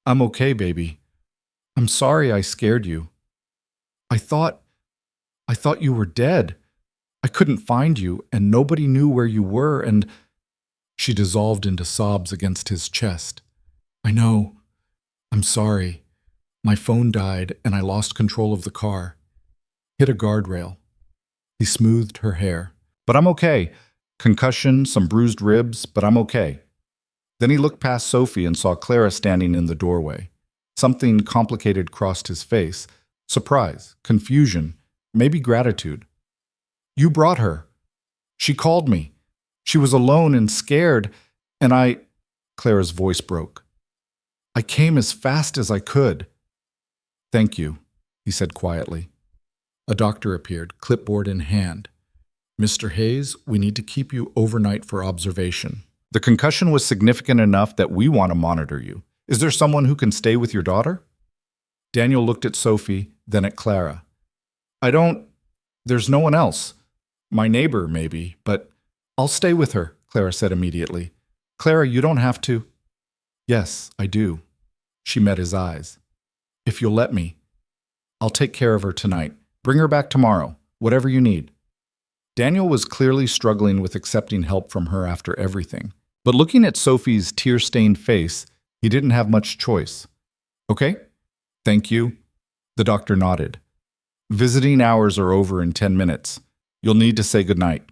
I'm okay, baby. I'm sorry I scared you. I thought you were dead. I couldn't find you, and nobody knew where you were, and... She dissolved into sobs against his chest. I know. I'm sorry. My phone died, and I lost control of the car. Hit a guardrail. He smoothed her hair. But I'm okay. Concussion, some bruised ribs, but I'm okay. Then he looked past Sophie and saw Clara standing in the doorway. Something complicated crossed his face. Surprise, confusion, maybe gratitude. You brought her. She called me. She was alone and scared, and I—" Clara's voice broke. "I came as fast as I could." "Thank you," he said quietly. A doctor appeared, clipboard in hand. "Mr. Hayes, we need to keep you overnight for observation. The concussion was significant enough that we want to monitor you. Is there someone who can stay with your daughter?" Daniel looked at Sophie, then at Clara. There's no one else. My neighbor, maybe, but I'll stay with her," Clara said immediately. "Clara, you don't have to." "Yes, I do." She met his eyes. "If you'll let me. I'll take care of her tonight. Bring her back tomorrow, whatever you need." Daniel was clearly struggling with accepting help from her after everything. But looking at Sophie's tear-stained face, he didn't have much choice. "Okay? Thank you." The doctor nodded. "Visiting hours are over in 10 minutes. You'll need to say goodnight."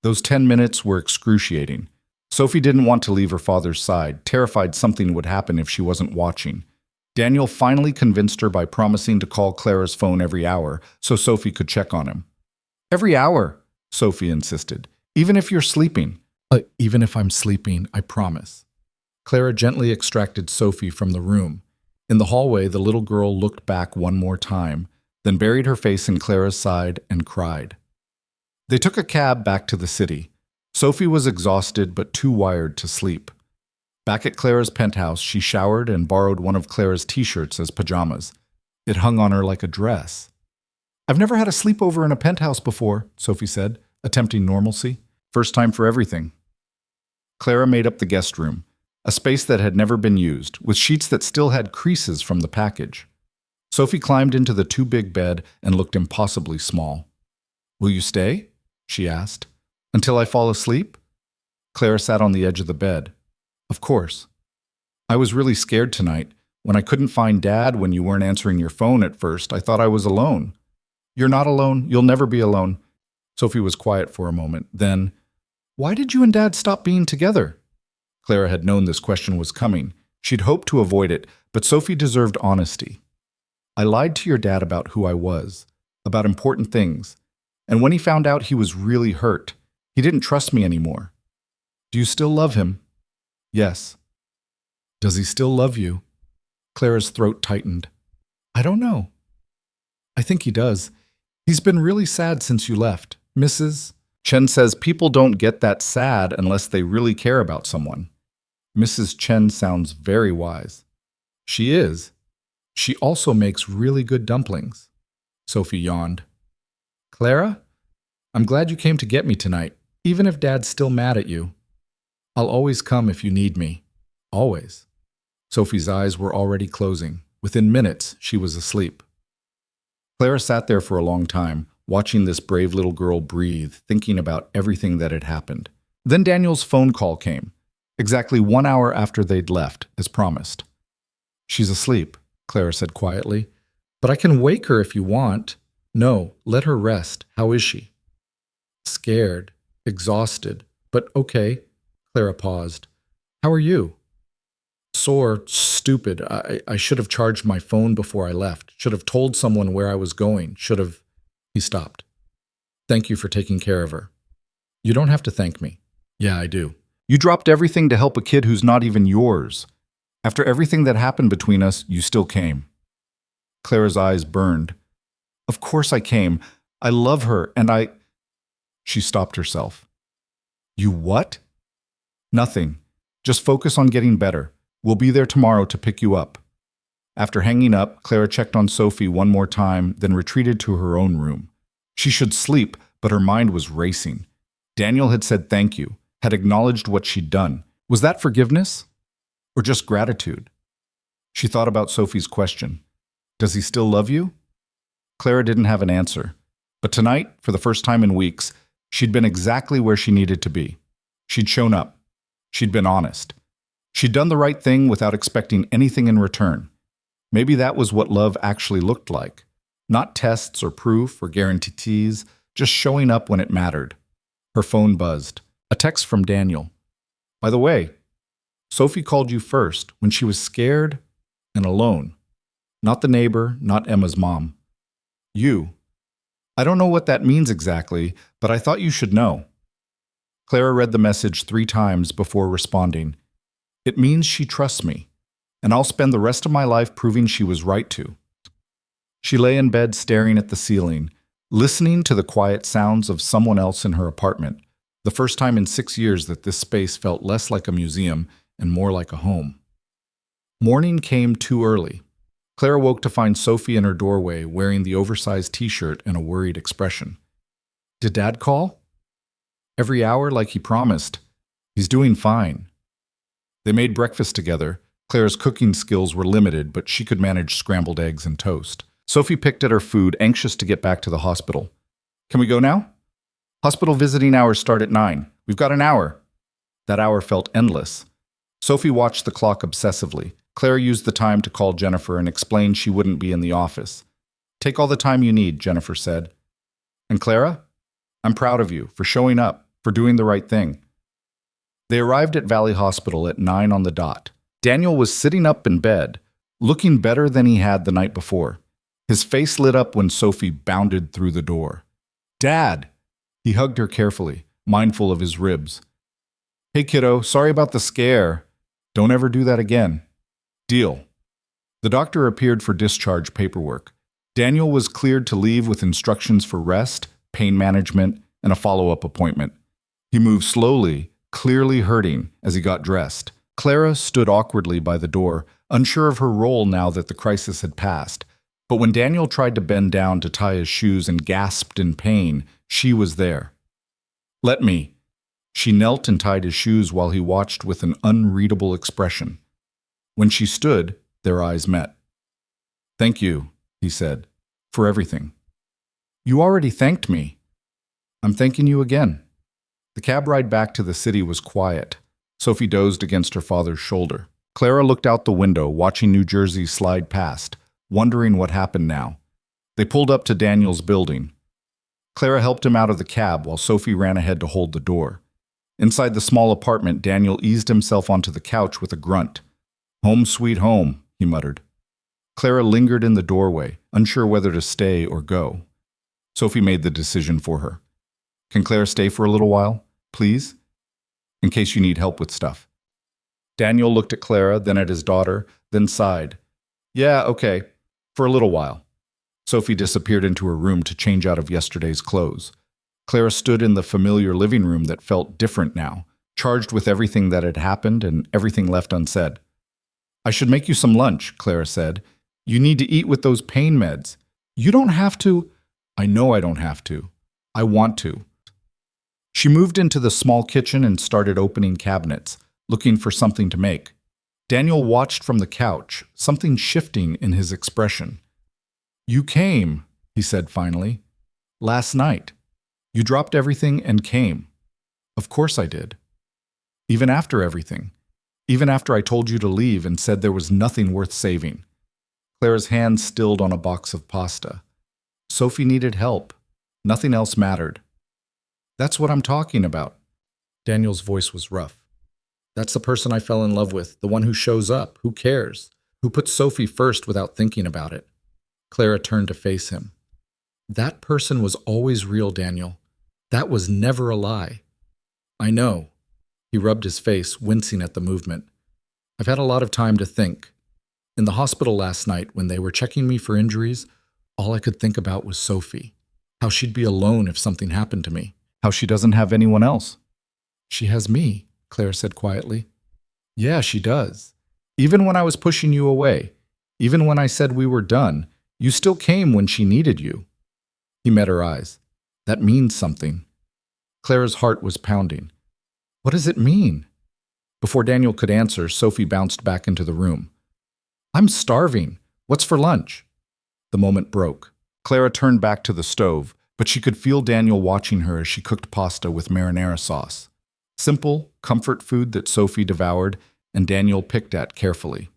Those 10 minutes were excruciating. Sophie didn't want to leave her father's side, terrified something would happen if she wasn't watching. Daniel finally convinced her by promising to call Clara's phone every hour so Sophie could check on him. "Every hour," Sophie insisted. "Even if you're sleeping." Even if I'm sleeping, I promise." Clara gently extracted Sophie from the room. In the hallway, the little girl looked back one more time, then buried her face in Clara's side and cried. They took a cab back to the city. Sophie was exhausted but too wired to sleep. Back at Clara's penthouse, she showered and borrowed one of Clara's t-shirts as pajamas. It hung on her like a dress. "I've never had a sleepover in a penthouse before," Sophie said, attempting normalcy. "First time for everything." Clara made up the guest room, a space that had never been used, with sheets that still had creases from the package. Sophie climbed into the too-big bed and looked impossibly small. "Will you stay?" she asked. "Until I fall asleep?" Clara sat on the edge of the bed. "Of course. I was really scared tonight. When I couldn't find Dad when you weren't answering your phone at first, I thought I was alone." "You're not alone. You'll never be alone." Sophie was quiet for a moment. Then, "Why did you and Dad stop being together?" Clara had known this question was coming. She'd hoped to avoid it, but Sophie deserved honesty. "I lied to your dad about who I was, about important things, and when he found out, he was really hurt. He didn't trust me anymore." "Do you still love him?" "Yes." "Does he still love you?" Clara's throat tightened. "I don't know." "I think he does. He's been really sad since you left. Mrs. Chen says people don't get that sad unless they really care about someone." Mrs. Chen sounds very wise. "She is. She also makes really good dumplings." Sophie yawned. "Clara, I'm glad you came to get me tonight, even if Dad's still mad at you. I'll always come if you need me. Always." Sophie's eyes were already closing. Within minutes, she was asleep. Clara sat there for a long time, watching this brave little girl breathe, thinking about everything that had happened. Then Daniel's phone call came, exactly 1 hour after they'd left, as promised. "She's asleep," Clara said quietly. "But I can wake her if you want." "No, let her rest. How is she?" "Scared, exhausted, but okay." Clara paused. "How are you?" "Sore, stupid. I should have charged my phone before I left. Should have told someone where I was going. Should have—" He stopped. "Thank you for taking care of her." "You don't have to thank me." "Yeah, I do. You dropped everything to help a kid who's not even yours. After everything that happened between us, you still came." Clara's eyes burned. "Of course I came. I love her, and I—" She stopped herself. "You what?" "Nothing. Just focus on getting better. We'll be there tomorrow to pick you up." After hanging up, Clara checked on Sophie one more time, then retreated to her own room. She should sleep, but her mind was racing. Daniel had said thank you, had acknowledged what she'd done. Was that forgiveness? Or just gratitude? She thought about Sophie's question. "Does he still love you?" Clara didn't have an answer. But tonight, for the first time in weeks, she'd been exactly where she needed to be. She'd shown up. She'd been honest. She'd done the right thing without expecting anything in return. Maybe that was what love actually looked like. Not tests or proof or guarantees, just showing up when it mattered. Her phone buzzed. A text from Daniel. "By the way, Sophie called you first when she was scared and alone. Not the neighbor, not Emma's mom. You. I don't know what that means exactly, but I thought you should know. Clara read the message 3 times before responding. It means she trusts me, and I'll spend the rest of my life proving she was right to. She lay in bed staring at the ceiling, listening to the quiet sounds of someone else in her apartment, the first time in 6 years that this space felt less like a museum and more like a home. Morning came too early. Clara woke to find Sophie in her doorway wearing the oversized t-shirt and a worried expression. Did Dad call? Every hour like he promised. He's doing fine. They made breakfast together. Clara's cooking skills were limited, but she could manage scrambled eggs and toast. Sophie picked at her food, anxious to get back to the hospital. Can we go now? Hospital visiting hours start at 9. We've got an hour. That hour felt endless. Sophie watched the clock obsessively. Clara used the time to call Jennifer and explain she wouldn't be in the office. Take all the time you need, Jennifer said. And Clara? I'm proud of you for showing up, for doing the right thing. They arrived at Valley Hospital at 9 on the dot. Daniel was sitting up in bed, looking better than he had the night before. His face lit up when Sophie bounded through the door. Dad! He hugged her carefully, mindful of his ribs. Hey kiddo, sorry about the scare. Don't ever do that again. Deal. The doctor appeared for discharge paperwork. Daniel was cleared to leave with instructions for rest, pain management, and a follow-up appointment. He moved slowly, clearly hurting, as he got dressed. Clara stood awkwardly by the door, unsure of her role now that the crisis had passed. But when Daniel tried to bend down to tie his shoes and gasped in pain, she was there. Let me. She knelt and tied his shoes while he watched with an unreadable expression. When she stood, their eyes met. Thank you, he said, for everything. You already thanked me. I'm thanking you again. The cab ride back to the city was quiet. Sophie dozed against her father's shoulder. Clara looked out the window, watching New Jersey slide past, wondering what happened now. They pulled up to Daniel's building. Clara helped him out of the cab while Sophie ran ahead to hold the door. Inside the small apartment, Daniel eased himself onto the couch with a grunt. Home sweet home, he muttered. Clara lingered in the doorway, unsure whether to stay or go. Sophie made the decision for her. Can Clara stay for a little while, please? In case you need help with stuff. Daniel looked at Clara, then at his daughter, then sighed. Yeah, okay, for a little while. Sophie disappeared into her room to change out of yesterday's clothes. Clara stood in the familiar living room that felt different now, charged with everything that had happened and everything left unsaid. I should make you some lunch, Clara said. You need to eat with those pain meds. You don't have to. I know I don't have to. I want to. She moved into the small kitchen and started opening cabinets, looking for something to make. Daniel watched from the couch, something shifting in his expression. You came, he said finally. Last night. You dropped everything and came. Of course I did. Even after everything. Even after I told you to leave and said there was nothing worth saving. Clara's hand stilled on a box of pasta. Sophie needed help. Nothing else mattered. That's what I'm talking about. Daniel's voice was rough. That's the person I fell in love with, the one who shows up, who cares, who puts Sophie first without thinking about it. Clara turned to face him. That person was always real, Daniel. That was never a lie. I know. He rubbed his face, wincing at the movement. I've had a lot of time to think. In the hospital last night, when they were checking me for injuries, all I could think about was Sophie. How she'd be alone if something happened to me. How she doesn't have anyone else. She has me, Claire said quietly. Yeah, she does. Even when I was pushing you away, even when I said we were done, you still came when she needed you. He met her eyes. That means something. Clara's heart was pounding. What does it mean? Before Daniel could answer, Sophie bounced back into the room. I'm starving. What's for lunch? The moment broke. Clara turned back to the stove, but she could feel Daniel watching her as she cooked pasta with marinara sauce. Simple, comfort food that Sophie devoured and Daniel picked at carefully.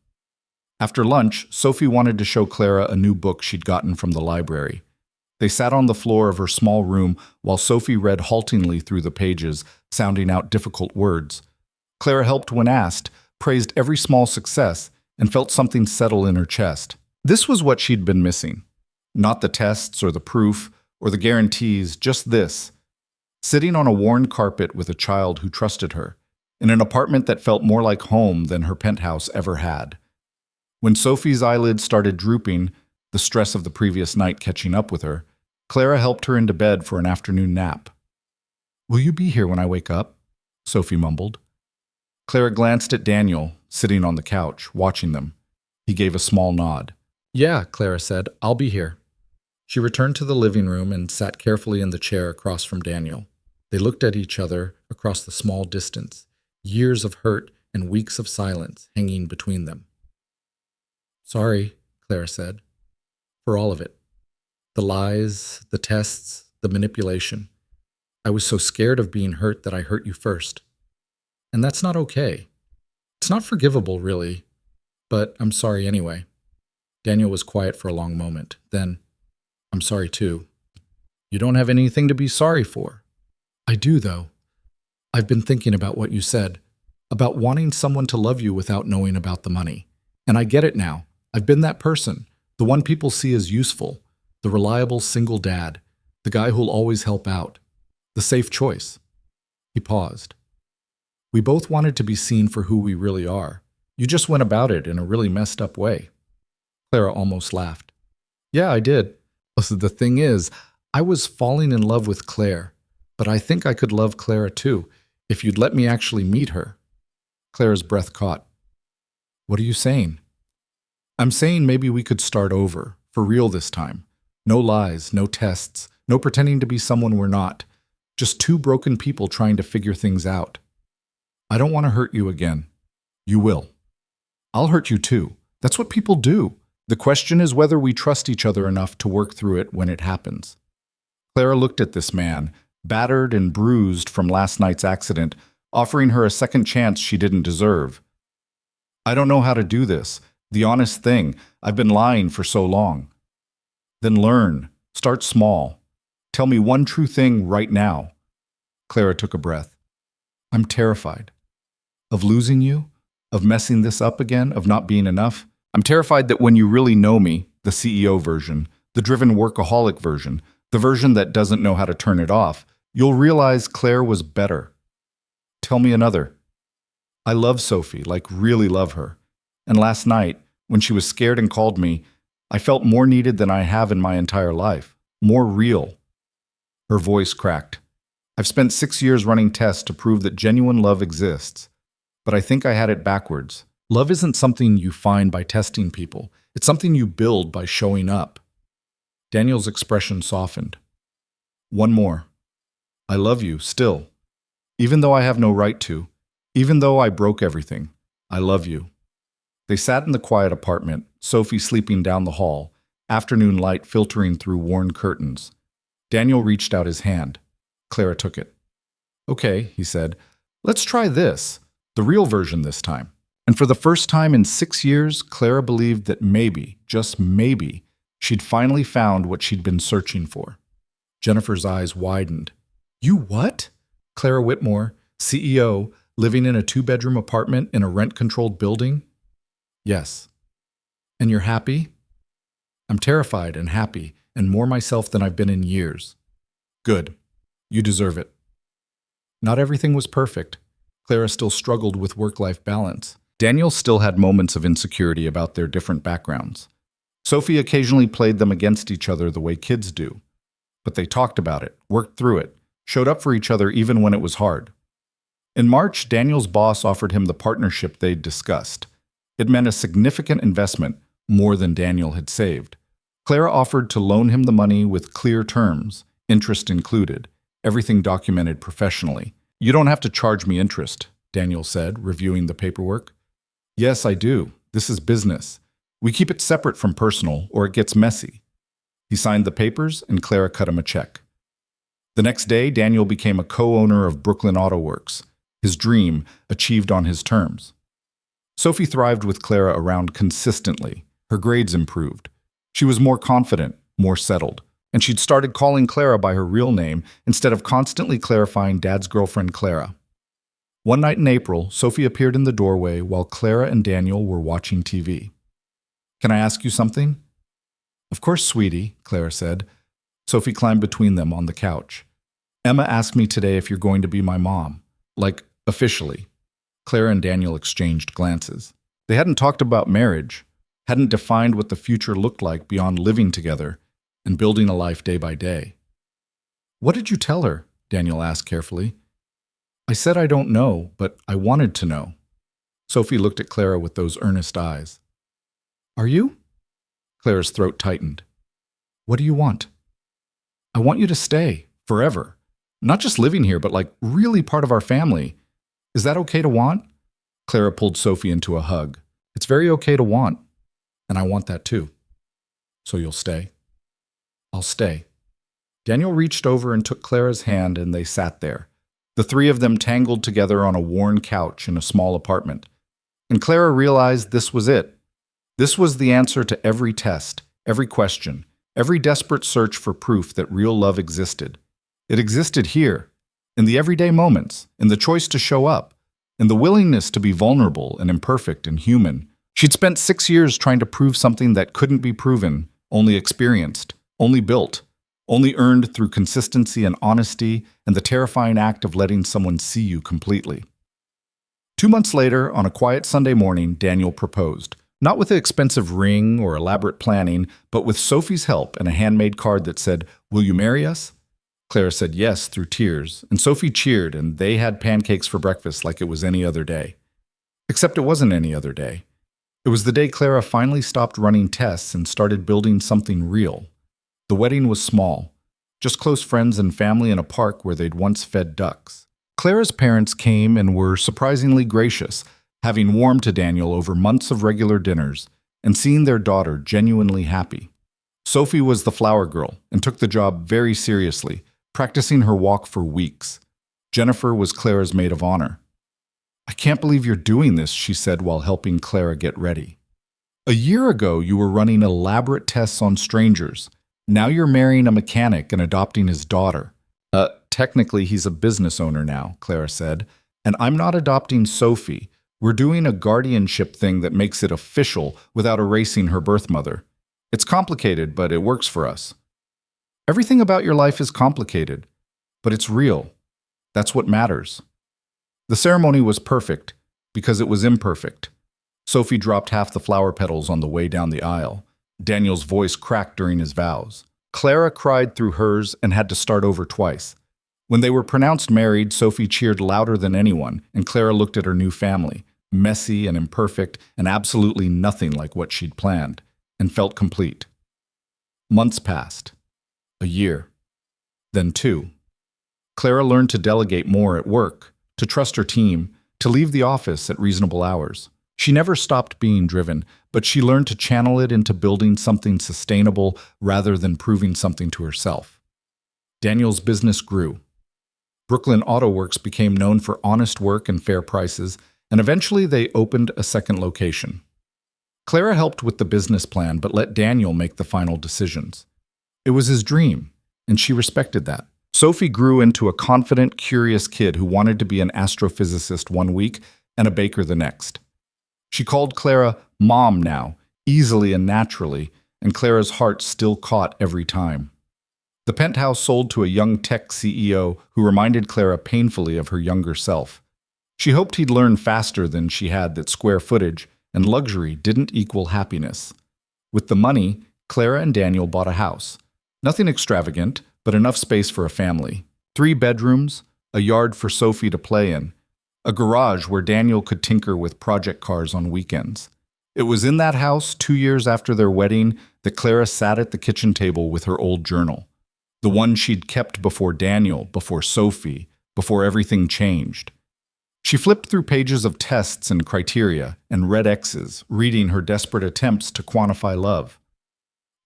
After lunch, Sophie wanted to show Clara a new book she'd gotten from the library. They sat on the floor of her small room while Sophie read haltingly through the pages, sounding out difficult words. Clara helped when asked, praised every small success, and felt something settle in her chest. This was what she'd been missing. Not the tests or the proof, or the guarantees, just this: sitting on a worn carpet with a child who trusted her, in an apartment that felt more like home than her penthouse ever had. When Sophie's eyelids started drooping, the stress of the previous night catching up with her, Clara helped her into bed for an afternoon nap. "Will you be here when I wake up?" Sophie mumbled. Clara glanced at Daniel, sitting on the couch, watching them. He gave a small nod.
"Yeah," Clara said, "I'll be here." She returned to the living room and sat carefully in the chair across from Daniel. They looked at each other across the small distance, years of hurt and weeks of silence hanging between them. "Sorry," Clara said, "for all of it. The lies, the tests, the manipulation. I was so scared of being hurt that I hurt you first. And that's not okay. It's not forgivable, really, but I'm sorry anyway." Daniel was quiet for a long moment. Then, "I'm sorry too." "You don't have anything to be sorry for." "I do, though. I've been thinking about what you said, about wanting someone to love you without knowing about the money. And I get it now. I've been that person, the one people see as useful, the reliable single dad, the guy who'll always help out, the safe choice." He paused. "We both wanted to be seen for who we really are. You just went about it in a really messed up way." Clara almost laughed. "Yeah, I did. The thing is, I was falling in love with Claire, but I think I could love Clara too, if you'd let me actually meet her." Clara's breath caught. "What are you saying?" "I'm saying maybe we could start over, for real this time. No lies, no tests, no pretending to be someone we're not. Just two broken people trying to figure things out. I don't want to hurt you again. You will. I'll hurt you too. That's what people do. The question is whether we trust each other enough to work through it when it happens." Clara looked at this man, battered and bruised from last night's accident, offering her a second chance she didn't deserve. "I don't know how to do this. The honest thing, I've been lying for so long." "Then learn. Start small. Tell me one true thing right now." Clara took a breath. "I'm terrified. Of losing you? Of messing this up again? Of not being enough? I'm terrified that when you really know me, the CEO version, the driven workaholic version, the version that doesn't know how to turn it off, you'll realize Claire was better. Tell me another. I love Sophie, like really love her. And last night, when she was scared and called me, I felt more needed than I have in my entire life. More real." Her voice cracked. "I've spent 6 years running tests to prove that genuine love exists. But I think I had it backwards. Love isn't something you find by testing people. It's something you build by showing up." Daniel's expression softened. "One more. I love you, still. Even though I have no right to. Even though I broke everything. I love you." They sat in the quiet apartment, Sophie sleeping down the hall, afternoon light filtering through worn curtains. Daniel reached out his hand. Clara took it. "Okay," he said. "Let's try this. The real version this time." And for the first time in 6 years, Clara believed that maybe, just maybe, she'd finally found what she'd been searching for. Jennifer's eyes widened. "You what?" Clara Whitmore, CEO, living in a 2-bedroom apartment in a rent-controlled building? "Yes." "And you're happy?" "I'm terrified and happy, and more myself than I've been in years." "Good. You deserve it." Not everything was perfect. Clara still struggled with work-life balance. Daniel still had moments of insecurity about their different backgrounds. Sophie occasionally played them against each other the way kids do. But they talked about it, worked through it, showed up for each other even when it was hard. In March, Daniel's boss offered him the partnership they'd discussed. It meant a significant investment, more than Daniel had saved. Clara offered to loan him the money with clear terms, interest included, everything documented professionally. "You don't have to charge me interest," Daniel said, reviewing the paperwork. "Yes, I do. This is business. We keep it separate from personal, or it gets messy." He signed the papers, and Clara cut him a check. The next day, Daniel became a co-owner of Brooklyn Auto Works, his dream achieved on his terms. Sophie thrived with Clara around consistently. Her grades improved. She was more confident, more settled, and she'd started calling Clara by her real name instead of constantly clarifying Dad's girlfriend Clara. One night in April, Sophie appeared in the doorway while Clara and Daniel were watching TV. "Can I ask you something?" "Of course, sweetie," Clara said.
Sophie climbed between them on the couch. Emma asked me today if you're going to be my mom. Like, officially. Clara and Daniel exchanged glances. They hadn't talked about marriage, hadn't defined what the future looked like beyond living together and building a life day by day. What did you tell her? Daniel asked carefully. I said I don't know, but I wanted to know. Sophie looked at Clara with those earnest eyes. Are you? Clara's throat tightened. What do you want? I want you to stay, forever. Not just living here, but like really part of our family. Is that okay to want? Clara pulled Sophie into a hug. It's very okay to want, and I want that too. So you'll stay? I'll stay. Daniel reached over and took Clara's hand, and they sat there, the three of them tangled together on a worn couch in a small apartment. And Clara realized this was it. This was the answer to every test, every question, every desperate search for proof that real love existed. It existed here, in the everyday moments, in the choice to show up, in the willingness to be vulnerable and imperfect and human. She'd spent 6 years trying to prove something that couldn't be proven, only experienced, only built, only earned through consistency and honesty and the terrifying act of letting someone see you completely. 2 months later, on a quiet Sunday morning, Daniel proposed. Not with an expensive ring or elaborate planning, but with Sophie's help and a handmade card that said, "Will you marry us?" Clara said yes through tears, and Sophie cheered, and they had pancakes for breakfast like it was any other day. Except it wasn't any other day. It was the day Clara finally stopped running tests and started building something real. The wedding was small, just close friends and family in a park where they'd once fed ducks. Clara's parents came and were surprisingly gracious, having warmed to Daniel over months of regular dinners and seeing their daughter genuinely happy. Sophie was the flower girl and took the job very seriously, practicing her walk for weeks. Jennifer was Clara's maid of honor. I can't believe you're doing this, she said while helping Clara get ready. A year ago, you were running elaborate tests on strangers. Now you're marrying a mechanic and adopting his daughter. Technically, he's a business owner now, Clara said. And I'm not adopting Sophie. We're doing a guardianship thing that makes it official without erasing her birth mother. It's complicated, but it works for us. Everything about your life is complicated, but it's real. That's what matters. The ceremony was perfect because it was imperfect. Sophie dropped half the flower petals on the way down the aisle. Daniel's voice cracked during his vows. Clara cried through hers and had to start over twice. When they were pronounced married, Sophie cheered louder than anyone, and Clara looked at her new family, messy and imperfect and absolutely nothing like what she'd planned, and felt complete. Months passed. A year. Then 2. Clara learned to delegate more at work, to trust her team, to leave the office at reasonable hours. She never stopped being driven, but she learned to channel it into building something sustainable rather than proving something to herself. Daniel's business grew. Brooklyn Auto Works became known for honest work and fair prices, and eventually they opened a second location. Clara helped with the business plan, but let Daniel make the final decisions. It was his dream, and she respected that. Sophie grew into a confident, curious kid who wanted to be an astrophysicist one week and a baker the next. She called Clara Mom now, easily and naturally, and Clara's heart still caught every time. The penthouse sold to a young tech CEO who reminded Clara painfully of her younger self. She hoped he'd learn faster than she had that square footage and luxury didn't equal happiness. With the money, Clara and Daniel bought a house. Nothing extravagant, but enough space for a family. 3 bedrooms, a yard for Sophie to play in, a garage where Daniel could tinker with project cars on weekends. It was in that house, 2 years after their wedding, that Clara sat at the kitchen table with her old journal. The one she'd kept before Daniel, before Sophie, before everything changed. She flipped through pages of tests and criteria and red X's, reading her desperate attempts to quantify love.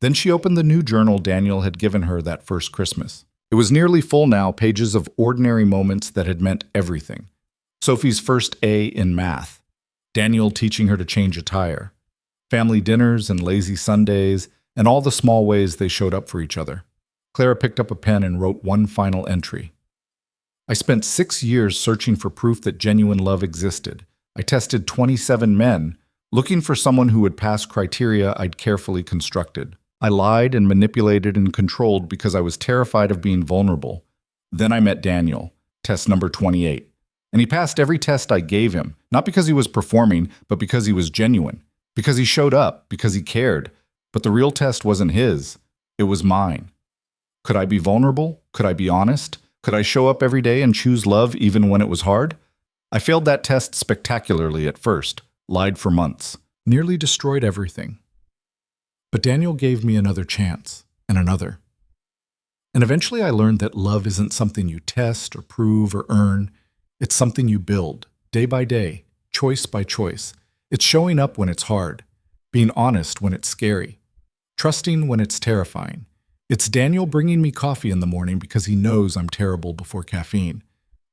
Then she opened the new journal Daniel had given her that first Christmas. It was nearly full now, pages of ordinary moments that had meant everything. Sophie's first A in math, Daniel teaching her to change a tire, family dinners and lazy Sundays, and all the small ways they showed up for each other. Clara picked up a pen and wrote one final entry. I spent 6 years searching for proof that genuine love existed. I tested 27 men, looking for someone who would pass criteria I'd carefully constructed. I lied and manipulated and controlled because I was terrified of being vulnerable. Then I met Daniel, test number 28. And he passed every test I gave him, not because he was performing, but because he was genuine. Because he showed up, because he cared. But the real test wasn't his, it was mine. Could I be vulnerable? Could I be honest? Could I show up every day and choose love even when it was hard? I failed that test spectacularly at first, lied for months,
Nearly destroyed everything. But Daniel gave me another chance, and another. And eventually I learned that love isn't something you test or prove or earn. It's something you build, day by day, choice by choice. It's showing up when it's hard, being honest when it's scary, trusting when it's terrifying. It's Daniel bringing me coffee in the morning because he knows I'm terrible before caffeine.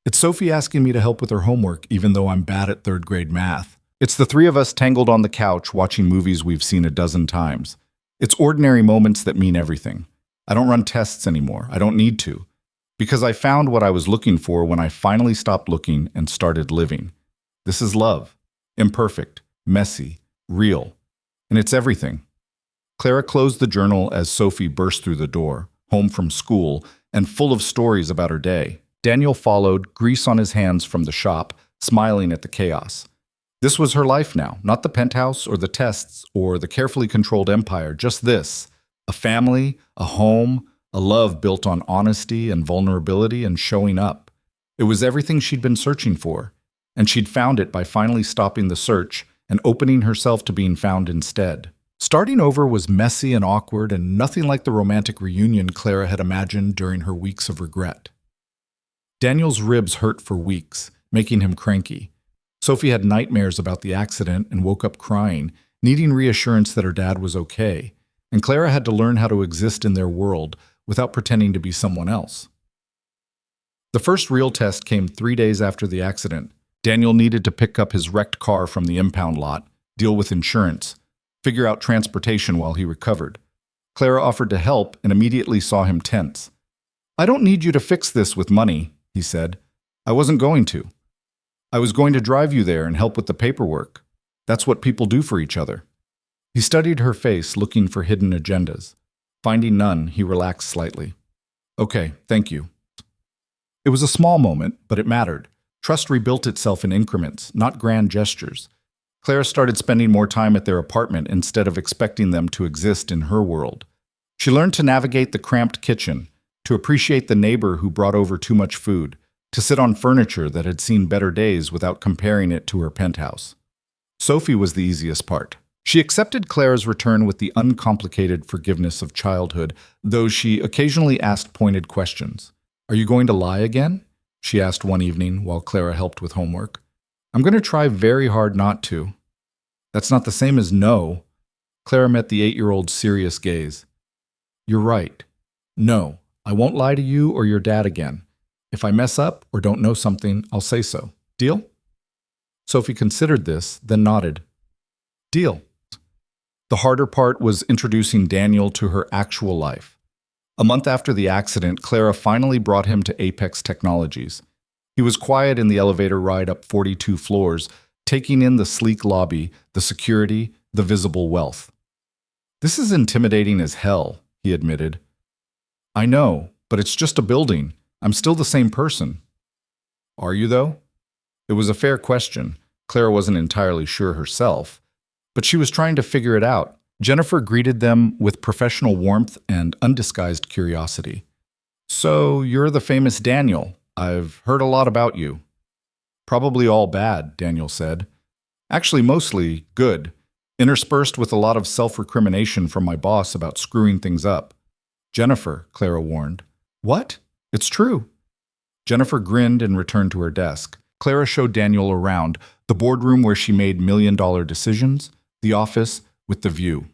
It's Sophie asking me to help with her homework even though I'm bad at third grade math.
It's the three of us tangled on the couch watching movies we've seen a dozen times. It's ordinary moments that mean everything. I don't run tests anymore. I don't need to. Because I found what I was looking for when I finally stopped looking and started living. This is love. Imperfect, messy, real. And it's everything. Clara closed the journal as Sophie burst through the door, home from school, and full of stories about her day. Daniel followed, grease on his hands from the shop, smiling at the chaos. This was her life now, not the penthouse or the tests or the carefully controlled empire, just this. A family, a home, a love built on honesty and vulnerability and showing up. It was everything she'd been searching for, and she'd found it by finally stopping the search and opening herself to being found instead. Starting over was messy and awkward and nothing like the romantic reunion Clara had imagined during her weeks of regret. Daniel's ribs hurt for weeks, making him cranky. Sophie had nightmares about the accident and woke up crying, needing reassurance that her dad was okay, and Clara had to learn how to exist in their world without pretending to be someone else. The first real test came 3 days after the accident. Daniel needed to pick up his wrecked car from the impound lot, deal with insurance, figure out transportation while he recovered. Clara offered to help and immediately saw him tense. "I don't need you to fix this with money," he said. "I wasn't going to. I was going to drive you there and help with the paperwork. That's what people do for each other." He studied her face, looking for hidden agendas. Finding none, he relaxed slightly. "Okay, thank you." It was a small moment, but it mattered. Trust rebuilt itself in increments, not grand gestures. Clara started spending more time at their apartment instead of expecting them to exist in her world. She learned to navigate the cramped kitchen, to appreciate the neighbor who brought over too much food, to sit on furniture that had seen better days without comparing it to her penthouse. Sophie was the easiest part. She accepted Clara's return with the uncomplicated forgiveness of childhood, though she occasionally asked pointed questions. "Are you going to lie again?" she asked one evening while Clara helped with homework. "I'm going to try very hard not to." "That's not the same as no." Clara met the 8-year-old's serious gaze. "You're right. No, I won't lie to you or your dad again. If I mess up or don't know something, I'll say so. Deal?" Sophie considered this, then nodded. "Deal." The harder part was introducing Daniel to her actual life. A month after the accident, Clara finally brought him to Apex Technologies. He was quiet in the elevator ride up 42 floors, taking in the sleek lobby, the security, the visible wealth. "This is intimidating as hell," he admitted. "I know, but it's just a building. I'm still the same person." "Are you, though?" It was a fair question. Clara wasn't entirely sure herself, but she was trying to figure it out. Jennifer greeted them with professional warmth and undisguised curiosity. "So, you're the famous Daniel. I've heard a lot about you." "Probably all bad," Daniel said. "Actually, mostly good, interspersed with a lot of self-recrimination from my boss about screwing things up." "Jennifer," Clara warned. "What? It's true." Jennifer grinned and returned to her desk. Clara showed Daniel around, the boardroom where she made million-dollar decisions, the office with the view,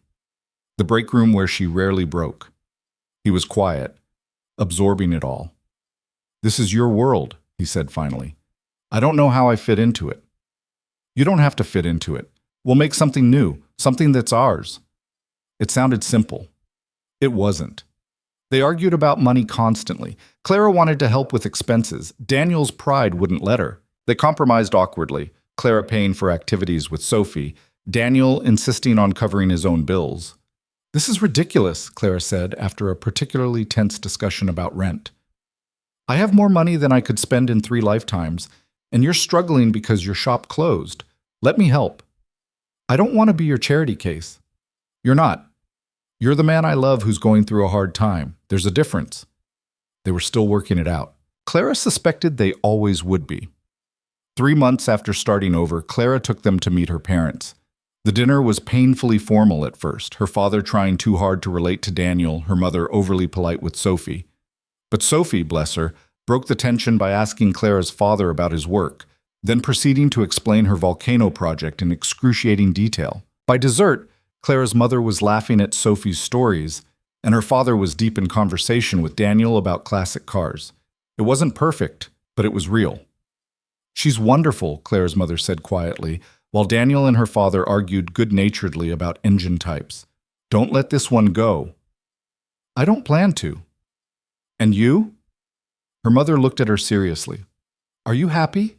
the break room where she rarely broke. He was quiet, absorbing it all. "This is your world," he said finally. "I don't know how I fit into it." "You don't have to fit into it. We'll make something new, something that's ours." It sounded simple. It wasn't. They argued about money constantly. Clara wanted to help with expenses. Daniel's pride wouldn't let her. They compromised awkwardly, Clara paying for activities with Sophie, Daniel insisting on covering his own bills. This is ridiculous, Clara said after a particularly tense discussion about rent. I have more money than I could spend in 3 lifetimes, and you're struggling because your shop closed. Let me help. I don't want to be your charity case. You're not. You're the man I love who's going through a hard time. There's a difference. They were still working it out. Clara suspected they always would be. 3 months after starting over, Clara took them to meet her parents. The dinner was painfully formal at first, her father trying too hard to relate to Daniel, her mother overly polite with Sophie. But Sophie, bless her, broke the tension by asking Clara's father about his work, then proceeding to explain her volcano project in excruciating detail. By dessert, Clara's mother was laughing at Sophie's stories, and her father was deep in conversation with Daniel about classic cars. It wasn't perfect, but it was real. She's wonderful, Clara's mother said quietly, while Daniel and her father argued good-naturedly about engine types. Don't let this one go. I don't plan to. And you? Her mother looked at her seriously. Are you happy?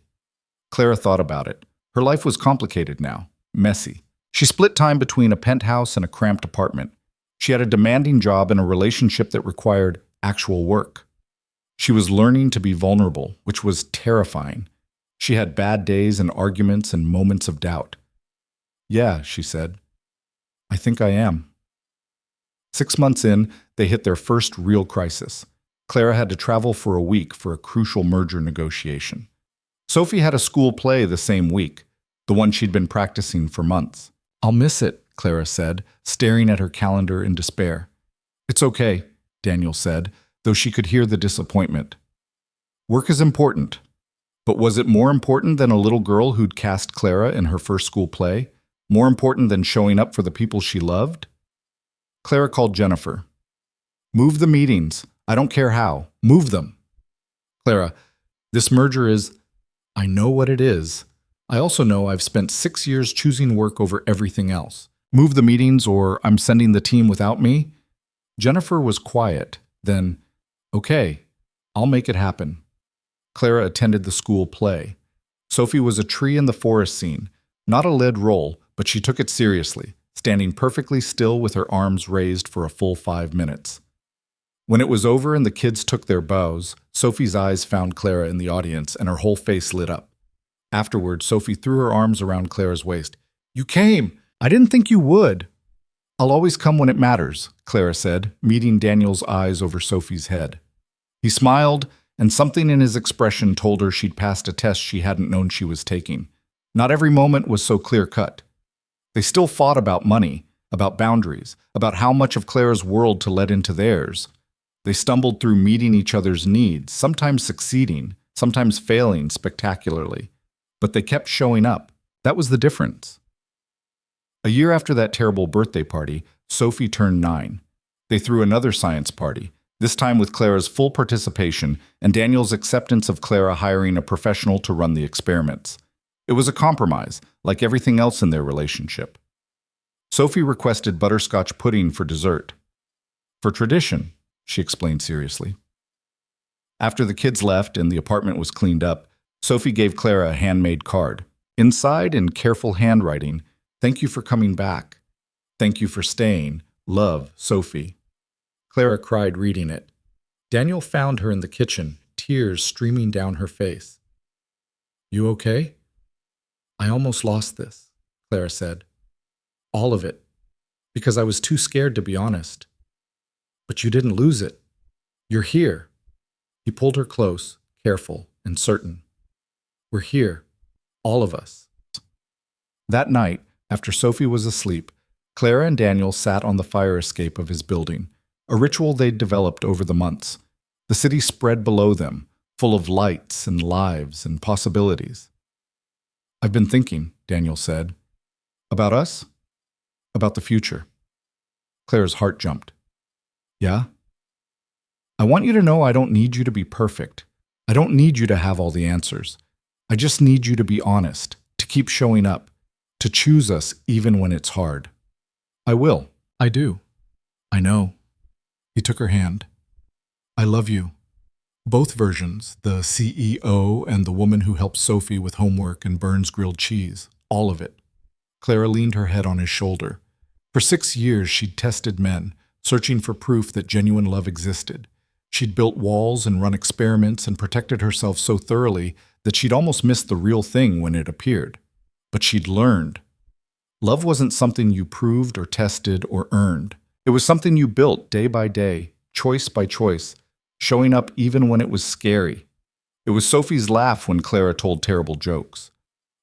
Clara thought about it. Her life was complicated now, messy. She split time between a penthouse and a cramped apartment. She had a demanding job and a relationship that required actual work. She was learning to be vulnerable, which was terrifying. She had bad days and arguments and moments of doubt. Yeah, she said. I think I am. 6 months in, they hit their first real crisis. Clara had to travel for a week for a crucial merger negotiation. Sophie had a school play the same week, the one she'd been practicing for months. I'll miss it, Clara said, staring at her calendar in despair. It's okay, Daniel said, though she could hear the disappointment. Work is important. But was it more important than a little girl who'd cast Clara in her first school play? More important than showing up for the people she loved? Clara called Jennifer. Move the meetings. I don't care how. Move them. Clara, this merger is... I know what it is. I also know I've spent 6 years choosing work over everything else. Move the meetings or I'm sending the team without me? Jennifer was quiet. Then, okay, I'll make it happen. Clara attended the school play. Sophie was a tree in the forest scene, not a lead role, but she took it seriously, standing perfectly still with her arms raised for a full 5 minutes. When it was over and the kids took their bows, Sophie's eyes found Clara in the audience and her whole face lit up. Afterward, Sophie threw her arms around Clara's waist. You came! I didn't think you would. I'll always come when it matters, Clara said, meeting Daniel's eyes over Sophie's head. He smiled, and something in his expression told her she'd passed a test she hadn't known she was taking. Not every moment was so clear-cut. They still fought about money, about boundaries, about how much of Clara's world to let into theirs. They stumbled through meeting each other's needs, sometimes succeeding, sometimes failing spectacularly. But they kept showing up. That was the difference. A year after that terrible birthday party, Sophie turned 9. They threw another science party, this time with Clara's full participation and Daniel's acceptance of Clara hiring a professional to run the experiments. It was a compromise, like everything else in their relationship. Sophie requested butterscotch pudding for dessert. For tradition, she explained seriously. After the kids left and the apartment was cleaned up, Sophie gave Clara a handmade card. Inside, in careful handwriting, "Thank you for coming back. Thank you for staying. Love, Sophie." Clara cried reading it. Daniel found her in the kitchen, tears streaming down her face. You okay? I almost lost this, Clara said. All of it. Because I was too scared to be honest. But you didn't lose it. You're here. He pulled her close, careful and certain. We're here. All of us. That night, after Sophie was asleep, Clara and Daniel sat on the fire escape of his building, a ritual they'd developed over the months. The city spread below them, full of lights and lives and possibilities. I've been thinking, Daniel said. About us? About the future. Clara's heart jumped. Yeah? I want you to know I don't need you to be perfect. I don't need you to have all the answers. I just need you to be honest, to keep showing up, to choose us even when it's hard. I will. I do. I know. He took her hand. I love you. Both versions, the CEO and the woman who helps Sophie with homework and burns grilled cheese, all of it. Clara leaned her head on his shoulder.
For 6 years, she'd tested men, searching for proof that genuine love existed. She'd built walls and run experiments and protected herself so thoroughly that she'd almost missed the real thing when it appeared. But she'd learned. Love wasn't something you proved or tested or earned. It was something you built day by day, choice by choice, showing up even when it was scary. It was Sophie's laugh when Clara told terrible jokes.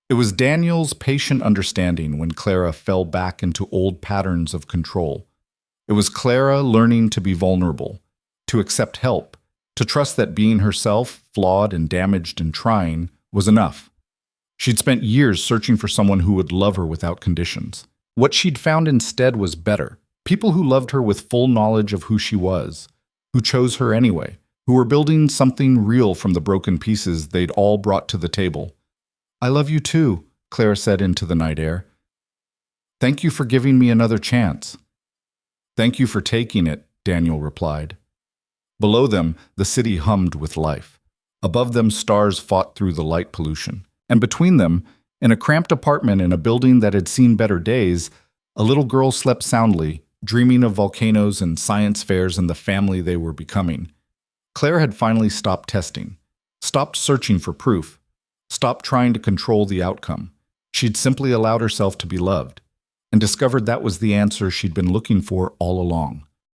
It was Daniel's patient understanding when Clara fell back into old patterns of control. It was Clara learning to be vulnerable, to accept help, to trust that being herself, flawed and damaged and trying, was enough. She'd spent years searching for someone who would love her without conditions. What she'd found instead was better. People who loved her with full knowledge of who she was, who chose her anyway, who were building something real from the broken pieces they'd all brought to the table. "I love you too," Clara said into the night air. "Thank you for giving me another chance." "Thank you for taking it," Daniel replied. Below them, the city hummed with life. Above them, stars fought through the light pollution. And between them, in a cramped apartment in a building that had seen better days, a little girl slept soundly, dreaming of volcanoes and science fairs and the family they were becoming. Claire had finally stopped testing, stopped searching for proof, stopped trying to control the outcome. She'd simply allowed herself to be loved, and discovered that was the answer she'd been looking for all along.